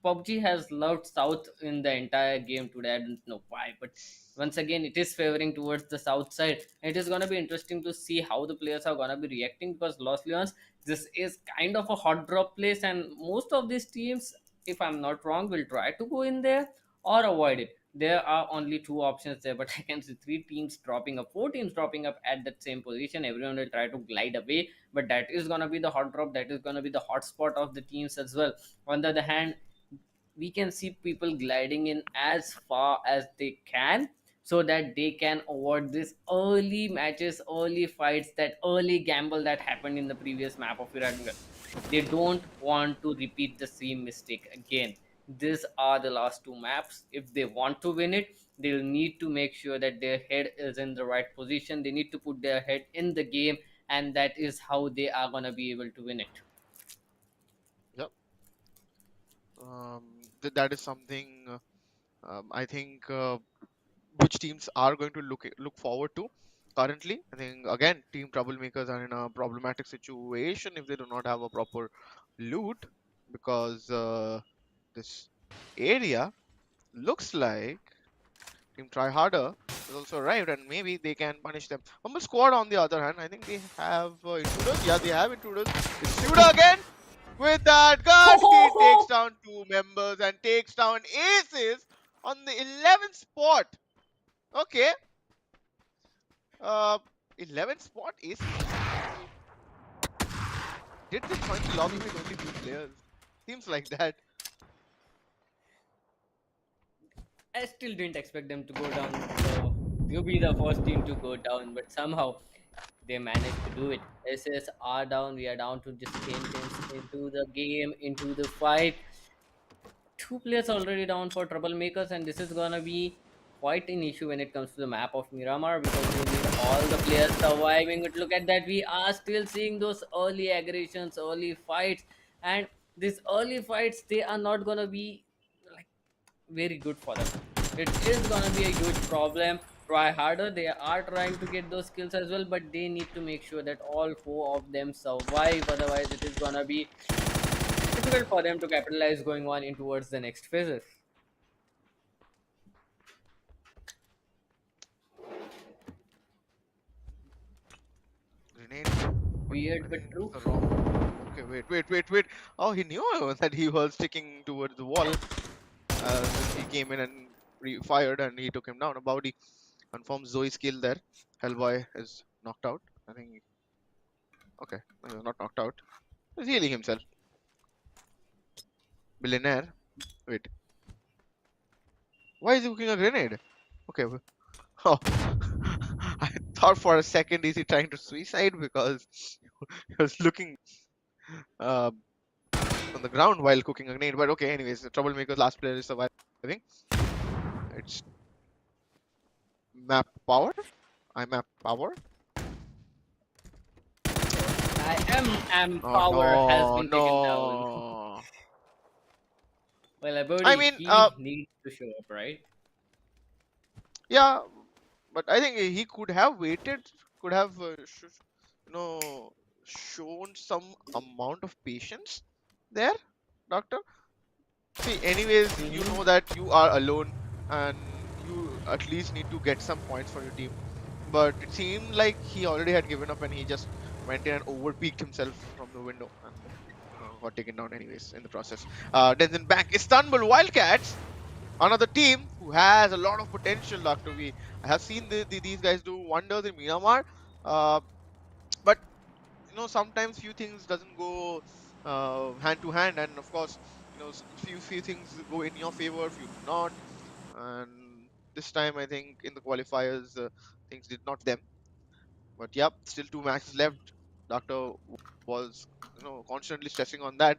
[SPEAKER 2] PUBG has loved south in the entire game today. I don't know why, but once again, it is favoring towards the south side. It is gonna be interesting to see how the players are gonna be reacting, because Los Leones, this is kind of a hot drop place, and most of these teams, if I'm not wrong, will try to go in there or avoid it. There are only two options there, but I can see three teams dropping up, four teams dropping up at that same position. Everyone will try to glide away, but that is gonna be the hot drop. That is gonna be the hot spot of the teams as well. On the other hand, we can see people gliding in as far as they can, so that they can avoid this early matches, early fights, that early gamble that happened in the previous map of Virangal. They don't want to repeat the same mistake again. These are the last two maps. If they want to win it, they'll need to make sure that their head is in the right position. They need to put their head in the game, and that is how they are going to be able to win it.
[SPEAKER 1] Yep. That is something, I think, which teams are going to look forward to. currently. I think again, team troublemakers are in a problematic situation if they do not have a proper loot, because this area looks like Team Try Harder has also arrived, and maybe they can punish them. Humble Squad, on the other hand, I think they have intruders. Yeah, they have intruders. It's Shooter again with that gun. He takes down two members and takes down Aces on the 11th spot. Okay, uh, 11th spot Aces. Did they join the lobby with only two players? Seems like that.
[SPEAKER 2] I still didn't expect them to go down. To be the first team to go down, but somehow they managed to do it. SS are down. We are down to just 10 teams into the game, into the fight. Two players already down for troublemakers, and this is gonna be quite an issue when it comes to the map of Miramar because we need all the players surviving. But look at that, we are still seeing those early aggressions, early fights, and these early fights they are not gonna be like very good for them. It is gonna be a huge problem. Try harder. They are trying to get those kills as well, but they need to make sure that all four of them survive. Otherwise, it is gonna be difficult for them to capitalize going on in towards the next phases.
[SPEAKER 1] Grenade, but I
[SPEAKER 2] Weird but
[SPEAKER 1] think it's
[SPEAKER 2] true.
[SPEAKER 1] the wrong. Okay, wait. Oh, he knew that he was sticking towards the wall. He came in and fired, and he took him down. Baudi confirms Zoe's kill there. Hellboy is knocked out. I think. Okay, no, he's not knocked out. He's healing himself. Billionaire. Wait, why is he cooking a grenade? Okay. Oh, I thought for a second is he trying to suicide because he was looking uh, on the ground while cooking a grenade. But okay, anyways, the troublemaker's last player is surviving. It's map power. I map power.
[SPEAKER 2] I am
[SPEAKER 1] Oh
[SPEAKER 2] power has
[SPEAKER 1] no,
[SPEAKER 2] been taken down.
[SPEAKER 1] no.
[SPEAKER 2] Well,
[SPEAKER 1] I
[SPEAKER 2] Abodi,
[SPEAKER 1] mean,
[SPEAKER 2] he needs to show up, right?
[SPEAKER 1] yeah, but I think he could have waited, could have, you know, shown some amount of patience there, Doctor. See, anyways, you
[SPEAKER 2] Mm-hmm.
[SPEAKER 1] know that you are alone and you at least need to get some points for your team. But it seemed like he already had given up and he just went in and overpeaked himself from the window and got taken down anyways in the process. Denzin Bank, Istanbul Wildcats, another team who has a lot of potential, Dr. V. I have seen these guys do wonders in Myanmar, uh, but sometimes few things doesn't go hand to hand, and of course, few things go in your favor, few do not, and this time I think in the qualifiers things did not them. But yep, still two matches left. Doctor was constantly stressing on that.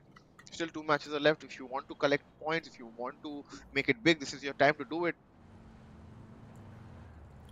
[SPEAKER 1] Still two matches are left. If you want to collect points, if you want to make it big, this is your time to do it.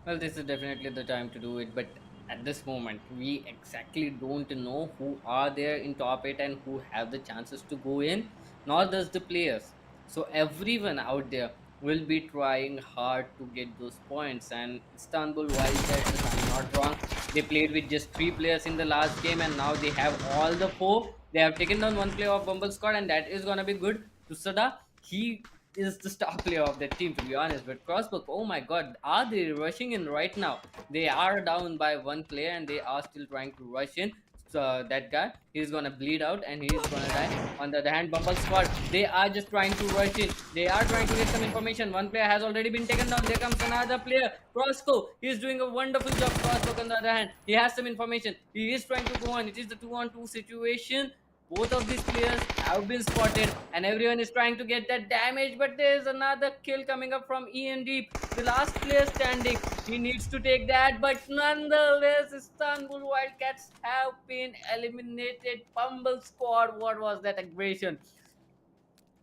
[SPEAKER 2] Well, this is definitely the time to do it, but at this moment, we exactly don't know who are there in top 8 and who have the chances to go in, nor does the players. So, everyone out there will be trying hard to get those points. And Istanbul Wildcats, if I'm not wrong, they played with just 3 players in the last game, and now they have all the 4. They have taken down 1 player of Bumble Squad, and that is gonna be good. Tusada, he is the star player of that team, to be honest. But Crossbook, oh my god, are they rushing in right now? They are down by 1 player and they are still trying to rush in. So that guy, he's gonna bleed out and he's gonna die. On the other hand, Bumble Squad, they are just trying to rush in. They are trying to get some information. 1 player has already been taken down. There comes another player. Crossco, he's doing a wonderful job. Crossbook on the other hand, he has some information. He is trying to go on. It is the 2-on-2 situation. Both of these players have been spotted and everyone is trying to get that damage, but there is another kill coming up from Ian Deep, the last player standing. He needs to take that, but nonetheless Istanbul Wildcats have been eliminated. Pumble Squad, what was that aggression?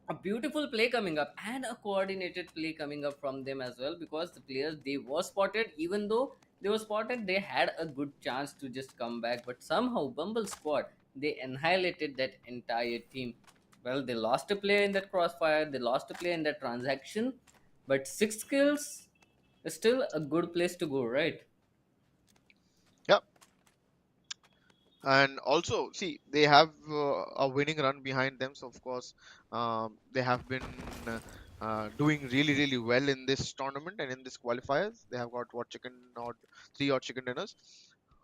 [SPEAKER 2] A beautiful play coming up and a coordinated play coming up from them as well, because the players, they were spotted. Even though they were spotted, they had a good chance to just come back, but somehow Bumble Squad, they annihilated that entire team. Well, they lost a player in that crossfire, they lost a player in that transaction, but 6 kills is still a good place to go, right?
[SPEAKER 1] And also, see, they have a winning run behind them. So of course, they have been doing really well in this tournament and in this qualifiers. They have got what chicken or three or chicken dinners,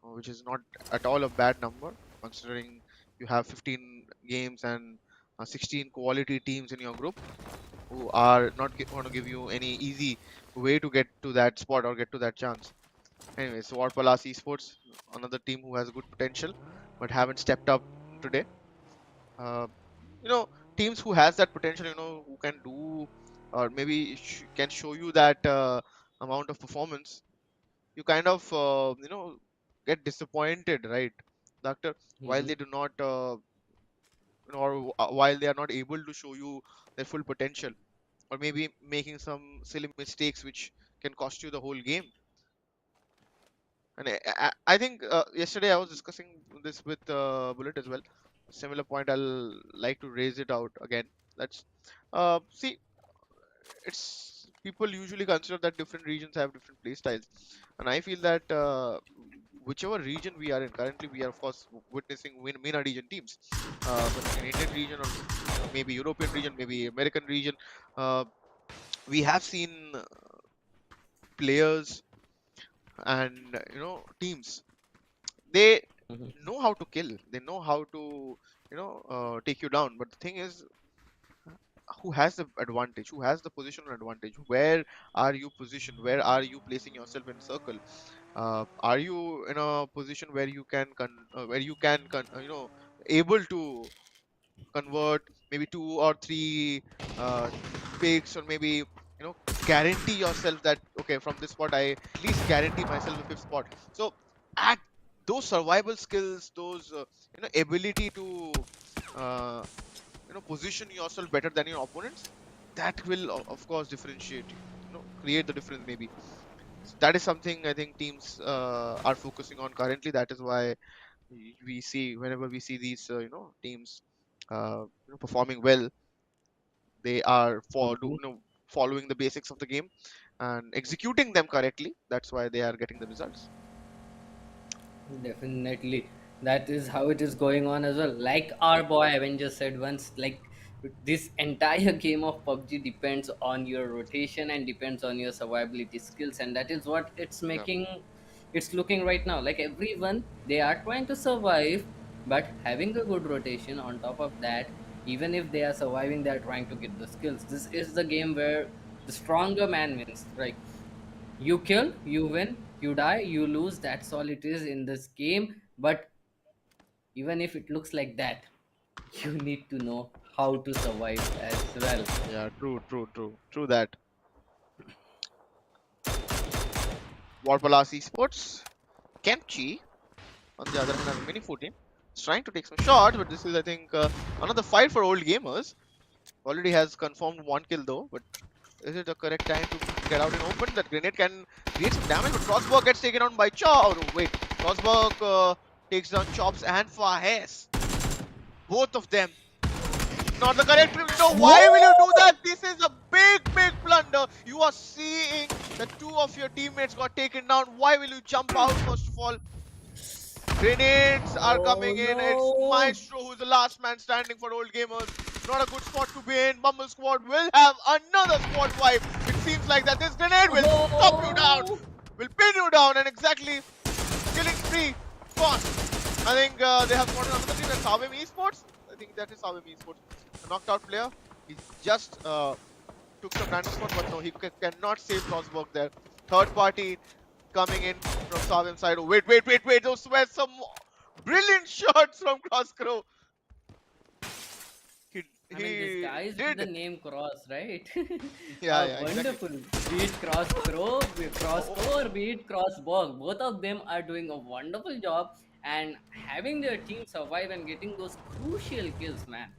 [SPEAKER 1] which is not at all a bad number considering you have 15 games and 16 quality teams in your group who are not going to give you any easy way to get to that spot or get to that chance. Anyway, so Warpalas Esports, another team who has good potential but haven't stepped up today. Uh, you know, teams who has that potential, who can do or maybe can show you that amount of performance, you kind of get disappointed, right, doctor? While they
[SPEAKER 2] Mhm.
[SPEAKER 1] do not, or while they are not able to show you their full potential, or maybe making some silly mistakes which can cost you the whole game. And I think yesterday I was discussing this with Bullet as well. Similar point, I'll like to raise it out again. Let's see. It's people usually consider that different regions have different play styles, and I feel that whichever region we are in currently, we are of course witnessing MENA region teams. But in Indian region or maybe European region, maybe American region, uh, we have seen players and teams. They
[SPEAKER 2] Mhm.
[SPEAKER 1] know how to kill, they know how to take you down, but the thing is, who has the advantage, who has the positional advantage, where are you positioned, where are you placing yourself in circle, are you in a position where you can able to convert maybe two or three uh, picks, or maybe guarantee yourself that okay, from this spot I at least guarantee myself the fifth spot. So at those survival skills, those ability to uh, position yourself better than your opponents, that will of course differentiate you, create the difference maybe. So that is something I think teams are focusing on currently. That is why we see, whenever we see these teams performing well, they are
[SPEAKER 2] Mhm.
[SPEAKER 1] following the basics of the game and executing them correctly. That's why they are getting the results.
[SPEAKER 2] Definitely, that is how it is going on as well. Like our boy Avengers said once, like this entire game of PUBG depends on your rotation and depends on your survivability skills, and that is what it's
[SPEAKER 1] Yeah,
[SPEAKER 2] making. It's looking right now like everyone they are trying to survive, but having a good rotation on top of that. Even if they are surviving, they are trying to get the skills. This is the game where the stronger man wins, right? You kill, you win, you die, you lose. That's all it is in this game. But even if it looks like that, you need to know how to survive as well.
[SPEAKER 1] yeah, true that. Warpalas Esports, Kemchi, on the other hand, has a mini 14. He's trying to take some shots, but this is, I think, another fight for old gamers. Already has confirmed one kill though, but is it the correct time to get out in open? That grenade can create some damage, but Crossberg gets taken on by Chop. Oh, wait, Crossberg takes down Chops and Fahes. Both of them. Not the correct play. No, why will you do that? This is a big blunder. You are seeing that two of your teammates got taken down. Why will you jump out first of all? Grenades are
[SPEAKER 2] Oh
[SPEAKER 1] coming in. It's
[SPEAKER 2] no!
[SPEAKER 1] Maestro who's the last man standing for old gamers. Not a good spot to be in. Bumble Squad will have another squad wipe. It seems like that this grenade will stop you down,
[SPEAKER 2] Oh!
[SPEAKER 1] will pin you down, and exactly killing spree fast. I think they have spotted another team. That's Savim Esports. I think that is Savim Esports. A knocked out player. He just took some random spot, but no, he cannot save Crossberg there. Third party coming in from Savim's side. Oh, wait. Those were some brilliant shots from Crosscrow. He
[SPEAKER 2] I mean, this
[SPEAKER 1] he
[SPEAKER 2] guy is with the
[SPEAKER 1] did.
[SPEAKER 2] name Cross, right?
[SPEAKER 1] Yeah, exactly.
[SPEAKER 2] Wonderful. Be it Cross
[SPEAKER 1] Oh,
[SPEAKER 2] Crow, or be it Crossbog. Both of them are doing a wonderful job and having their team survive and getting those crucial kills, man.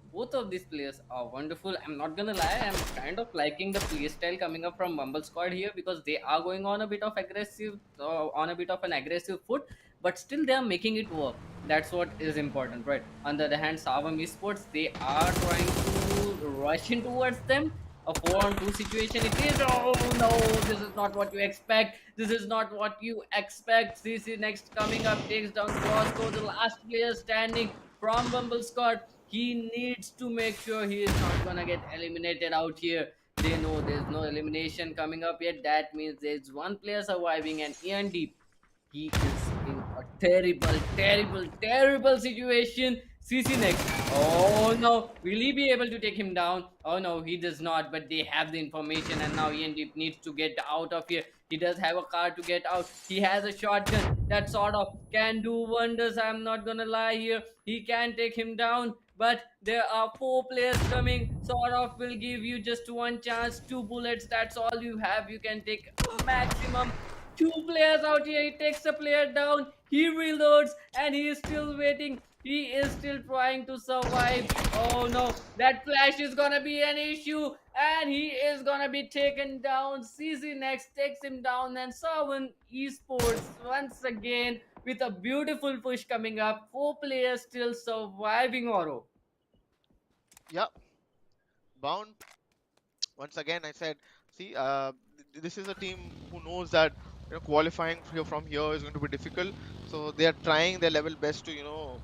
[SPEAKER 2] Both of these players are wonderful. I'm not gonna lie, I'm kind of liking the playstyle coming up from Mumble Squad here because they are going on a bit of aggressive, on a bit of an aggressive foot, but still they are making it work. That's what is important, right? On the other hand, Savam Esports, they are trying to rush in towards them. A 4-on-2 situation it is. Oh no, this is not what you expect. This is not what you expect. CC next coming up takes down Crossco, the last player standing from Bumble Scott. He needs to make sure he is not gonna get eliminated out here. They know there's no elimination coming up yet. That means there's one player surviving, and Ian Deep, he is in a terrible, terrible, terrible situation. CC next. Oh no, will he be able to take him down? Oh no, he does not, but they have the information, and now Ian Deep needs to get out of here. He does have a car to get out. He has a shotgun that sort of can do wonders. I'm not gonna lie here. He can take him down, but there are four players coming. Sort of will give you just one chance, two bullets. That's all you have. You can take maximum two players out here. He takes a player down. He reloads and he is still waiting. He is still trying to survive. Oh no, that flash is gonna be an issue and he is gonna be taken down. CZ next takes him down and Sawan Esports once again with a beautiful push coming up. Four players still surviving, Oro.
[SPEAKER 1] Yeah, bound. Once again, I said, see, this is a team who knows that qualifying from here is going to be difficult. So they are trying their level best to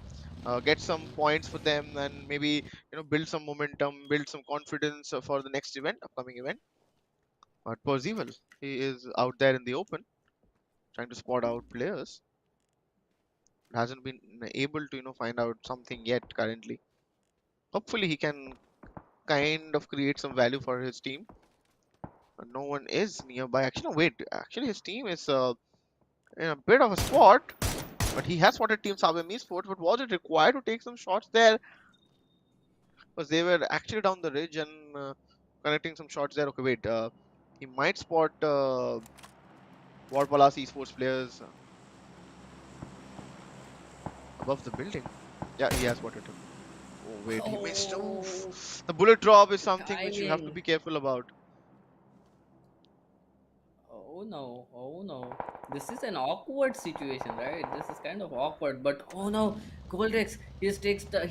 [SPEAKER 1] get some points for them and maybe build some momentum, build some confidence for the next event, upcoming event. But Percival, he is out there in the open trying to spot out players. Hasn't been able to find out something yet currently. Hopefully, he can kind of create some value for his team. No one is nearby. Actually, no, wait. Actually, his team is in a bit of a spot, but he has spotted Team Sabem Esports. But was it required to take some shots there? Because they were actually down the ridge and connecting some shots there. Okay, wait. He might spot Warpalas Esports players above the building. Yeah, he has spotted him. Oh, wait. He missed.
[SPEAKER 2] Oh,
[SPEAKER 1] Oof. The bullet drop is something which you have to
[SPEAKER 2] timing.
[SPEAKER 1] be careful about.
[SPEAKER 2] Oh no, oh no. This is an awkward situation, right? This is kind of awkward, but oh no, Goldrex, he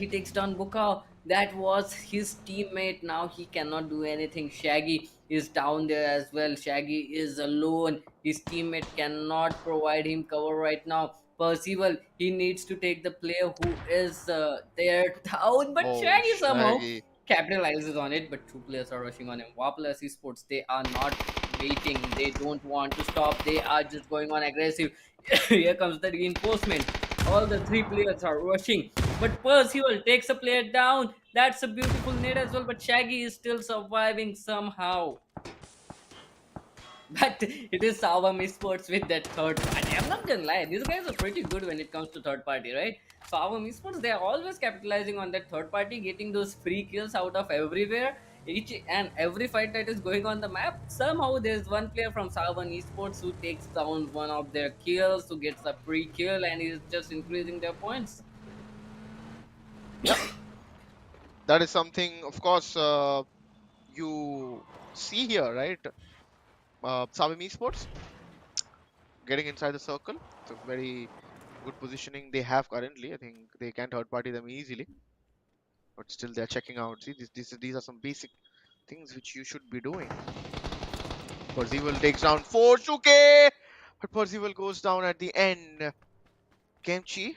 [SPEAKER 2] takes down Buka. That was his teammate. Now he cannot do anything. Shaggy is down there as well. Shaggy is alone. His teammate cannot provide him cover right now. Percival, he needs to take the player who is there down, but
[SPEAKER 1] Oh,
[SPEAKER 2] Shaggy somehow
[SPEAKER 1] Shaggy.
[SPEAKER 2] capitalizes on it. But two players are rushing on him. Wapalas Esports, they are not waiting. They don't want to stop. They are just going on aggressive. Here comes the reinforcement. All the three players are rushing. But Percival takes a player down. That's a beautiful nade as well. But Shaggy is still surviving somehow. But it is Savam Esports with that third party. I'm not gonna lie, these guys are pretty good when it comes to third party, right? Savam Esports, they are always capitalizing on that third party, getting those free kills out of everywhere. Each and every fight that is going on the map, somehow there's one player from Savam Esports who takes down one of their kills, who gets a free kill, and is just increasing their points.
[SPEAKER 1] Yep, that is something, of course, you see here, right? Sabim Esports getting inside the circle. It's a very good positioning they have currently. I think they can third party them easily, but still they're checking out. See, these are some basic things which you should be doing. Percival takes down 4 Shuke, but Percival goes down at the end. Kemchi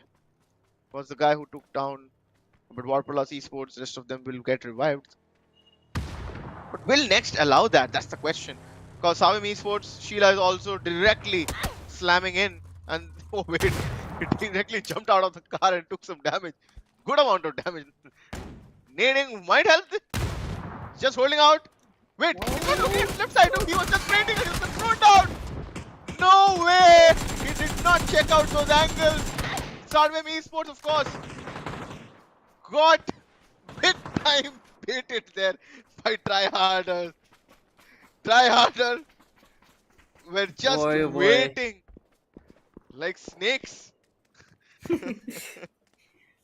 [SPEAKER 1] was the guy who took down, but Warpalas Esports, rest of them will get revived. But will Next allow that? That's the question. Because Savim Esports, Sheila is also directly slamming in. And oh wait, he directly jumped out of the car and took some damage. Good amount of damage. Nading might help. Just holding out. Wait, he's not looking at
[SPEAKER 2] Oh,
[SPEAKER 1] his left side. He was just waiting and he was thrown down. No way! He did not check out those angles. Sarvem Esports, of course, got big time baited there by tryharders. Tryharder were just
[SPEAKER 2] boy, boy.
[SPEAKER 1] waiting like snakes.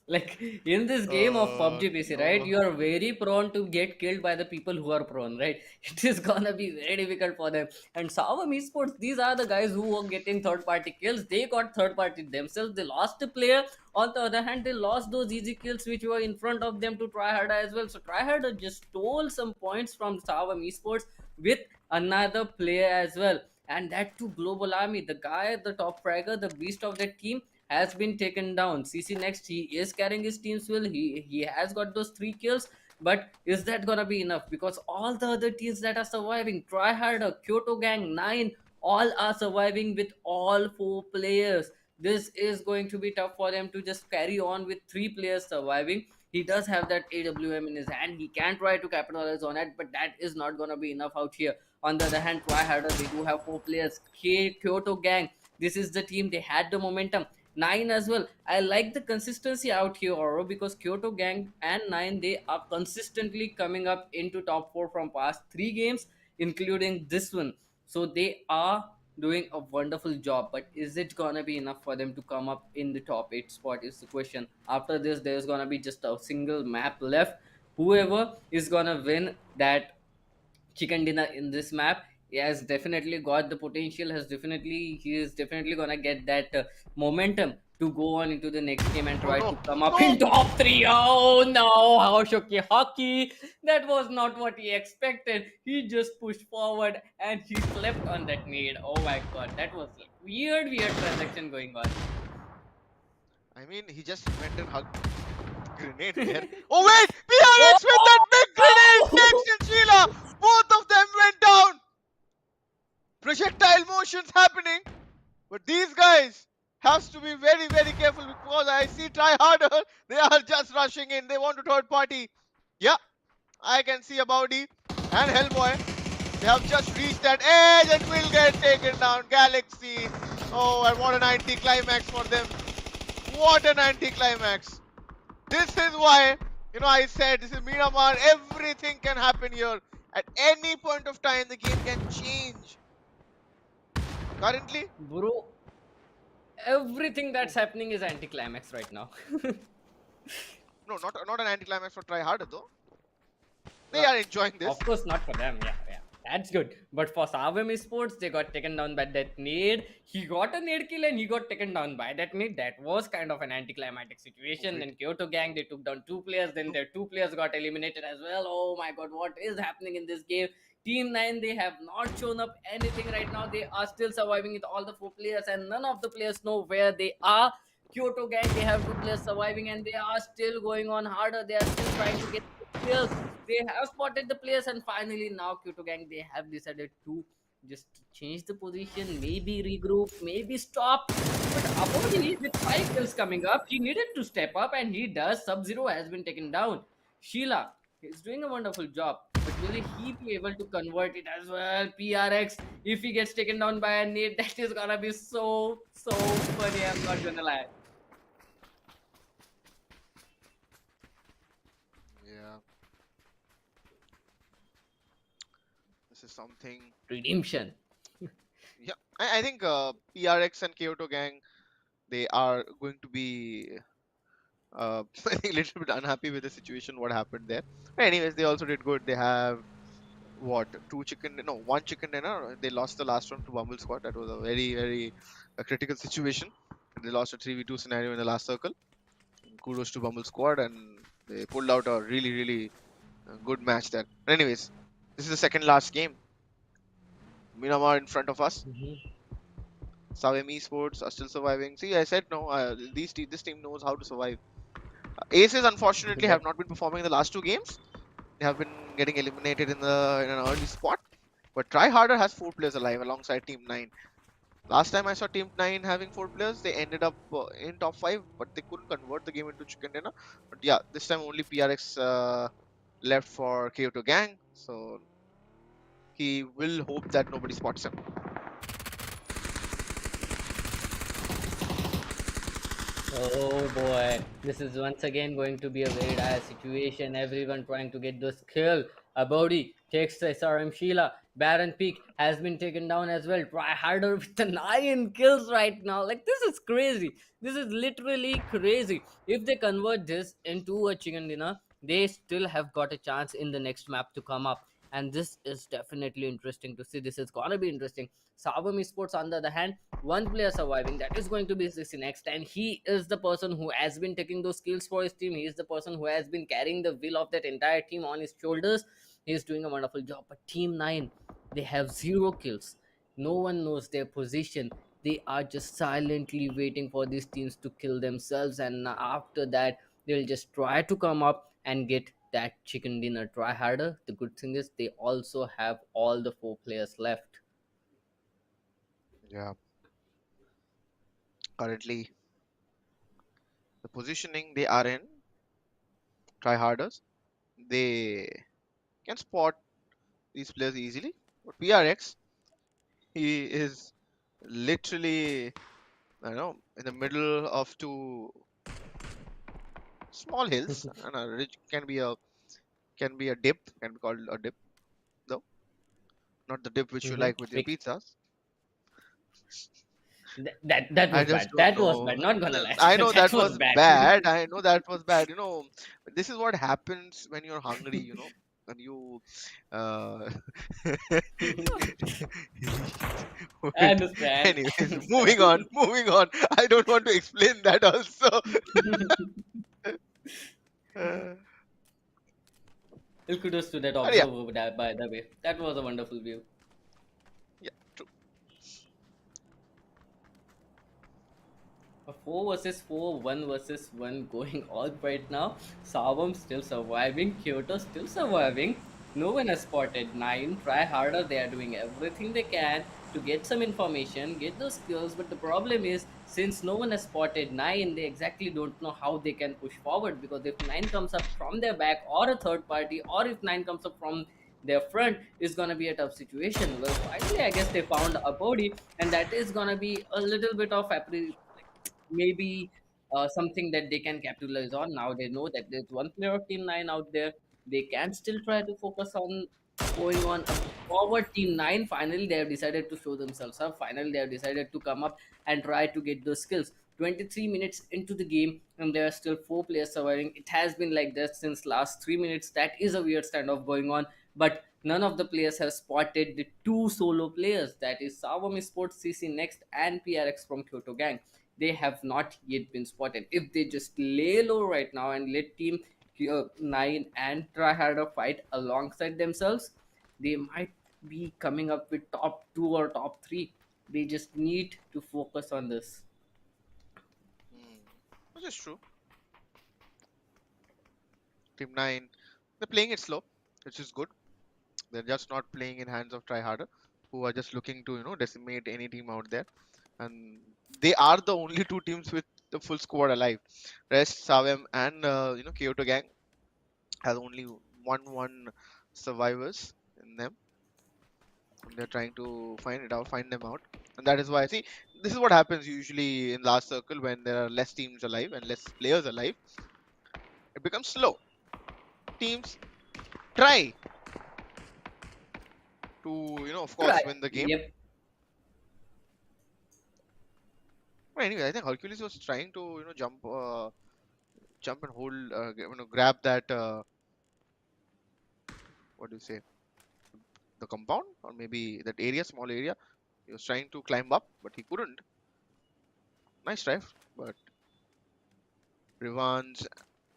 [SPEAKER 2] Like in this game of PUBG PC, right?
[SPEAKER 1] No.
[SPEAKER 2] You are very prone to get killed by the people who are prone, right? It is gonna be very difficult for them. And Savam Esports, these are the guys who were getting third party kills. They got third party themselves. They lost a player. On the other hand, they lost those easy kills which were in front of them to Tryhard as well. So Tryhard just stole some points from Savam Esports with another player as well. And that too, Global Army, the guy, the top fragger, the beast of that team, has been taken down. CC next, he is carrying his team's will. He has got those 3 kills, but is that gonna be enough? Because all the other teams that are surviving, Tryharder, Kyoto Gang, Nine, all are surviving with all 4 players. This is going to be tough for them to just carry on with 3 players surviving. He does have that AWM in his hand. He can try to capitalize on it, but that is not gonna be enough out here. On the other hand, Tryharder, they do have 4 players. Kyoto Gang, this is the team. They had the momentum. Nine as well. I like the consistency out here, Oro, because Kyoto Gang and Nine, they are consistently coming up into top 4 from past 3 games, including this one. So they are doing a wonderful job. But is it gonna be enough for them to come up in the top 8 spot? Is the question. After this, there's gonna be just a single map left. Whoever is gonna win that chicken dinner in this map, he has definitely got the potential, has definitely, he is definitely gonna get that momentum to go on into the next game and
[SPEAKER 1] Oh
[SPEAKER 2] try
[SPEAKER 1] no.
[SPEAKER 2] to come up
[SPEAKER 1] No.
[SPEAKER 2] in top 3. Oh no, how shocky hockey, that was not what he expected. He just pushed forward and he slept on that need. Oh my god, that was like weird transaction going on.
[SPEAKER 1] I mean, he just went and hugged grenade there. Oh wait! PRX with that big grenade
[SPEAKER 2] Oh!
[SPEAKER 1] takes in Sheila! Both of them went down! Projectile motions happening. But these guys has to be very, very careful because I see try harder. They are just rushing in. They want to third party. Yeah, I can see Abaudi and Hellboy. They have just reached that edge and will get taken down. Galaxy. Oh, and what an anti-climax for them. What an anti-climax. This is why, I said this is Miramar. Everything can happen here. At any point of time, the game can change. Currently,
[SPEAKER 2] Bro, everything
[SPEAKER 1] oh,
[SPEAKER 2] that's happening is anticlimax right now.
[SPEAKER 1] no, not an anticlimax for try harder though. They
[SPEAKER 2] Well,
[SPEAKER 1] are enjoying this.
[SPEAKER 2] of course, not for them. Yeah, yeah. That's good. But for Savam Esports, they got taken down by that nade. He got a nade kill and he got taken down by that nade. That was kind of an anticlimactic
[SPEAKER 1] Oh,
[SPEAKER 2] situation.
[SPEAKER 1] wait.
[SPEAKER 2] Then Kyoto Gang, they took down 2 players. Then
[SPEAKER 1] No.
[SPEAKER 2] their 2 players got eliminated as well. Oh my god, what is happening in this game? Team 9, they have not shown up anything right now. They are still surviving with all the 4 players, and none of the players know where they are. Kyoto Gang, they have 2 players surviving, and they are still going on harder. They are still trying to get kills. They have spotted the players, and finally now Kyoto Gang, they have decided to just change the position, maybe regroup, maybe stop. But Abodi, with 5 kills coming up, he needed to step up, and he does. Sub-Zero has been taken down. Sheila is doing a wonderful job, but will he be able to convert it as well? PRX, if he gets taken down by a nade, that is gonna be so funny. I'm not gonna lie.
[SPEAKER 1] Yeah, this is something.
[SPEAKER 2] Redemption.
[SPEAKER 1] Yeah, I think PRX and Kyoto Gang, they are going to be I think a little bit unhappy with the situation what happened there. But anyways, they also did good. They have what, two chicken, no, one chicken dinner. They lost the last one to Bumble Squad. That was a very, very critical situation. They lost a 3v2 scenario in the last circle. Kudos to Bumble Squad, and they pulled out a really, really good match there. But anyways, this is the second last game. Miramar in front of us.
[SPEAKER 2] Mhm.
[SPEAKER 1] Savem Esports are still surviving. See, I said no. This team knows how to survive. Aces unfortunately have
[SPEAKER 2] Def-
[SPEAKER 1] not been performing in the last 2 games. They have been getting eliminated in an early spot. But Try Harder has 4 players alive alongside Team 9. Last time I saw Team 9 having 4 players, they ended up in top 5, but they couldn't convert the game into chicken dinner. But yeah, this time only PRX left for Kyoto Gang, so he will hope that nobody spots him.
[SPEAKER 2] Oh boy, this is once again going to be a very dire situation. Everyone trying to get those kill. Abodi takes the SRM Sheila. Baron Peak has been taken down as well. Try harder with the 9 kills right now. Like, this is crazy. This is literally crazy. If they convert this into a chicken dinner, they still have got a chance in the next map to come up. And this is definitely interesting to see. This is gonna be interesting. Savam Esports, on the other hand, one player surviving, that is going to be 60 next, and he is the person who has been taking those kills for his team. He is the person who has been carrying the will of that entire team on his shoulders. He is doing a wonderful job. But Team 9, they have 0 kills. No one knows their position. They are just silently waiting for these teams to kill themselves, and after that, they'll just try to come up and get that chicken dinner. Try harder. The good thing is they also have all the 4 players left.
[SPEAKER 1] Yeah, currently the positioning they are in, tryharders, they can spot these players easily. But PRX, he is literally, I know, in the middle of two small hills, and a ridge can be a dip, can be called a dip, though not the dip which you like with your
[SPEAKER 2] We
[SPEAKER 1] pizzas.
[SPEAKER 2] that
[SPEAKER 1] I
[SPEAKER 2] was
[SPEAKER 1] just
[SPEAKER 2] bad.
[SPEAKER 1] don't
[SPEAKER 2] That was
[SPEAKER 1] know.
[SPEAKER 2] bad. Not gonna lie,
[SPEAKER 1] I know
[SPEAKER 2] that
[SPEAKER 1] that
[SPEAKER 2] was
[SPEAKER 1] was
[SPEAKER 2] bad.
[SPEAKER 1] bad. I know that was bad. This is what happens when you're hungry. And you. Uh,
[SPEAKER 2] I
[SPEAKER 1] wait.
[SPEAKER 2] understand. I
[SPEAKER 1] Anyways, moving
[SPEAKER 2] understand.
[SPEAKER 1] on. Moving on. I don't want to explain that also. Uh,
[SPEAKER 2] Well, kudos to that
[SPEAKER 1] but yeah,
[SPEAKER 2] observer. That, by the way, that was a wonderful view.
[SPEAKER 1] yeah, true.
[SPEAKER 2] A 4 versus 4, 1 versus 1 going on right now. Savam still surviving, Kyoto still surviving. No one has spotted 9. Try harder, they are doing everything they can to get some information, get those skills. But the problem is, since no one has spotted 9, they exactly don't know how they can push forward. Because if 9 comes up from their back or a third party, or if 9 comes up from their front, is gonna be a tough situation. Well, finally, I guess they found a body, and that is gonna be a little bit of maybe something that they can capitalize on. Now they know that there's one player of Team 9 out there. They can still try to focus on going on a forward. Team 9, finally, they have decided to show themselves up. Finally, they have decided to come up and try to get those skills. 23 minutes into the game, and there are still 4 players surviving. It has been like that since last 3 minutes. That is a weird standoff going on, but none of the players have spotted the 2 solo players. That is Savam Sports, CC Next, and PRX from Kyoto Gang. They have not yet been spotted. If they just lay low right now and let Team 9 and try harder fight alongside themselves, they might be coming up with top 2 or top 3. They just need to focus on this.
[SPEAKER 1] Hmm. Which is true. Team 9, they're playing it slow, which is good. They're just not playing in hands of tryharder, who are just looking to decimate any team out there. And they are the only two teams with the full squad alive. Rest, Savem, and Kyoto Gang has only one survivors in them, and they're trying to find them out. And that is why, see, this is what happens usually in last circle when there are less teams alive and less players alive. It becomes slow. Teams try to, of course,
[SPEAKER 2] Right.
[SPEAKER 1] win the game.
[SPEAKER 2] Yep.
[SPEAKER 1] But anyway, I think Hercules was trying to, jump and hold, grab that. What do you say? The compound, or maybe that area, small area. He was trying to climb up, but he couldn't. Nice try, but Rivans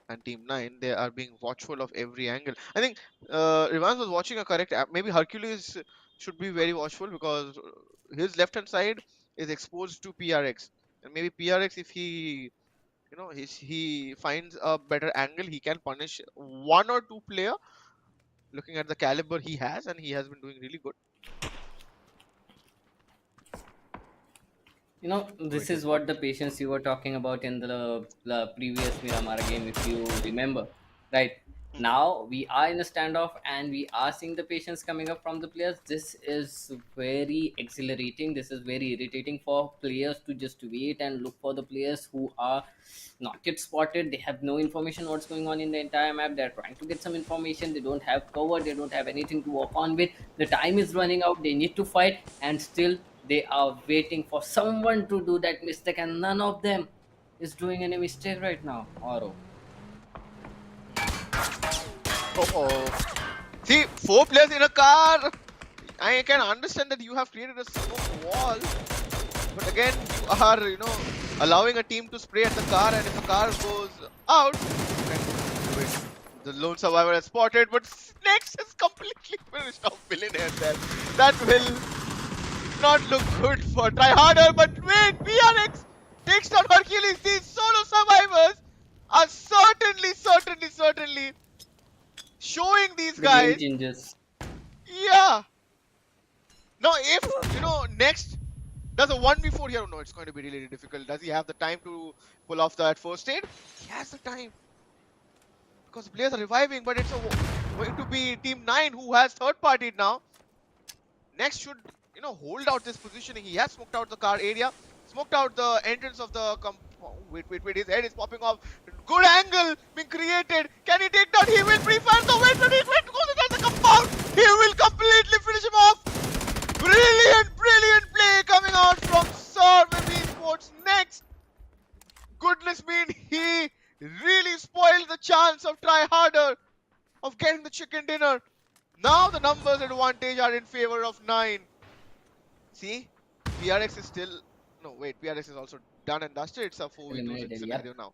[SPEAKER 1] and Team 9, they are being watchful of every angle. I think Rivans was watching a correct. Maybe Hercules should be very watchful because his left hand side is exposed to PRX, and maybe PRX, if he finds a better angle, he can punish one or two player. Looking at the caliber he has, and he has been doing really good.
[SPEAKER 2] This
[SPEAKER 1] Wait,
[SPEAKER 2] is
[SPEAKER 1] he's not.
[SPEAKER 2] what the patience you were talking about in the previous Miramar game, if you remember, right?
[SPEAKER 1] Mhm.
[SPEAKER 2] Now we are in a standoff and we are seeing the patience coming up from the players. This is very exhilarating, this is very irritating for players to just wait and look for the players who are not yet spotted. They have no information what's going on in the entire map. They're trying to get some information, they don't have cover, they don't have anything to work on with. The time is running out, they need to fight, and still they are waiting for someone to do that mistake, and none of them is doing any mistake right now. Oro.
[SPEAKER 1] Oh, see, four players in a car. I can understand that you have created a smoke wall, but again, you are, allowing a team to spray at the car, and if the car goes out, then wait, the lone survivor has spotted, but Next is completely finished off Billionaire there. That will not look good for Try Harder, but wait, PRX takes down Hercules. These solo survivors are certainly showing these
[SPEAKER 2] The game
[SPEAKER 1] guys.
[SPEAKER 2] changes.
[SPEAKER 1] Yeah. Now, if, Next does a 1v4 here, no, it's going to be really difficult. Does he have the time to pull off that first aid? He has the time because the players are reviving, but it's going to be Team 9 who has third party now. Next should, hold out this positioning. He has smoked out the car area, smoked out the entrance of the wait, his head is popping off. Good angle being created. Can he take down? He will pre-fire the wait, but he goes against the compound. He will completely finish him off. Brilliant play coming out from Esports. Next, goodness me, he really spoiled the chance of Try Harder of getting the chicken dinner. Now the numbers advantage are in favor of 9. See, PRX is still no wait. PRX is also done and dusted. It's a 4v2
[SPEAKER 2] Eliminated, yep.
[SPEAKER 1] scenario now.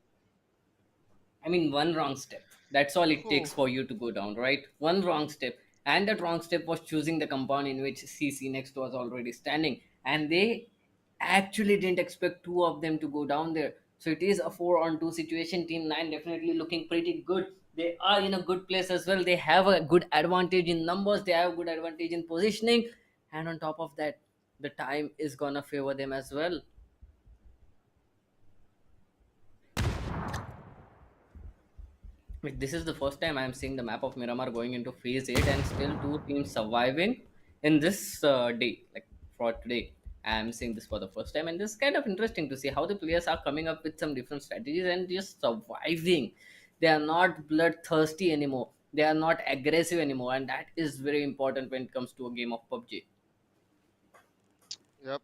[SPEAKER 2] I mean, one wrong step. That's all it
[SPEAKER 1] Oh,
[SPEAKER 2] takes for you to go down, right? One wrong step. And that wrong step was choosing the compound in which CC next was already standing. And they actually didn't expect two of them to go down there. So it is a 4-on-2 situation. Team 9 definitely looking pretty good. They are in a good place as well. They have a good advantage in numbers, they have a good advantage in positioning. And on top of that, the time is gonna favor them as well. Like, this is the first time I'm seeing the map of Miramar going into phase 8 and still two teams surviving in this day, like for today. I'm seeing this for the first time, and this is kind of interesting to see how the players are coming up with some different strategies and just surviving. They are not bloodthirsty anymore, they are not aggressive anymore, and that is very important when it comes to a game of PUBG.
[SPEAKER 1] yep.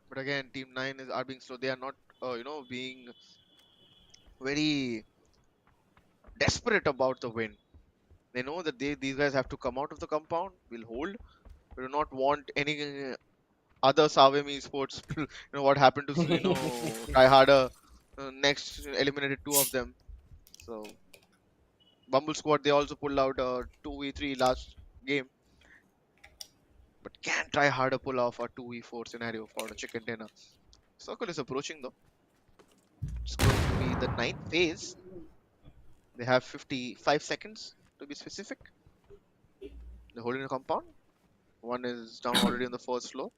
[SPEAKER 1] But again, Team 9 are being slow. They are not, being very desperate about the win. They know that these guys have to come out of the compound. We'll hold. We do not want any other Savemi Esports. What happened to Try Harder. Next eliminated two of them. So Bumble Squad they also pulled out a 2v3 last game. But can Try Harder pull off a 2v4 scenario for a chicken dinner? Circle is approaching though. It's going to be the ninth phase. They have 55 seconds to be specific. They're holding a compound. One is down already on the first floor.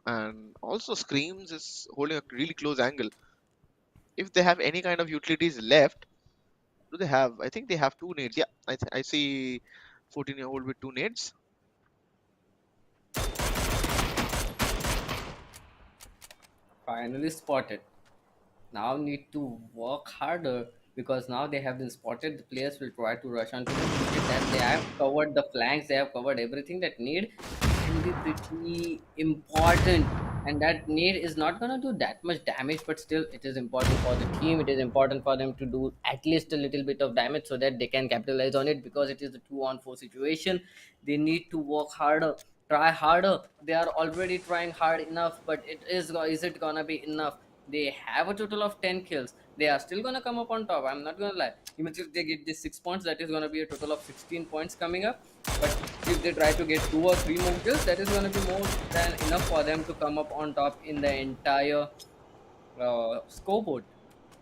[SPEAKER 1] And also Screams is holding a really close angle. If they have any kind of utilities left, do they have? I think they have two nades. Yeah, I see 14-year-old with two nades.
[SPEAKER 2] Finally spotted. Now need to work harder because now they have been spotted. The players will try to rush onto the ticket, and they have covered the flanks, they have covered everything that need. It can be pretty important, and that need is not gonna do that much damage, but still it is important for the team. It is important for them to do at least a little bit of damage so that they can capitalize on it, because it is a 2-on-4 situation. They need to work harder, try harder. They are already trying hard enough, but is it gonna be enough? They have a total of 10 kills. They are still gonna come up on top. I'm not gonna lie. Even if they get this 6 points, that is gonna be a total of 16 points coming up. But if they try to get 2 or 3 more kills, that is gonna be more than enough for them to come up on top in the entire scoreboard.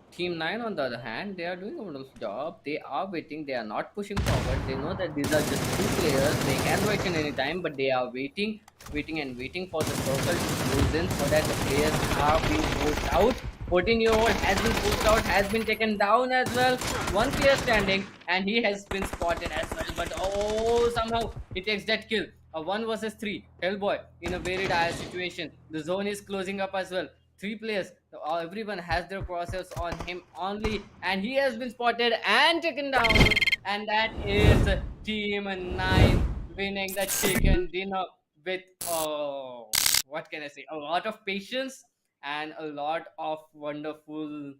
[SPEAKER 2] Team 9, on the other hand, they are doing a wonderful job. They are waiting, they are not pushing forward. They know that these are just two players. They can rush in any time, but they are waiting, waiting, and waiting for the circle to close in so that the players are being forced out. 14-year-old has been pushed out, has been taken down as well. One player standing, and he has been spotted as well. But oh, somehow he takes that kill. A 1 versus 3. Hellboy in a very dire situation. The zone is closing up as well. Three players, everyone has their crosshairs on him only, and he has been spotted and taken down. And that is Team 9 winning the chicken dinner with, what can I say, a lot of patience and a lot of wonderful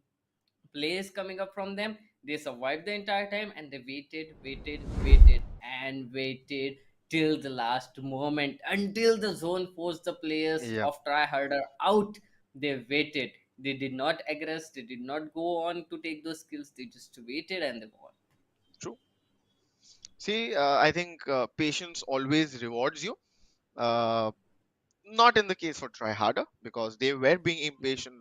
[SPEAKER 2] plays coming up from them. They survived the entire time, and they waited and waited till the last moment, until the zone forced the players
[SPEAKER 1] Yeah,
[SPEAKER 2] of tryharder out. They waited. They did not aggress. They did not go on to take those kills. They just waited and they won.
[SPEAKER 1] true. See, I think patience always rewards you. Uh, Not in the case for try harder, because they were being impatient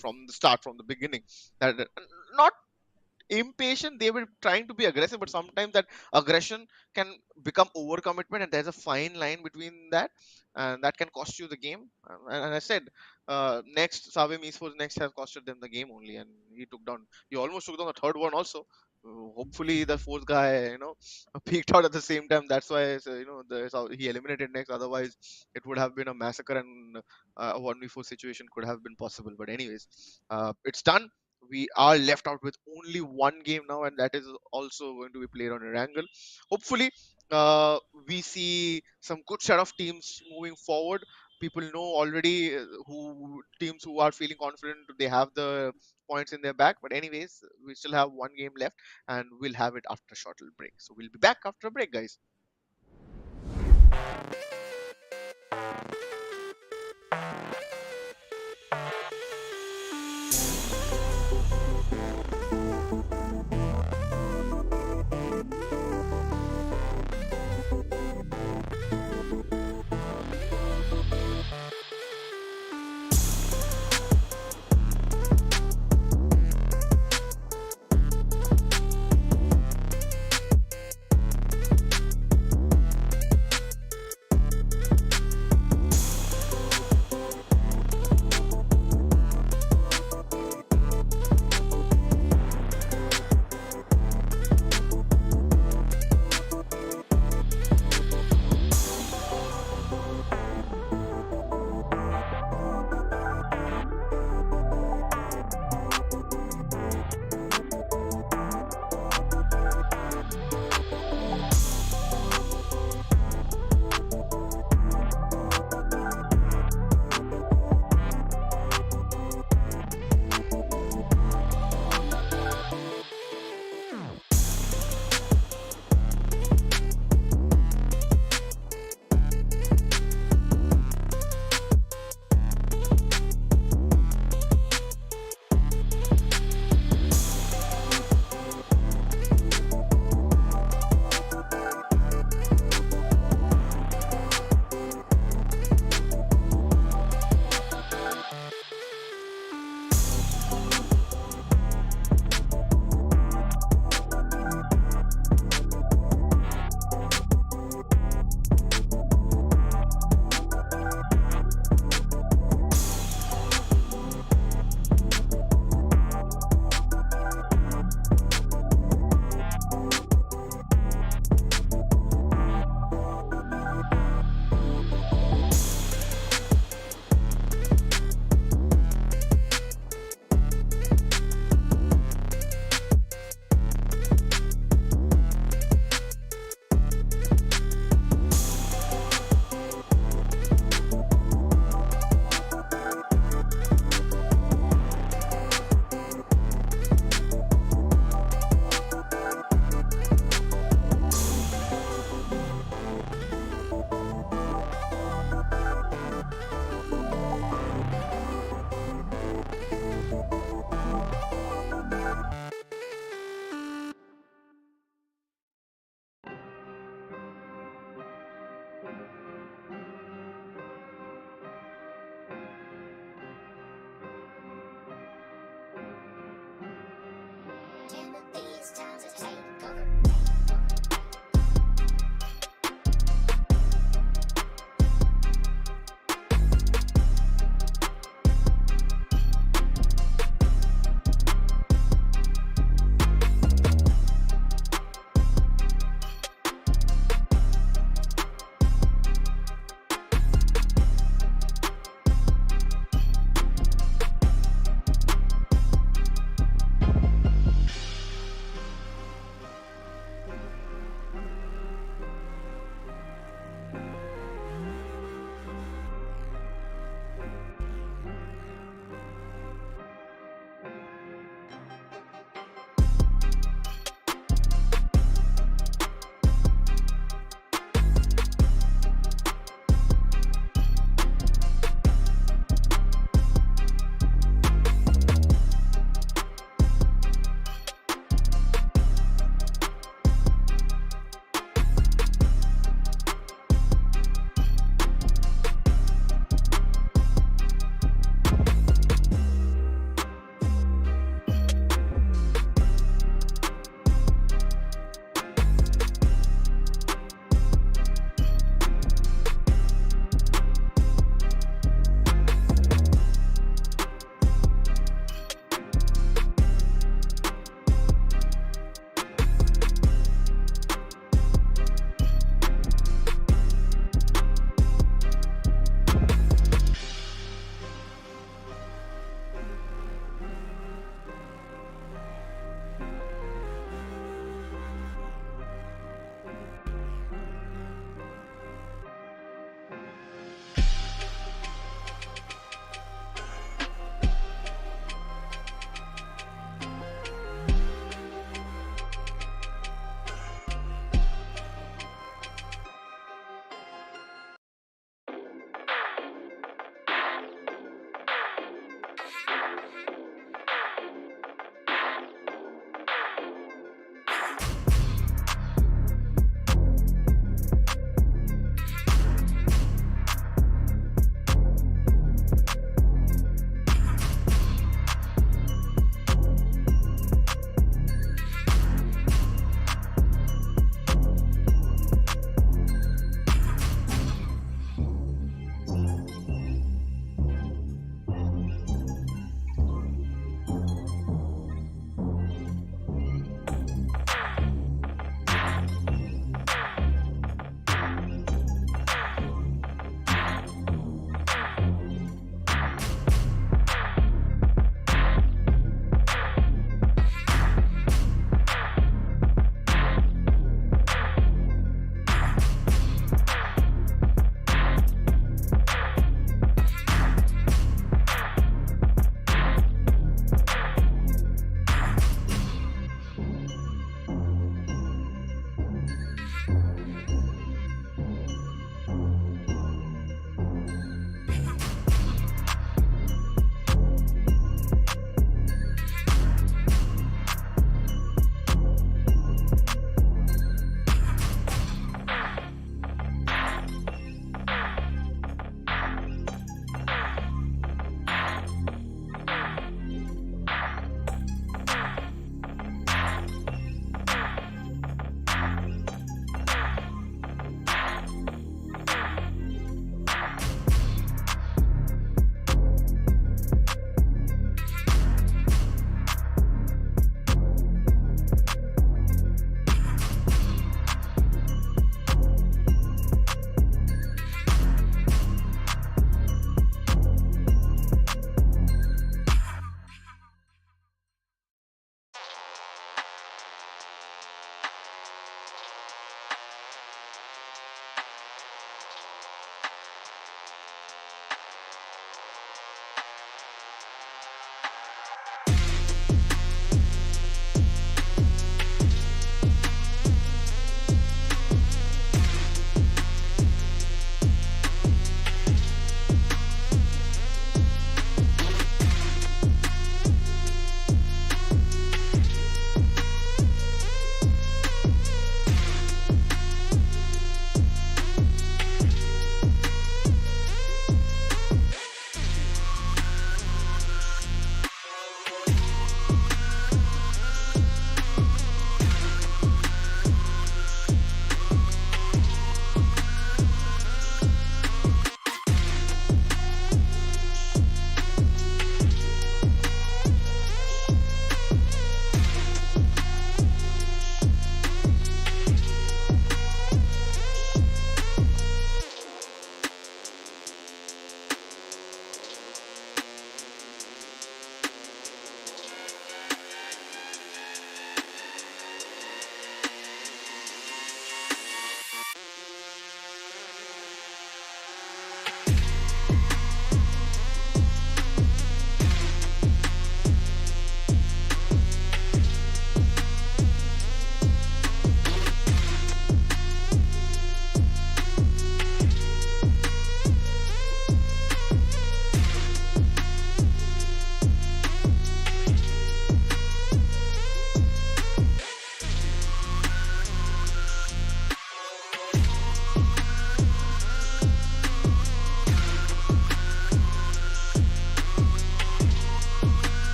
[SPEAKER 1] from the start, from the beginning. That not impatient, they were trying to be aggressive, but sometimes that aggression can become overcommitment, and there's a fine line between that, and that can cost you the game. And I said, next Savim Esports next has costed them the game only, and he almost took down the third one also. Hopefully the fourth guy, peaked out at the same time. That's why, so, he eliminated next. Otherwise, it would have been a massacre, and a 1v4 situation could have been possible. But anyways, it's done. We are left out with only one game now, and that is also going to be played on Erangel. Hopefully, we see some good set of teams moving forward. People know already who teams who are feeling confident, they have the points in their back. But anyways, we still have one game left, and we'll have it after a short little break. So we'll be back after a break, guys.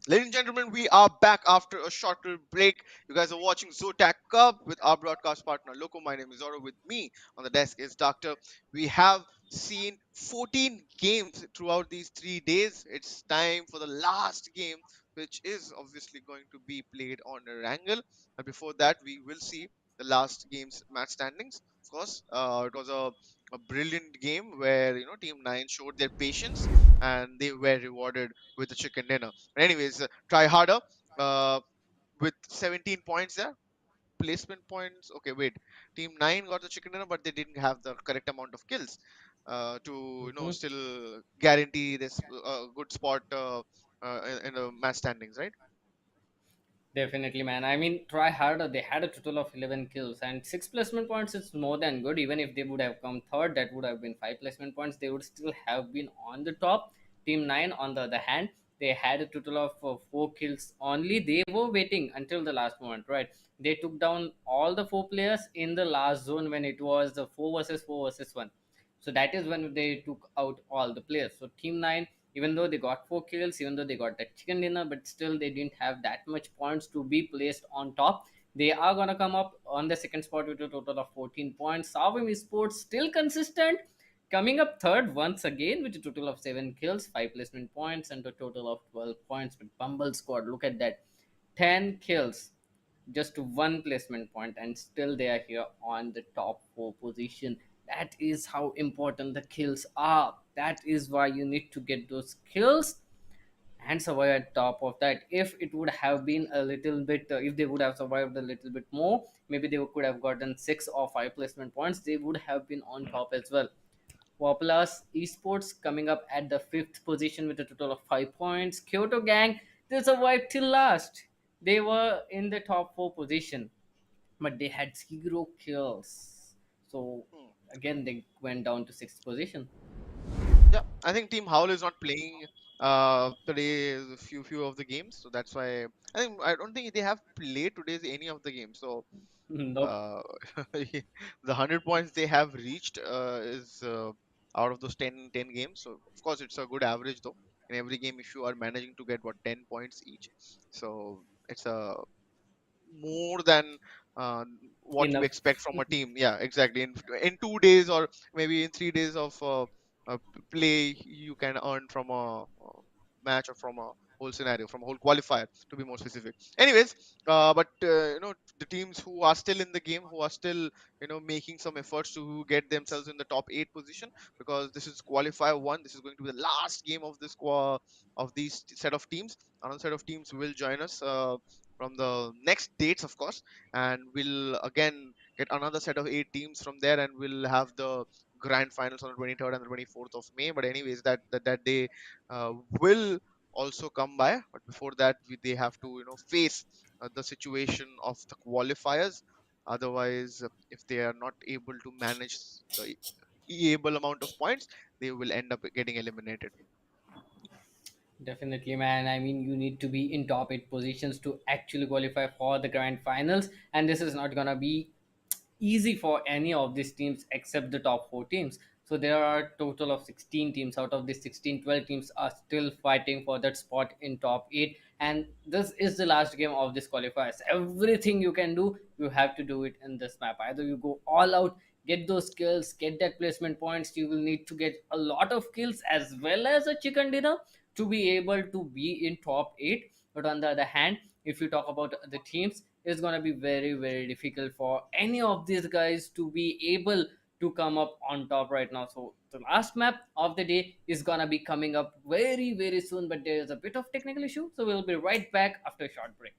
[SPEAKER 1] Ladies and gentlemen, we are back after a short little break. You guys are watching Zotac Cup with our broadcast partner Loco. My name is Oro. With me on the desk is Doctor. We have seen 14 games throughout these 3 days. It's time for the last game, which is obviously going to be played on Erangel. And before that, we will see the last game's match standings. Of course, it was a brilliant game where Team 9 showed their patience and they were rewarded with the chicken dinner. Anyways, try harder uh, with 17 points there. Placement points. Okay, wait. Team 9 got the chicken dinner, but they didn't have the correct amount of kills to
[SPEAKER 2] Mhm.
[SPEAKER 1] still guarantee this good spot in the match standings, right?
[SPEAKER 2] Definitely, man. I mean, try harder. They had a total of 11 kills and 6 placement points. It's more than good. Even if they would have come third, that would have been 5 placement points. They would still have been on the top. Team 9, on the other hand, they had a total of 4 kills only. They were waiting until the last moment, right? They took down all the 4 players in the last zone when it was the 4 versus 4 versus 1. So that is when they took out all the players. So Team 9, even though they got 4 kills, even though they got that chicken dinner, but still they didn't have that much points to be placed on top. They are gonna come up on the second spot with a total of 14 points. Savim Esports still consistent, coming up third once again with a total of 7 kills, 5 placement points, and a total of 12 points. With Bumble squad, look at that, 10 kills, just one placement point, and still they are here on the top 4 position. That is how important the kills are. That is why you need to get those kills and survive at top of that. If it would have been a little bit if they would have survived a little bit more, maybe they could have gotten 6 or 5 placement points, they would have been on top as well. Wapalas Esports coming up at the 5th position with a total of 5 points. Kyoto Gang, they survived till last. They were in the top 4 position, but they had 0 kills. So
[SPEAKER 1] Hmm.
[SPEAKER 2] again, they went down to 6th position.
[SPEAKER 1] Yeah, I think Team Howl is not playing today a few of the games, so that's why I don't think they have played today's any of the games. So
[SPEAKER 2] Nope.
[SPEAKER 1] uh, the 100 points they have reached is out of those 10 games. So of course it's a good average though. In every game, if you are managing to get what 10 points each, so it's a more than uh, what you
[SPEAKER 2] Enough.
[SPEAKER 1] expect from a team. Yeah, exactly. In 2 days or maybe in 3 days of play, you can earn from a match or from a whole scenario, from a whole qualifier, to be more specific. Anyways, but the teams who are still in the game, who are still making some efforts to get themselves in the top 8 position, because this is qualifier one. This is going to be the last game of this of these set of teams. Another set of teams will join us from the next dates, of course, and we'll again get another set of 8 teams from there, and we'll have the grand finals on the 23rd and the 24th of May. But anyways, that day will also come by. But before that, they have to face the situation of the qualifiers. Otherwise, if they are not able to manage the able amount of points, they will end up getting eliminated.
[SPEAKER 2] Definitely, man. I mean, you need to be in top 8 positions to actually qualify for the grand finals, and this is not gonna be easy for any of these teams except the top 4 teams. So there are a total of 16 teams. Out of these 16, 12 teams are still fighting for that spot in top 8, and this is the last game of this qualifiers. Everything you can do, you have to do it in this map. Either you go all out, get those kills, get that placement points. You will need to get a lot of kills as well as a chicken dinner to be able to be in top 8. But on the other hand, if you talk about the teams, it's going to be very very difficult for any of these guys to be able to come up on top right now. So the last map of the day is going to be coming up very very soon, but there is a bit of technical issue, so we'll be right back after a short break.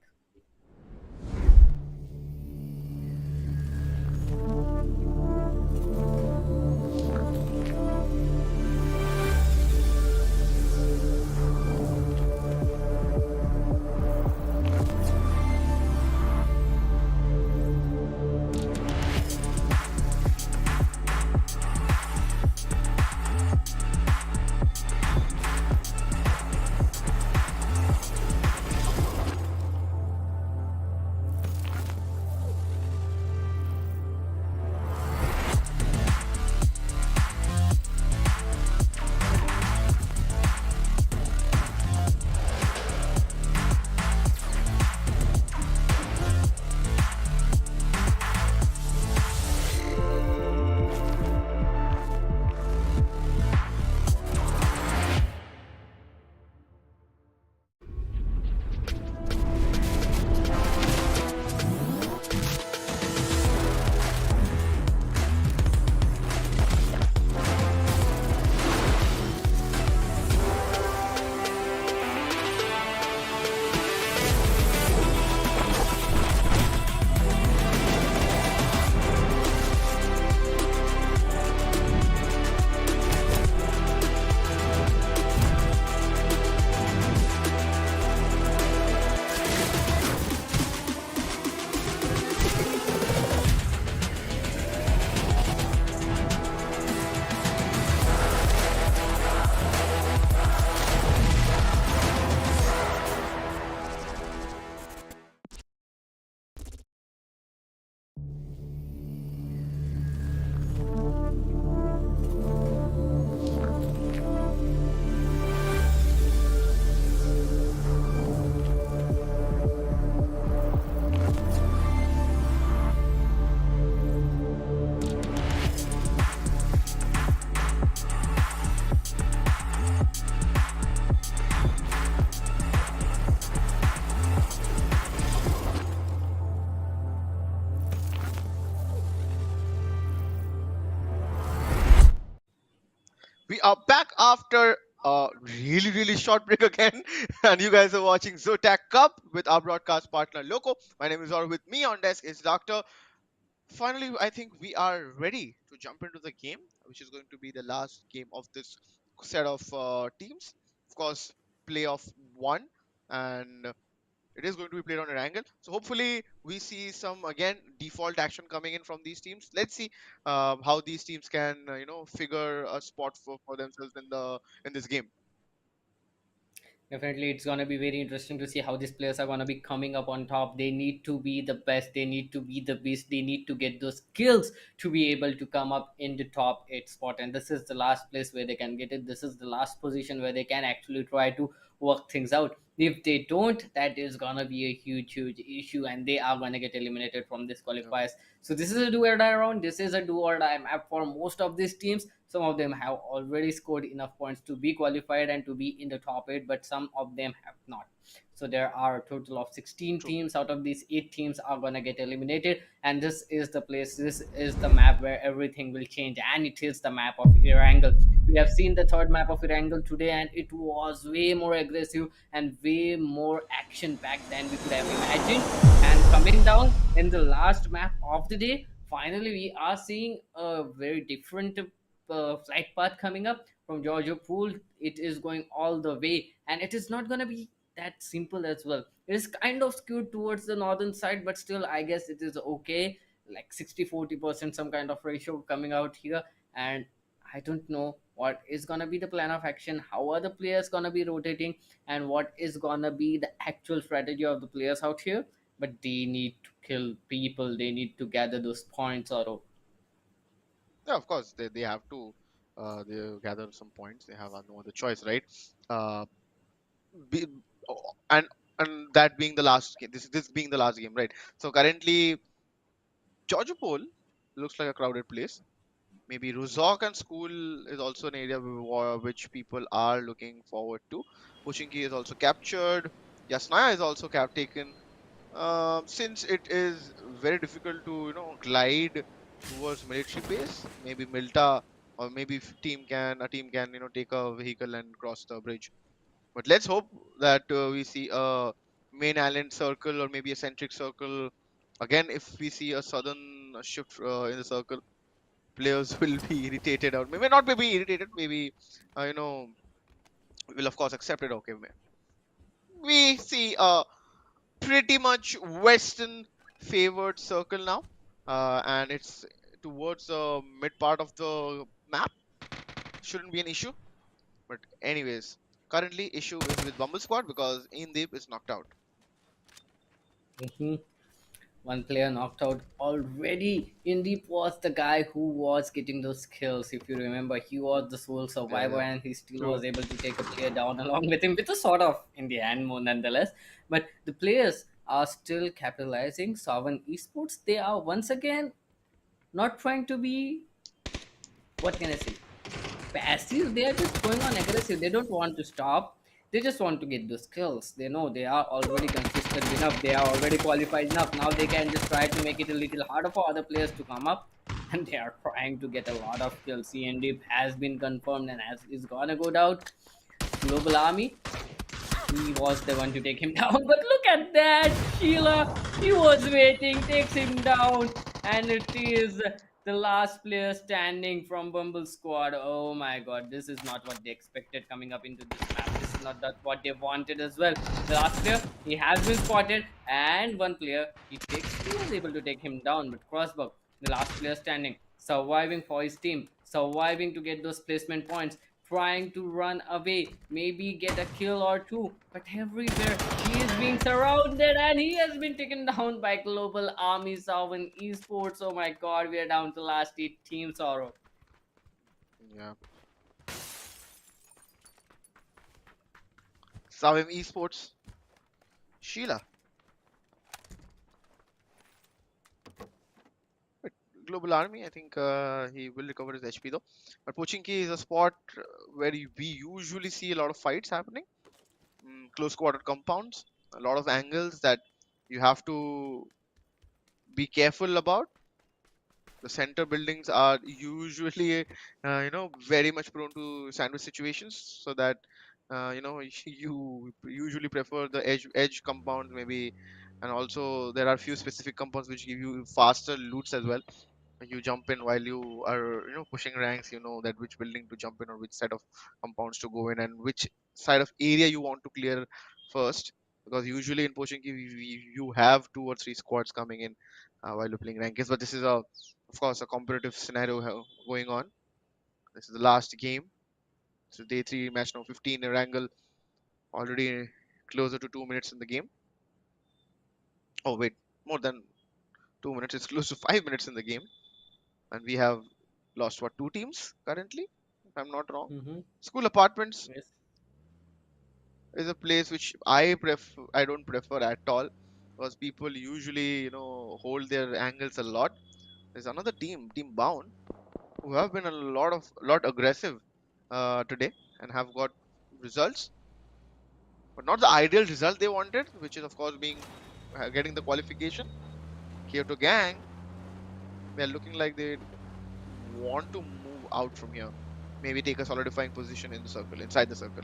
[SPEAKER 1] are back after a really short break again, and you guys are watching Zotac Cup with our broadcast partner Loco. My name is Or. With me on desk is Doctor. Finally, I think we are ready to jump into the game, which is going to be the last game of this set of teams. Of course, playoff one, and it is going to be played on an angle. So hopefully we see some again default action coming in from these teams. Let's see how these teams can figure a spot for themselves in this game.
[SPEAKER 2] Definitely, it's gonna be very interesting to see how these players are gonna be coming up on top. They need to be the best. They need to be the best. They need to get those skills to be able to come up in the top eight spot. And this is the last place where they can get it. This is the last position where they can actually try to work things out. If they don't, that is gonna be a huge issue, and they are gonna get eliminated from this
[SPEAKER 1] Yeah,
[SPEAKER 2] qualifiers. So this is a do or die round. This is a do or die map for most of these teams. Some of them have already scored enough points to be qualified and to be in the top 8, but some of them have not. So there are a total of 16
[SPEAKER 1] true.
[SPEAKER 2] teams. Out of these, 8 teams are going to get eliminated, and this is the place, this is the map where everything will change, and it is the map of Irangle. We have seen the third map of Irangle today, and it was way more aggressive and way more action packed than we could have imagined. And coming down in the last map of the day, finally we are seeing a very different flight path coming up from Georgia Pool. It is going all the way, and it is not going to be that simple as well. It is kind of skewed towards the northern side, but still, I guess it is okay. Like 60-40%, some kind of ratio coming out here, and I don't know what is gonna be the plan of action. How are the players gonna be rotating, and what is gonna be the actual strategy of the players out here? But they need to kill people. They need to gather those points, or
[SPEAKER 1] Yeah, of course they have to they gather some points. They have no other choice, right? Uh, be, and that being the last game, this being the last game, right? So currently Georgia Pole looks like a crowded place. Maybe Ruzok and school is also an area which people are looking forward to. Pochinki is also captured. Yasnaya is also taken. Since it is very difficult to glide towards military base, maybe Milta or maybe if a team can take a vehicle and cross the bridge. But let's hope that we see a main island circle or maybe a centric circle. Again, if we see a sudden shift in the circle, players will be irritated or maybe not be irritated, maybe will of course accept it. Okay, we see a pretty much western favored circle now, and it's towards the mid part of the map. Shouldn't be an issue, but anyways, currently issue is with Bumble Squad because Indeep is knocked out.
[SPEAKER 2] Mhm. One player knocked out already. Indeep was the guy who was getting those kills. If you remember, he was the sole
[SPEAKER 1] Yeah,
[SPEAKER 2] survivor,
[SPEAKER 1] yeah,
[SPEAKER 2] and he still
[SPEAKER 1] true.
[SPEAKER 2] was able to take a player down along with him, with a sort of in the end more nonetheless. But the players are still capitalizing. Sovereign Esports, they are once again not trying to be, what can I say, passive. They are just going on aggressive. They don't want to stop. They just want to get those kills. They know they are already consistent enough. They are already qualified enough. Now they can just try to make it a little harder for other players to come up. And they are trying to get a lot of kills. CND has been confirmed and as is gonna go down. Global Army, he was the one to take him down. But look at that, Sheila. He was waiting, takes him down, and it is the last player standing from Bumble Squad. Oh my god, this is not what they expected coming up into this map. This is not that what they wanted as well. The last player, he has been spotted, and one player he was able to take him down. But Crossbuck, the last player standing, surviving for his team, surviving to get those placement points, trying to run away, maybe get a kill or two, but everywhere he is being surrounded and he has been taken down by Global Army Sovereign Esports. Oh my god, we are down to last 8 teams, Sorrow.
[SPEAKER 1] Yeah, Savim Esports, Sheila. But Global Army, I think he will recover his HP though. But Pochinki is a spot where we usually see a lot of fights happening. Close quarter compounds, a lot of angles that you have to be careful about. The center buildings are usually, very much prone to sandwich situations, so that you usually prefer the edge compounds maybe, and also there are few specific compounds which give you faster loots as well. You jump in while you are pushing ranks, you know that which building to jump in or which side of compounds to go in and which side of area you want to clear first, because usually in poaching you have 2 or 3 squads coming in while you're playing rankings. But this is of course a competitive scenario going on. This is the last game. So day 3, match now 15, Erangel already closer to 2 minutes in the game. Oh wait, more than 2 minutes, it's close to 5 minutes in the game. And we have lost what, 2 teams currently, if I'm not wrong.
[SPEAKER 2] Mm-hmm.
[SPEAKER 1] School apartments
[SPEAKER 2] Yes.
[SPEAKER 1] is a place which I don't prefer at all, because people usually hold their angles a lot. There's another team Bound, who have been a lot aggressive today and have got results, but not the ideal result they wanted, which is of course being getting the qualification. Kyoto Gang, they're looking like they want to move out from here, maybe take a solidifying position in the circle, inside the circle.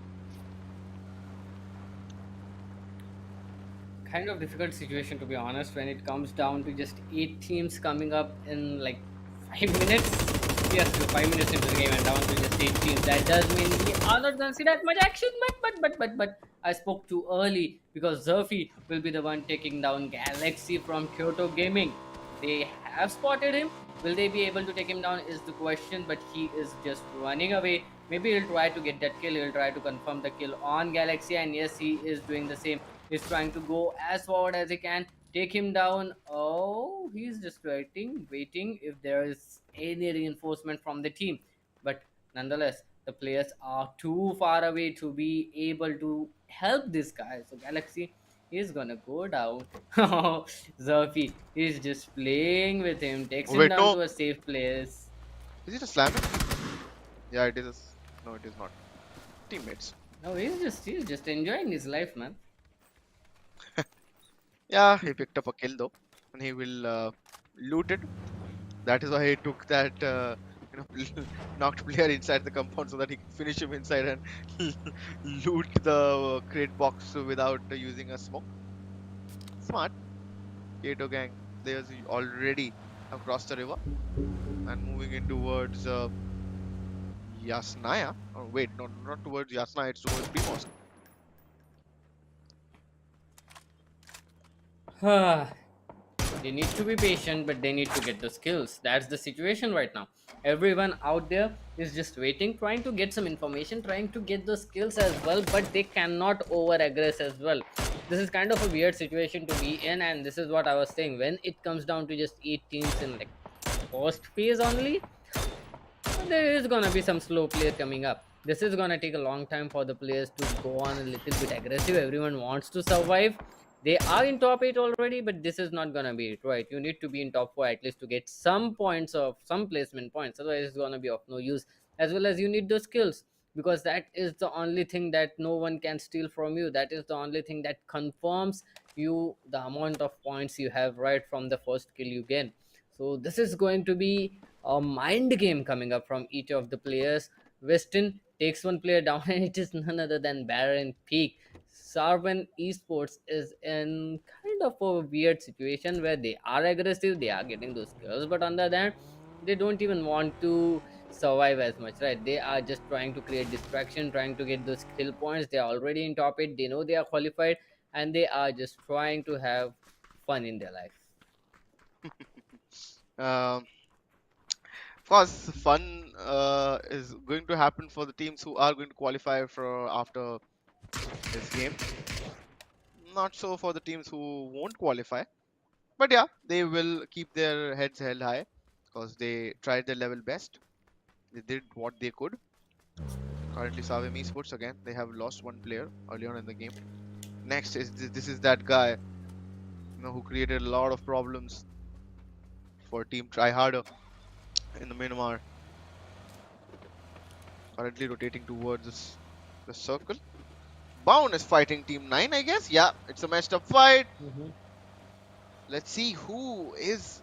[SPEAKER 2] Kind of difficult situation, to be honest, when it comes down to just 8 teams coming up in like 5 minutes. Yes, to 5 minutes into the game and down to just 8 teams. That does mean we are not going to see that much action. But I spoke too early, because Zerfi will be the one taking down Galaxy from Kyoto Gaming. They have spotted him. Will they be able to take him down is the question, but he is just running away. Maybe he'll try to get that kill. He'll try to confirm the kill on Galaxy, and yes, he is doing the same. He's trying to go as forward as he can, take him down. Oh, he's just waiting if there is any reinforcement from the team. But nonetheless, the players are too far away to be able to help this guy. So Galaxy is gonna go down. Oh, Zerfi is just playing with him, takes
[SPEAKER 1] Oh,
[SPEAKER 2] him
[SPEAKER 1] wait,
[SPEAKER 2] down
[SPEAKER 1] no,
[SPEAKER 2] to a safe place.
[SPEAKER 1] is it a slamming? Yeah, it is. No, it is not. Teammates.
[SPEAKER 2] No, he's just enjoying his life, man.
[SPEAKER 1] Yeah, he picked up a kill though, and he will loot it. That is why he took that knocked player inside the compound, so that he can finish him inside and loot the crate box without using a smoke. Smart. Kato gang players already across the river and moving in towards Yasnaya. Oh wait, no, not towards Yasnaya. It's towards Primos.
[SPEAKER 2] They need to be patient, but they need to get the skills. That's the situation right now. Everyone out there is just waiting, trying to get some information, trying to get the skills as well, but they cannot over aggress as well. This is kind of a weird situation to be in, and this is what I was saying. When it comes down to just 8 teams in like first phase only, there is gonna be some slow play coming up. This is gonna take a long time for the players to go on a little bit aggressive. Everyone wants to survive. They are in top 8 already, but this is not gonna be it, right? You need to be in top 4 at least to get some points of some placement points. Otherwise, it's gonna be of no use. As well as you need the skills, because that is the only thing that no one can steal from you. That is the only thing that confirms you the amount of points you have right from the first kill you gain. So this is going to be a mind game coming up from each of the players. Weston takes one player down, and it is none other than Baron Peak. Sarvan Esports is in kind of a weird situation where they are aggressive, they are getting those kills, but on the other hand, they don't even want to survive as much, right? They are just trying to create distraction, trying to get those kill points. They are already in top 8, they know they are qualified, and they are just trying to have fun in their life.
[SPEAKER 1] Um, of course, fun is going to happen for the teams who are going to qualify for after this game. Not so for the teams who won't qualify. But yeah, they will keep their heads held high because they tried their level best. They did what they could. Currently, Savim Esports again. They have lost one player early on in the game. Next is this is that guy who created a lot of problems for Team Tryharder in the Myanmar. Currently rotating towards the circle. Bound is fighting Team 9, I guess. Yeah, it's a messed up fight.
[SPEAKER 2] Mhm.
[SPEAKER 1] Let's see who is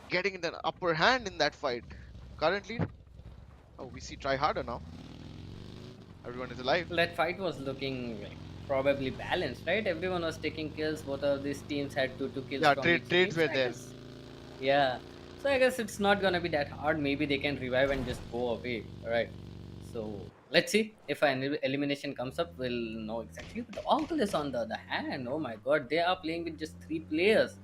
[SPEAKER 1] getting the upper hand in that fight. Currently, oh, we see try harder now. Everyone is alive.
[SPEAKER 2] That fight was looking like probably balanced, right? Everyone was taking kills. Both of these teams had two kills
[SPEAKER 1] Yeah,
[SPEAKER 2] from each team.
[SPEAKER 1] trades
[SPEAKER 2] So
[SPEAKER 1] were
[SPEAKER 2] I
[SPEAKER 1] there.
[SPEAKER 2] guess, yeah. So I guess it's not gonna be that hard. Maybe they can revive and just go away. All right. So let's see if an elimination comes up. We'll know exactly. But Oculus, on the other hand, oh my god, they are playing with just three players.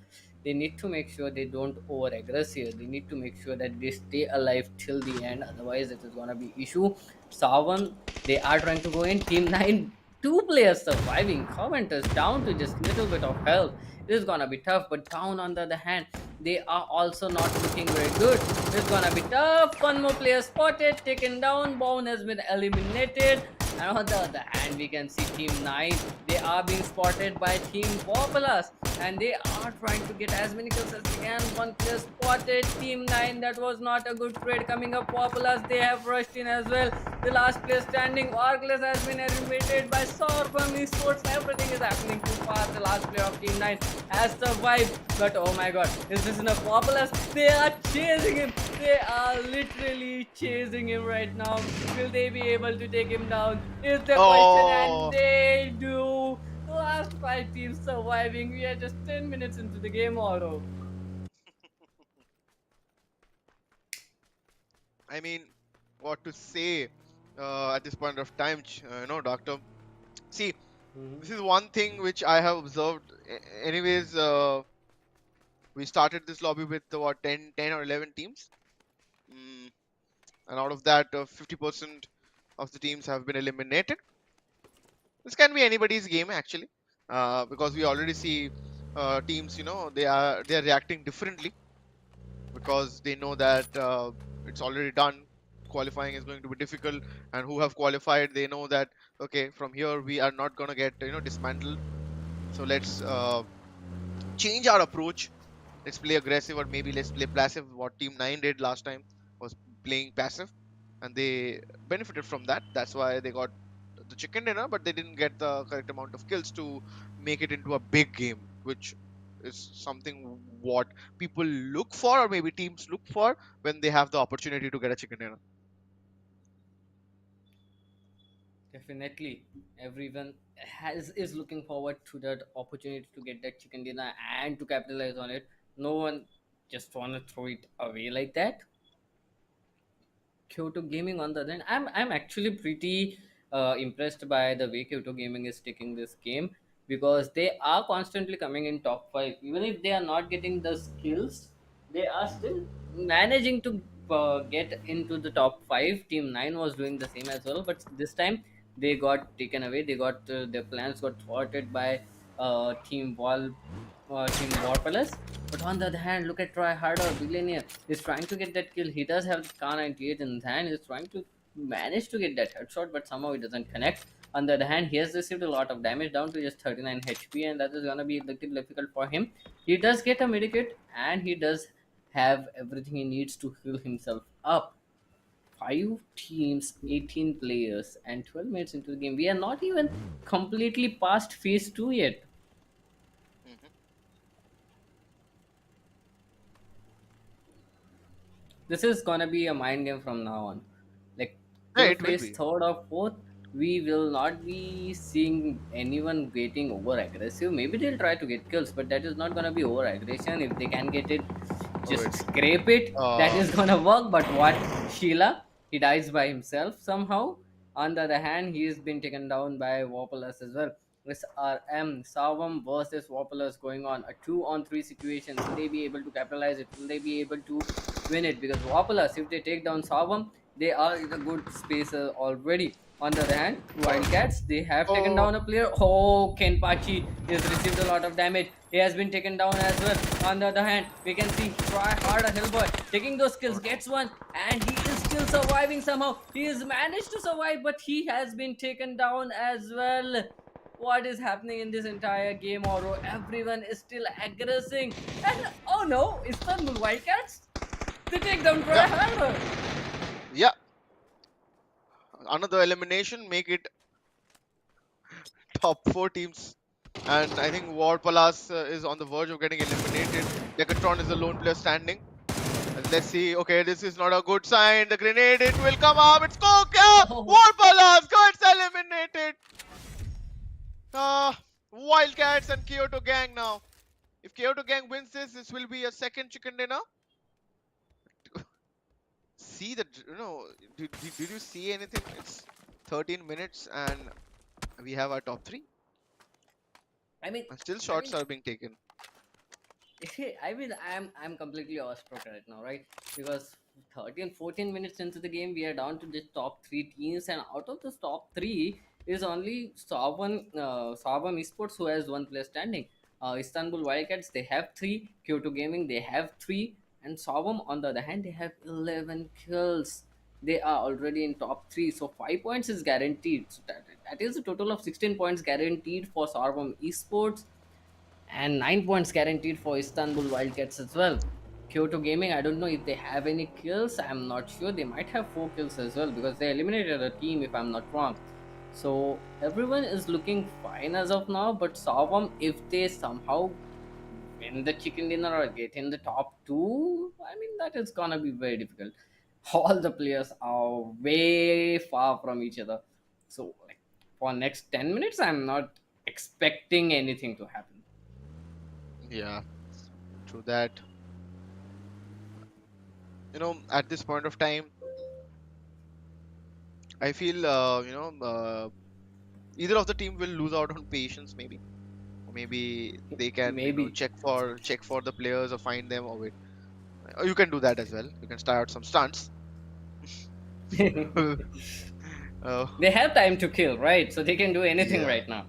[SPEAKER 2] They need to make sure they don't over aggress here. They need to make sure that they stay alive till the end. Otherwise, it is gonna be issue. Savan, they are trying to go in. Team Nine, two players surviving. Commenters down to just little bit of health. It is gonna be tough. But down on the other hand, they are also not looking very good. It's gonna be tough. One more player spotted, taken down. Bone has been eliminated. And on the other hand, we can see Team 9. They are being spotted by Team Populas. And they are trying to get as many kills as they can. One player spotted. Team 9, that was not a good trade coming up. Populas, they have rushed in as well. The last player standing, Arcless has been eliminated by Saur from Esports. Everything is happening too fast. The last player of Team 9 has survived. But oh my god, is this enough? Populas, they are chasing him. They are literally chasing him right now. Will they be able to take him down? Is the question, and
[SPEAKER 1] Oh,
[SPEAKER 2] they do. The last five teams surviving. We are just 10 minutes into the game, Oro.
[SPEAKER 1] I mean, what to say at this point of time, Doctor? See,
[SPEAKER 2] Mhm.
[SPEAKER 1] this is one thing which I have observed. Anyways, we started this lobby with what 10 or 11 teams, mm, and out of that, 50% of the teams have been eliminated. This can be anybody's game actually, because we already see teams. They are reacting differently because they know that it's already done. Qualifying is going to be difficult, and who have qualified, they know that okay, from here we are not gonna get dismantled. So let's change our approach. Let's play aggressive, or maybe let's play passive. What Team 9 did last time was playing passive, and they benefited from that. That's why they got the chicken dinner, but they didn't get the correct amount of kills to make it into a big game, which is something what people look for, or maybe teams look for when they have the opportunity to get a chicken dinner.
[SPEAKER 2] Definitely, everyone has is looking forward to that opportunity to get that chicken dinner and to capitalize on it. No one just want to throw it away like that. Kyoto Gaming, on the other hand, I'm actually pretty impressed by the way Kyoto Gaming is taking this game, because they are constantly coming in top five. Even if they are not getting the skills, they are still managing to get into the top five. Team Nine was doing the same as well, but this time they got taken away. They got their plans got thwarted by Team War Palace. But on the other hand, look at Try Harder, Billionaire. He's trying to get that kill. He does have the K 98 in his hand. He's trying to manage to get that headshot, but somehow it doesn't connect. On the other hand, he has received a lot of damage, down to just 39 HP, and that is gonna be a little difficult for him. He does get a medikit, and he does have everything he needs to heal himself up. Five teams, 18 players, and 12 minutes into the game. We are not even completely past phase 2 yet.
[SPEAKER 1] Hmm.
[SPEAKER 2] This is gonna be a mind game from now on. Like
[SPEAKER 1] Yeah,
[SPEAKER 2] till
[SPEAKER 1] it will
[SPEAKER 2] phase
[SPEAKER 1] be.
[SPEAKER 2] third or fourth, we will not be seeing anyone getting over aggressive. Maybe they'll try to get kills, but that is not gonna be over aggression. If they can get it,
[SPEAKER 1] Oh
[SPEAKER 2] just
[SPEAKER 1] wait.
[SPEAKER 2] scrape it. That
[SPEAKER 1] Uh,
[SPEAKER 2] is gonna work. But what Sheila? He dies by himself somehow. On the other hand, he has been taken down by Wapalas as well. This RM Savam versus Wapalas going on a 2-on-3 situation. Will they be able to capitalize it? Will they be able to win it? Because Wapalas, if they take down Savam, they are in a good space already. On the other hand, Wildcats, they have taken
[SPEAKER 1] oh,
[SPEAKER 2] down a player. Oh, Kenpachi has received a lot of damage. He has been taken down as well. On the other hand, we can see Try Harder Hellboy taking those kills,
[SPEAKER 1] oh no.
[SPEAKER 2] gets one, and he is still surviving somehow. He has managed to survive, but he has been taken down as well. What is happening in this entire game, Oro? Everyone is still aggressing. And oh no, Istanbul Wildcats? They take down Try
[SPEAKER 1] Yeah,
[SPEAKER 2] Harder.
[SPEAKER 1] yeah. Another elimination, make it top four teams. And I think War Palace is on the verge of getting eliminated. Decathlon is the lone player standing. Let's see. Okay, this is not a good sign. The grenade, it will come up. It's cooked. Yeah!
[SPEAKER 2] Oh,
[SPEAKER 1] Warpalas gets eliminated. Uh, Wildcats and Kyoto Gang now. If Kyoto Gang wins this, this will be a second chicken dinner. See the, did you see anything? It's 13 minutes and we have our top three.
[SPEAKER 2] I mean,
[SPEAKER 1] And still
[SPEAKER 2] I
[SPEAKER 1] shots
[SPEAKER 2] mean,
[SPEAKER 1] are being taken.
[SPEAKER 2] I'm completely awestruck right now, right? Because 13, 14 minutes into the game, we are down to the top three teams, and out of the top three is only Saban Esports who has one player standing. Istanbul Wildcats, they have three. Kyoto Gaming, they have three, and Saban on the other hand, they have 11 kills. They are already in top three, so 5 points is guaranteed. So that is a total of 16 points guaranteed for Sarvam Esports, and 9 points guaranteed for Istanbul Wildcats as well. Kyoto Gaming, I don't know if they have any kills. I'm not sure. They might have 4 kills as well because they eliminated a team, if I'm not wrong. So everyone is looking fine as of now. But Savam, if they somehow win the chicken dinner or get in the top two, I mean that is gonna be very difficult. All the players are way far from each other. So like for next 10 minutes, I'm not expecting anything to happen.
[SPEAKER 1] Yeah, true that. At this point of time, I feel, either of the team will lose out on patience, maybe. Or maybe they can,
[SPEAKER 2] Maybe.
[SPEAKER 1] check for the players or find them. Or wait, you can do that as well. You can start out some stunts. uh,
[SPEAKER 2] They have time to kill, right? So they can do anything
[SPEAKER 1] yeah,
[SPEAKER 2] right now.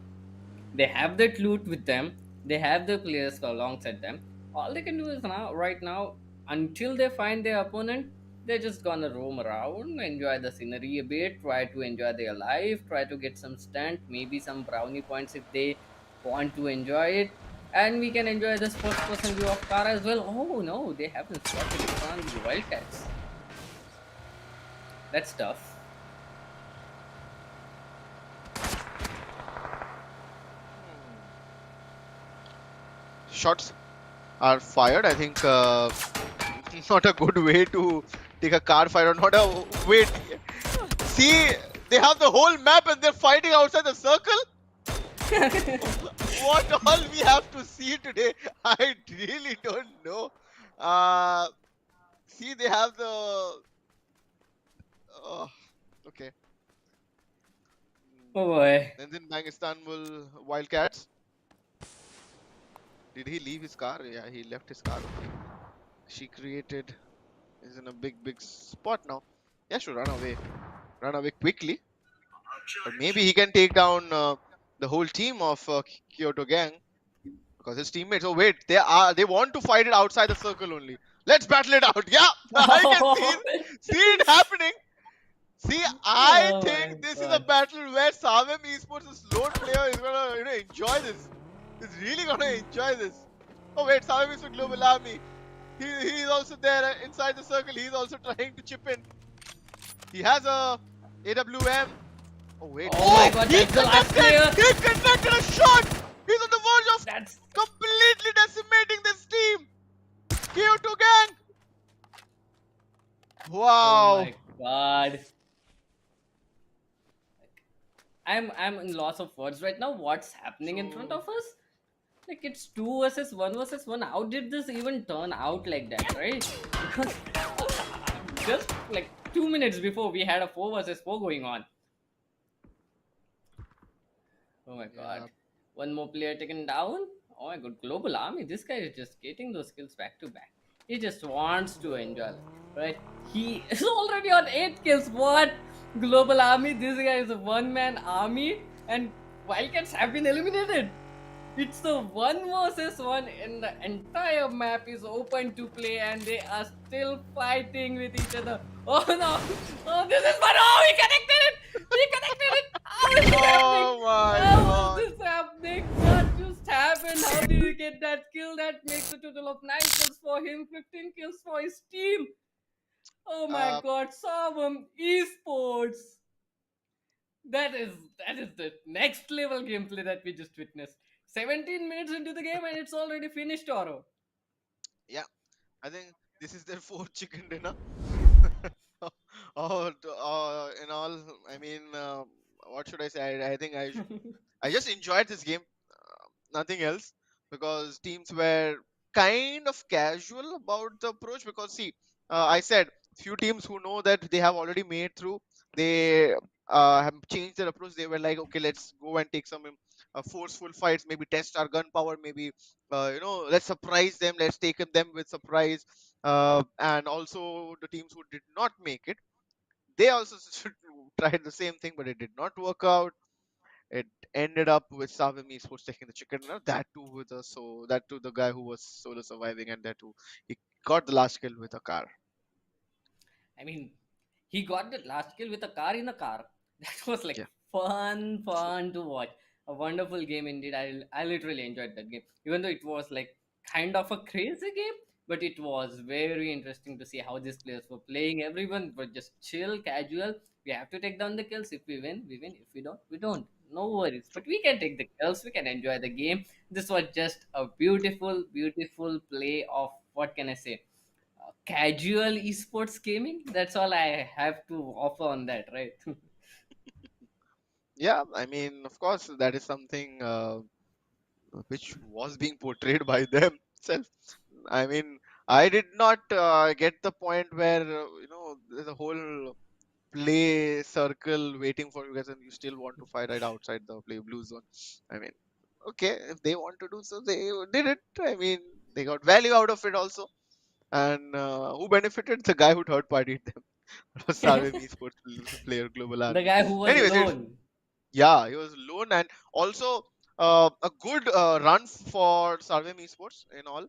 [SPEAKER 2] They have that loot with them. They have the players alongside them. All they can do is now, right now, until they find their opponent, they're just gonna roam around, enjoy the scenery a bit, try to enjoy their life, try to get some stunt, maybe some brownie points if they want to enjoy it. And we can enjoy this first person view of car as well. Oh no, they haven't spotted the Wildcats. That's tough.
[SPEAKER 1] shots are fired. I think not a good way to take a car fight or not a wait. See, they have the whole map and they're fighting outside the circle. What all we have to see today, I really don't know. Uh, See, they have the. Oh, okay.
[SPEAKER 2] Oh boy.
[SPEAKER 1] And then Bang Istanbul Wildcats. Did he leave his car? Yeah, he left his car. Okay. She created. Is in a big spot now. Yeah, should run away. Run away quickly. But maybe he can take down the whole team of Kyoto Gang because his teammates. Oh wait, they want to fight it outside the circle only. Let's battle it out. Yeah, I can see it happening. See, I
[SPEAKER 2] Oh my
[SPEAKER 1] think this is a
[SPEAKER 2] god.
[SPEAKER 1] battle where Savem Esports, this lone player, is gonna enjoy this. He's really gonna enjoy this. Oh wait, Savem Esports Global Army. He's also there inside the circle. He's also trying to chip in. He has a AWM. Oh wait.
[SPEAKER 2] Oh my
[SPEAKER 1] Oh,
[SPEAKER 2] god,
[SPEAKER 1] he
[SPEAKER 2] that's the last
[SPEAKER 1] connected.
[SPEAKER 2] player.
[SPEAKER 1] He connected a shot. He's on the verge of
[SPEAKER 2] That's
[SPEAKER 1] completely decimating this team. KO2 gang.
[SPEAKER 2] oh
[SPEAKER 1] Wow.
[SPEAKER 2] my god. I'm in loss of words right now. What's happening in front
[SPEAKER 1] True.
[SPEAKER 2] of us? Like it's two versus one versus one. How did this even turn out like that, right? Because just like 2 minutes before we had a four versus four going on. Oh my
[SPEAKER 1] Yeah.
[SPEAKER 2] god. One more player taken down. Oh my god, Global Army. This guy is just getting those kills back to back. He just wants to enjoy, right? He is already on 8 kills. What? Global Army. This guy is a one-man army, and Wildcats have been eliminated. It's the one versus one, and the entire map is open to play, and they are still fighting with each other. Oh no! Oh, this is fun! Oh, he connected it! He connected it! How is this happening?
[SPEAKER 1] Oh my
[SPEAKER 2] How is
[SPEAKER 1] god.
[SPEAKER 2] this happening? What just happened? How did he get that kill? That makes a total of 9 kills for him, 15 kills for his team. Oh my
[SPEAKER 1] Uh,
[SPEAKER 2] god, Savam Esports. That is the next level gameplay that we just witnessed. 17 minutes into the game and it's already finished, Oro.
[SPEAKER 1] yeah. I think This is their fourth chicken dinner. Oh, in all, I mean, what should I say? I think I just enjoyed this game, nothing else, because teams were kind of casual about the approach. Because see, I said few teams who know that they have already made through, they have changed their approach. They were like, okay, let's go and take some forceful fights, maybe test our gun power, maybe let's surprise them, let's take them with surprise. And also the teams who did not make it, they also tried the same thing, but it did not work out. It ended up with Savim Esports taking the chicken dinner. That too that too the guy who was solo surviving, and that too he got the last kill with a car.
[SPEAKER 2] I mean, he got the last kill with a car in a car. That was like
[SPEAKER 1] Yeah,
[SPEAKER 2] fun,
[SPEAKER 1] true.
[SPEAKER 2] fun to watch. A wonderful game indeed. I literally enjoyed that game, even though it was like kind of a crazy game. But it was very interesting to see how these players were playing. Everyone was just chill, casual. We have to take down the kills. If we win, we win. If we don't, we don't. No worries.
[SPEAKER 1] True.
[SPEAKER 2] But we can take the kills. We can enjoy the game. This was just a beautiful, beautiful play of, what can I say, casual esports gaming. That's all I have to offer on that, right?
[SPEAKER 1] Yeah, I mean, of course, that is something which was being portrayed by themselves. I mean, I did not get the point where there's a whole play circle waiting for you guys, and you still want to fight right outside the play blue zone. I mean, okay, if they want to do so, they did it. I mean, they got value out of it also. And who benefited? The guy who third partied them. Savim Esports player Global
[SPEAKER 2] The
[SPEAKER 1] Army.
[SPEAKER 2] guy who was
[SPEAKER 1] Anyways, it's
[SPEAKER 2] alone.
[SPEAKER 1] yeah, he was alone, and also a good run for Sarvem Esports in all.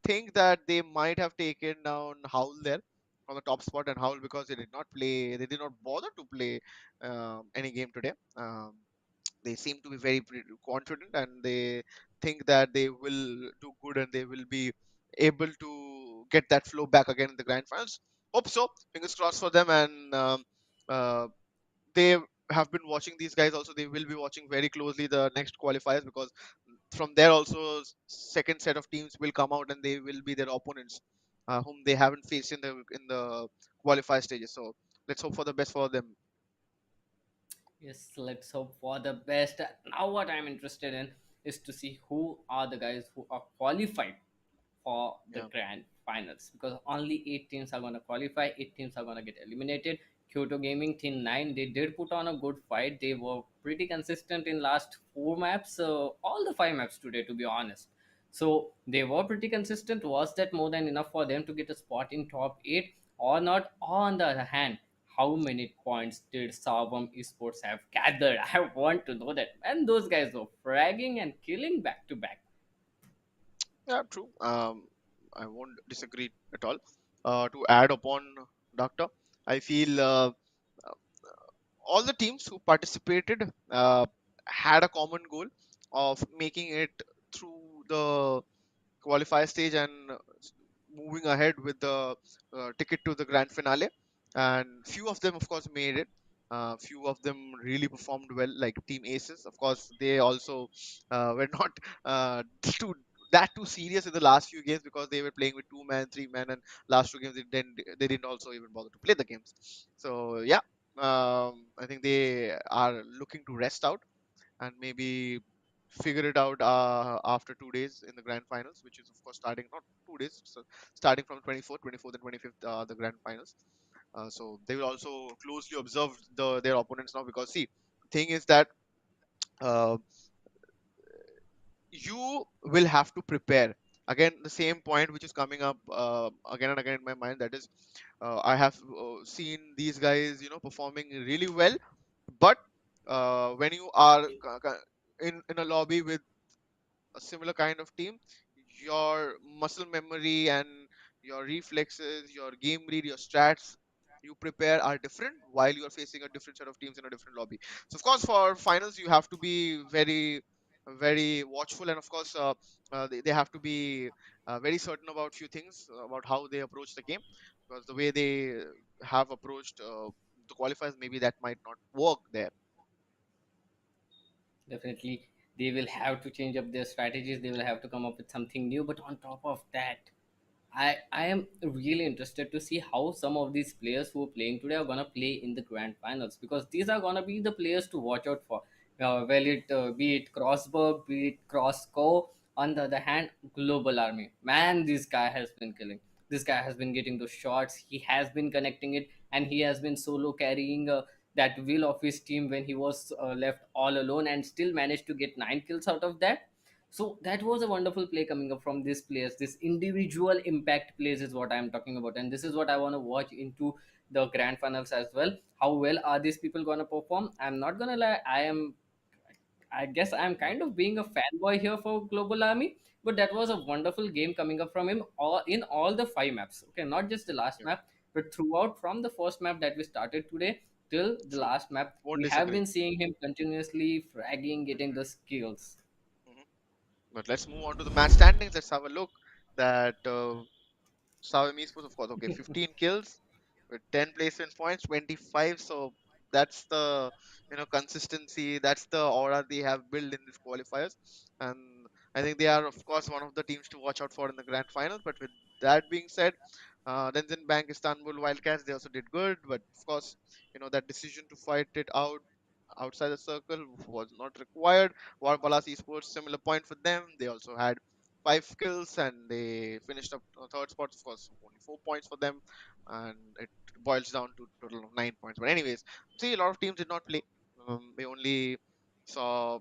[SPEAKER 1] Think that they might have taken down Howl there from the top spot, and Howl, because they did not bother to play any game today. They seem to be very confident, and they think that they will do good and they will be able to get that flow back again in the grand finals. Hope so. Fingers crossed for them, and uh, they have been watching these guys also. They will be watching very closely the next qualifiers, because from there also second set of teams will come out and they will be their opponents, whom they haven't faced in the qualifier stages. So let's hope for the best for them.
[SPEAKER 2] Yes, let's hope for the best. Now, what I'm interested in is to see who are the guys who are qualified for the
[SPEAKER 1] Yeah.
[SPEAKER 2] grand finals, because only 8 teams are going to qualify, 8 teams are going to get eliminated. Kyoto Gaming Team 9, they did put on a good fight. They were pretty consistent in last 4 maps, all the 5 maps today, to be honest. So they were pretty consistent. Was that more than enough for them to get a spot in top 8 or not? On the other hand, how many points did Savam Esports have gathered? I want to know that. And those guys were fragging and killing back to back.
[SPEAKER 1] Yeah, true. I won't disagree at all. To add upon Doctor, I feel all the teams who participated had a common goal of making it through the qualifier stage and moving ahead with the ticket to the grand finale. And few of them, of course, made it. Few of them really performed well, like Team Aces. Of course, they also were not too too serious in the last few games, because they were playing with 2 man, 3 man, and last 2 games they didn't also even bother to play the games. So yeah, I think they are looking to rest out and maybe figure it out after 2 days in the grand finals, which is of course starting not 2 days, so starting from 24th and 25th, the grand finals. So they will also closely observe their opponents now, because see, thing is that uh, you will have to prepare. Again, the same point which is coming up again and again in my mind, that is, I have seen these guys, performing really well, but when you are in a lobby with a similar kind of team, your muscle memory and your reflexes, your game read, your strats you prepare are different while you are facing a different set of teams in a different lobby. So of course, for finals, you have to be very, very watchful, and of course, they have to be very certain about few things about how they approach the game, because the way they have approached the qualifiers, maybe that might not work there.
[SPEAKER 2] Definitely, they will have to change up their strategies. They will have to come up with something new. But on top of that, I am really interested to see how some of these players who are playing today are gonna play in the grand finals, because these are gonna be the players to watch out for. Be it Crossberg, be it Crossco. On the other hand, Global Army. Man, this guy has been killing. This guy has been getting those shots. He has been connecting it, and he has been solo carrying that will of his team when he was left all alone, and still managed to get 9 kills out of that. So that was a wonderful play coming up from these players. This individual impact plays is what I'm talking about, and this is what I want to watch into the grand finals as well. How well are these people going to perform? I'm not going to lie, I guess I'm kind of being a fanboy here for Global Army, but that was a wonderful game coming up from him all in all the 5 maps. Okay, not just the last
[SPEAKER 1] Yeah,
[SPEAKER 2] map, but throughout from the first map that we started today till the
[SPEAKER 1] true.
[SPEAKER 2] last map,
[SPEAKER 1] Won't
[SPEAKER 2] we have
[SPEAKER 1] disagree.
[SPEAKER 2] been seeing him continuously fragging, getting the skills.
[SPEAKER 1] Mhm. But let's move on to the match standings. Let's have a look. That Savim Esports, of course, okay, 15 kills with 10 placement points, 25. So that's the consistency. That's the aura they have built in these qualifiers, and I think they are, of course, one of the teams to watch out for in the grand final. But with that being said, Denzin Bank, Istanbul Wildcats, they also did good. But of course, that decision to fight it out outside the circle was not required. War Palace Esports, similar point for them. They also had 5 kills and they finished up third spot. Of course, only 4 points for them, and it boils down to total of 9 points. But anyways, see, a lot of teams did not play. We only saw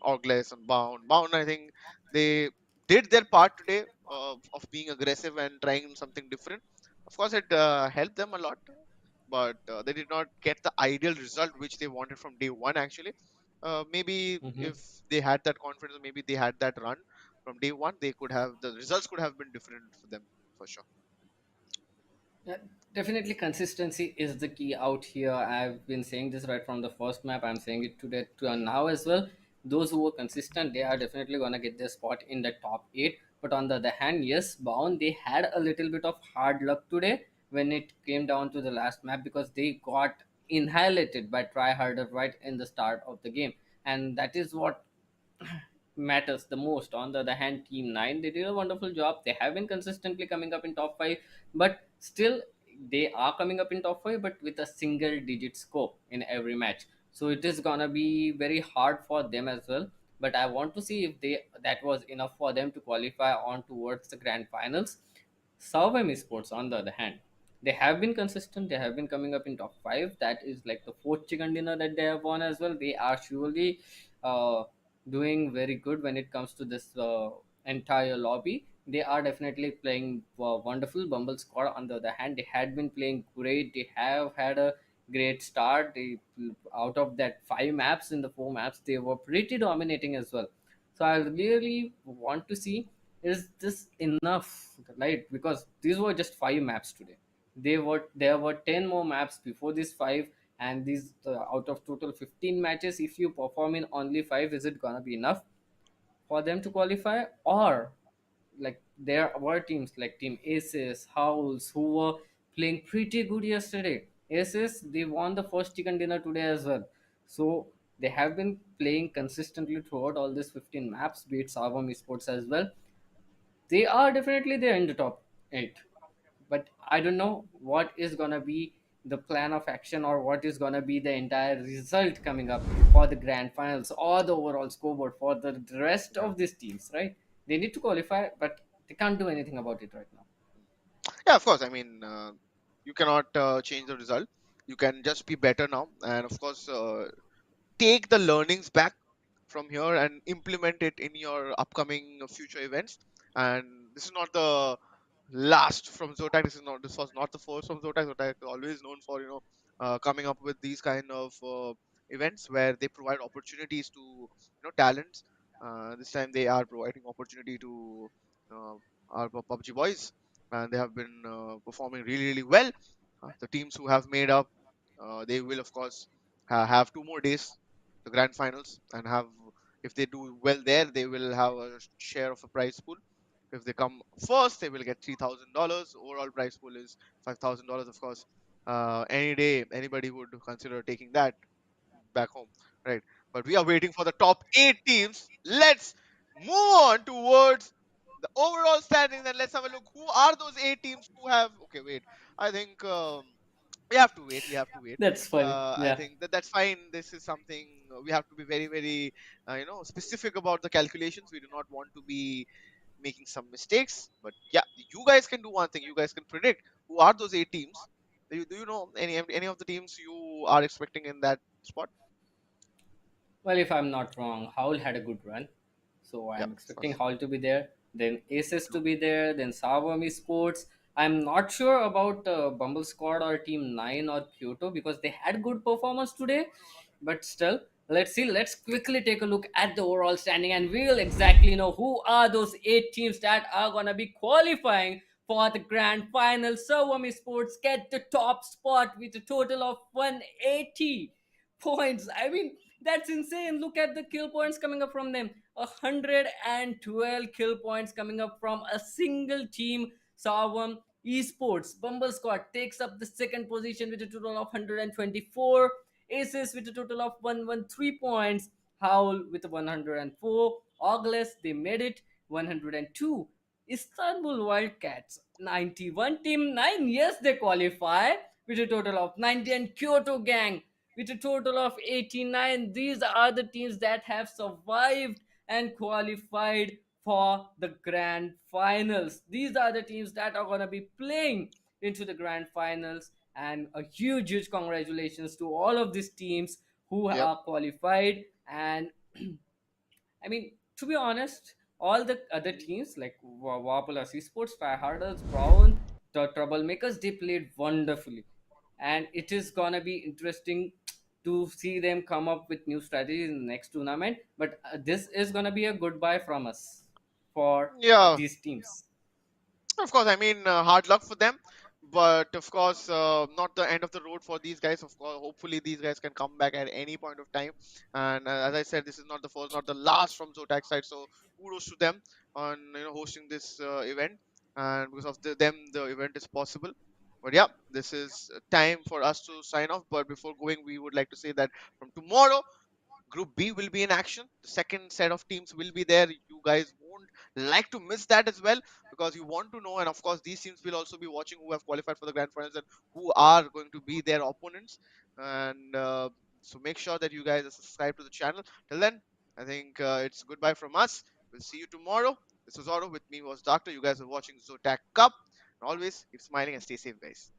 [SPEAKER 1] Orgles and Bound. Bound, I think they did their part today of being aggressive and trying something different. Of course, it helped them a lot, but they did not get the ideal result which they wanted from day one. Actually, maybe if they had that confidence, maybe they had that run from day one, they could have the results could have been different for them for sure.
[SPEAKER 2] Yeah, definitely consistency is the key out here. I've been saying this right from the first map. I'm saying it today to now as well. Those who are consistent, they are definitely gonna get their spot in the top eight. But on the other hand, yes, Bound they had a little bit of hard luck today when it came down to the last map, because they got annihilated by Try Harder right in the start of the game, and that is what matters the most. On the other hand, Team 9, they did a wonderful job. They have been consistently coming up in top 5, but still they are coming up in top 5, but with a single digit scope in every match. So it is gonna be very hard for them as well. But I want to see if they that was enough for them to qualify on towards the grand finals. Survey Esports, on the other hand, they have been consistent. They have been coming up in top 5. That is like the fourth chicken dinner that they have won as well. They are surely uh, doing very good when it comes to this entire lobby. They are definitely playing wonderful. Bumble squad, on the other hand, they had been playing great. They have had a great start. They, out of that 5 maps, in the 4 maps, they were pretty dominating as well. So I really want to see, is this enough, right? Because these were just 5 maps today. There were 10 more maps before these 5, and these out of total 15 matches, if you perform in only 5, is it gonna be enough for them to qualify? Or like there were teams like Team Aces, Howls, who were playing pretty good yesterday. Aces, they won the first chicken dinner today as well. So they have been playing consistently throughout all these 15 maps, be it Savam Esports as well. They are definitely there in the top 8, but I don't know what is gonna be the plan of action, or what is gonna be the entire result coming up for the grand finals or the overall scoreboard for the rest
[SPEAKER 1] Yeah.
[SPEAKER 2] of these teams, right? They need to qualify, but they can't do anything about it right now.
[SPEAKER 1] Yeah, of course. I mean, you cannot change the result. You can just be better now, and of course, take the learnings back from here and implement it in your upcoming future events. And this is not the last from Zotac. This was not the first from Zotac. Zotac is always known for coming up with these kind of events where they provide opportunities to talents. This time they are providing opportunity to uh, our PUBG boys, and they have been performing really well. The teams who have made up, they will of course have 2 more days, the grand finals, and have, if they do well there, they will have a share of a prize pool. If they come first, they will get $3,000. Overall prize pool is $5,000. Of course, any day anybody would consider taking that back home, right? But we are waiting for the top 8 teams. Let's move on towards the overall standings, and let's have a look. Who are those 8 teams who have? Okay, wait. I think we have to wait. We have to wait.
[SPEAKER 2] That's funny.
[SPEAKER 1] I
[SPEAKER 2] Yeah.
[SPEAKER 1] think that's fine. This is something we have to be very, very, specific about the calculations. We do not want to be making some mistakes. But yeah, you guys can do one thing. You guys can predict who are those 8 teams. Do you know any of the teams you are expecting in that spot?
[SPEAKER 2] Well, if I'm not wrong, Howl had a good run. So
[SPEAKER 1] Yeah,
[SPEAKER 2] I'm
[SPEAKER 1] of
[SPEAKER 2] expecting
[SPEAKER 1] course.
[SPEAKER 2] Howl to be there. Then Aces to
[SPEAKER 1] True.
[SPEAKER 2] be there. Then Savam Esports. I'm not sure about Bumble Squad or Team 9 or Kyoto because they had good performance today. But still, let's see. Let's quickly take a look at the overall standing and we'll exactly know who are those 8 teams that are going to be qualifying for the grand final. Savam Esports get the top spot with a total of 180 points. I mean, that's insane. Look at the kill points coming up from them. 112 kill points coming up from a single team. Savam Esports. Bumble Squad takes up the second position with a total of 124. Aces with a total of 113 points. Howl with 104. Augles, they made it 102. Istanbul Wildcats 91. Team 9, yes, they qualify with a total of 90. And Kyoto Gang with a total of 89. These are the teams that have survived and qualified for the grand finals. These are the teams that are going to be playing into the grand finals. And a huge, huge congratulations to all of these teams who
[SPEAKER 1] Yep.
[SPEAKER 2] are qualified. And I mean, to be honest, all the other teams like Wapalas Esports, Tryharders, Brown, the Troublemakers, they played wonderfully. And it is gonna be interesting to see them come up with new strategies in the next tournament. But this is gonna be a goodbye from us for
[SPEAKER 1] Yeah.
[SPEAKER 2] these teams.
[SPEAKER 1] Of course, I mean, hard luck for them, but of course, not the end of the road for these guys. Of course, hopefully these guys can come back at any point of time. And as I said, this is not the first, not the last from Zotac side. So kudos to them on hosting this event, and because of them, the event is possible. But yeah, this is time for us to sign off. But before going, we would like to say that from tomorrow, Group B will be in action. The second set of teams will be there. You guys won't like to miss that as well because you want to know. And of course, these teams will also be watching who have qualified for the grand finals and who are going to be their opponents. And so make sure that you guys are subscribed to the channel. Till then, I think it's goodbye from us. We'll see you tomorrow. This was Oro. With me was Doctor. You guys are watching Zotac Cup. And always keep smiling and stay safe, guys.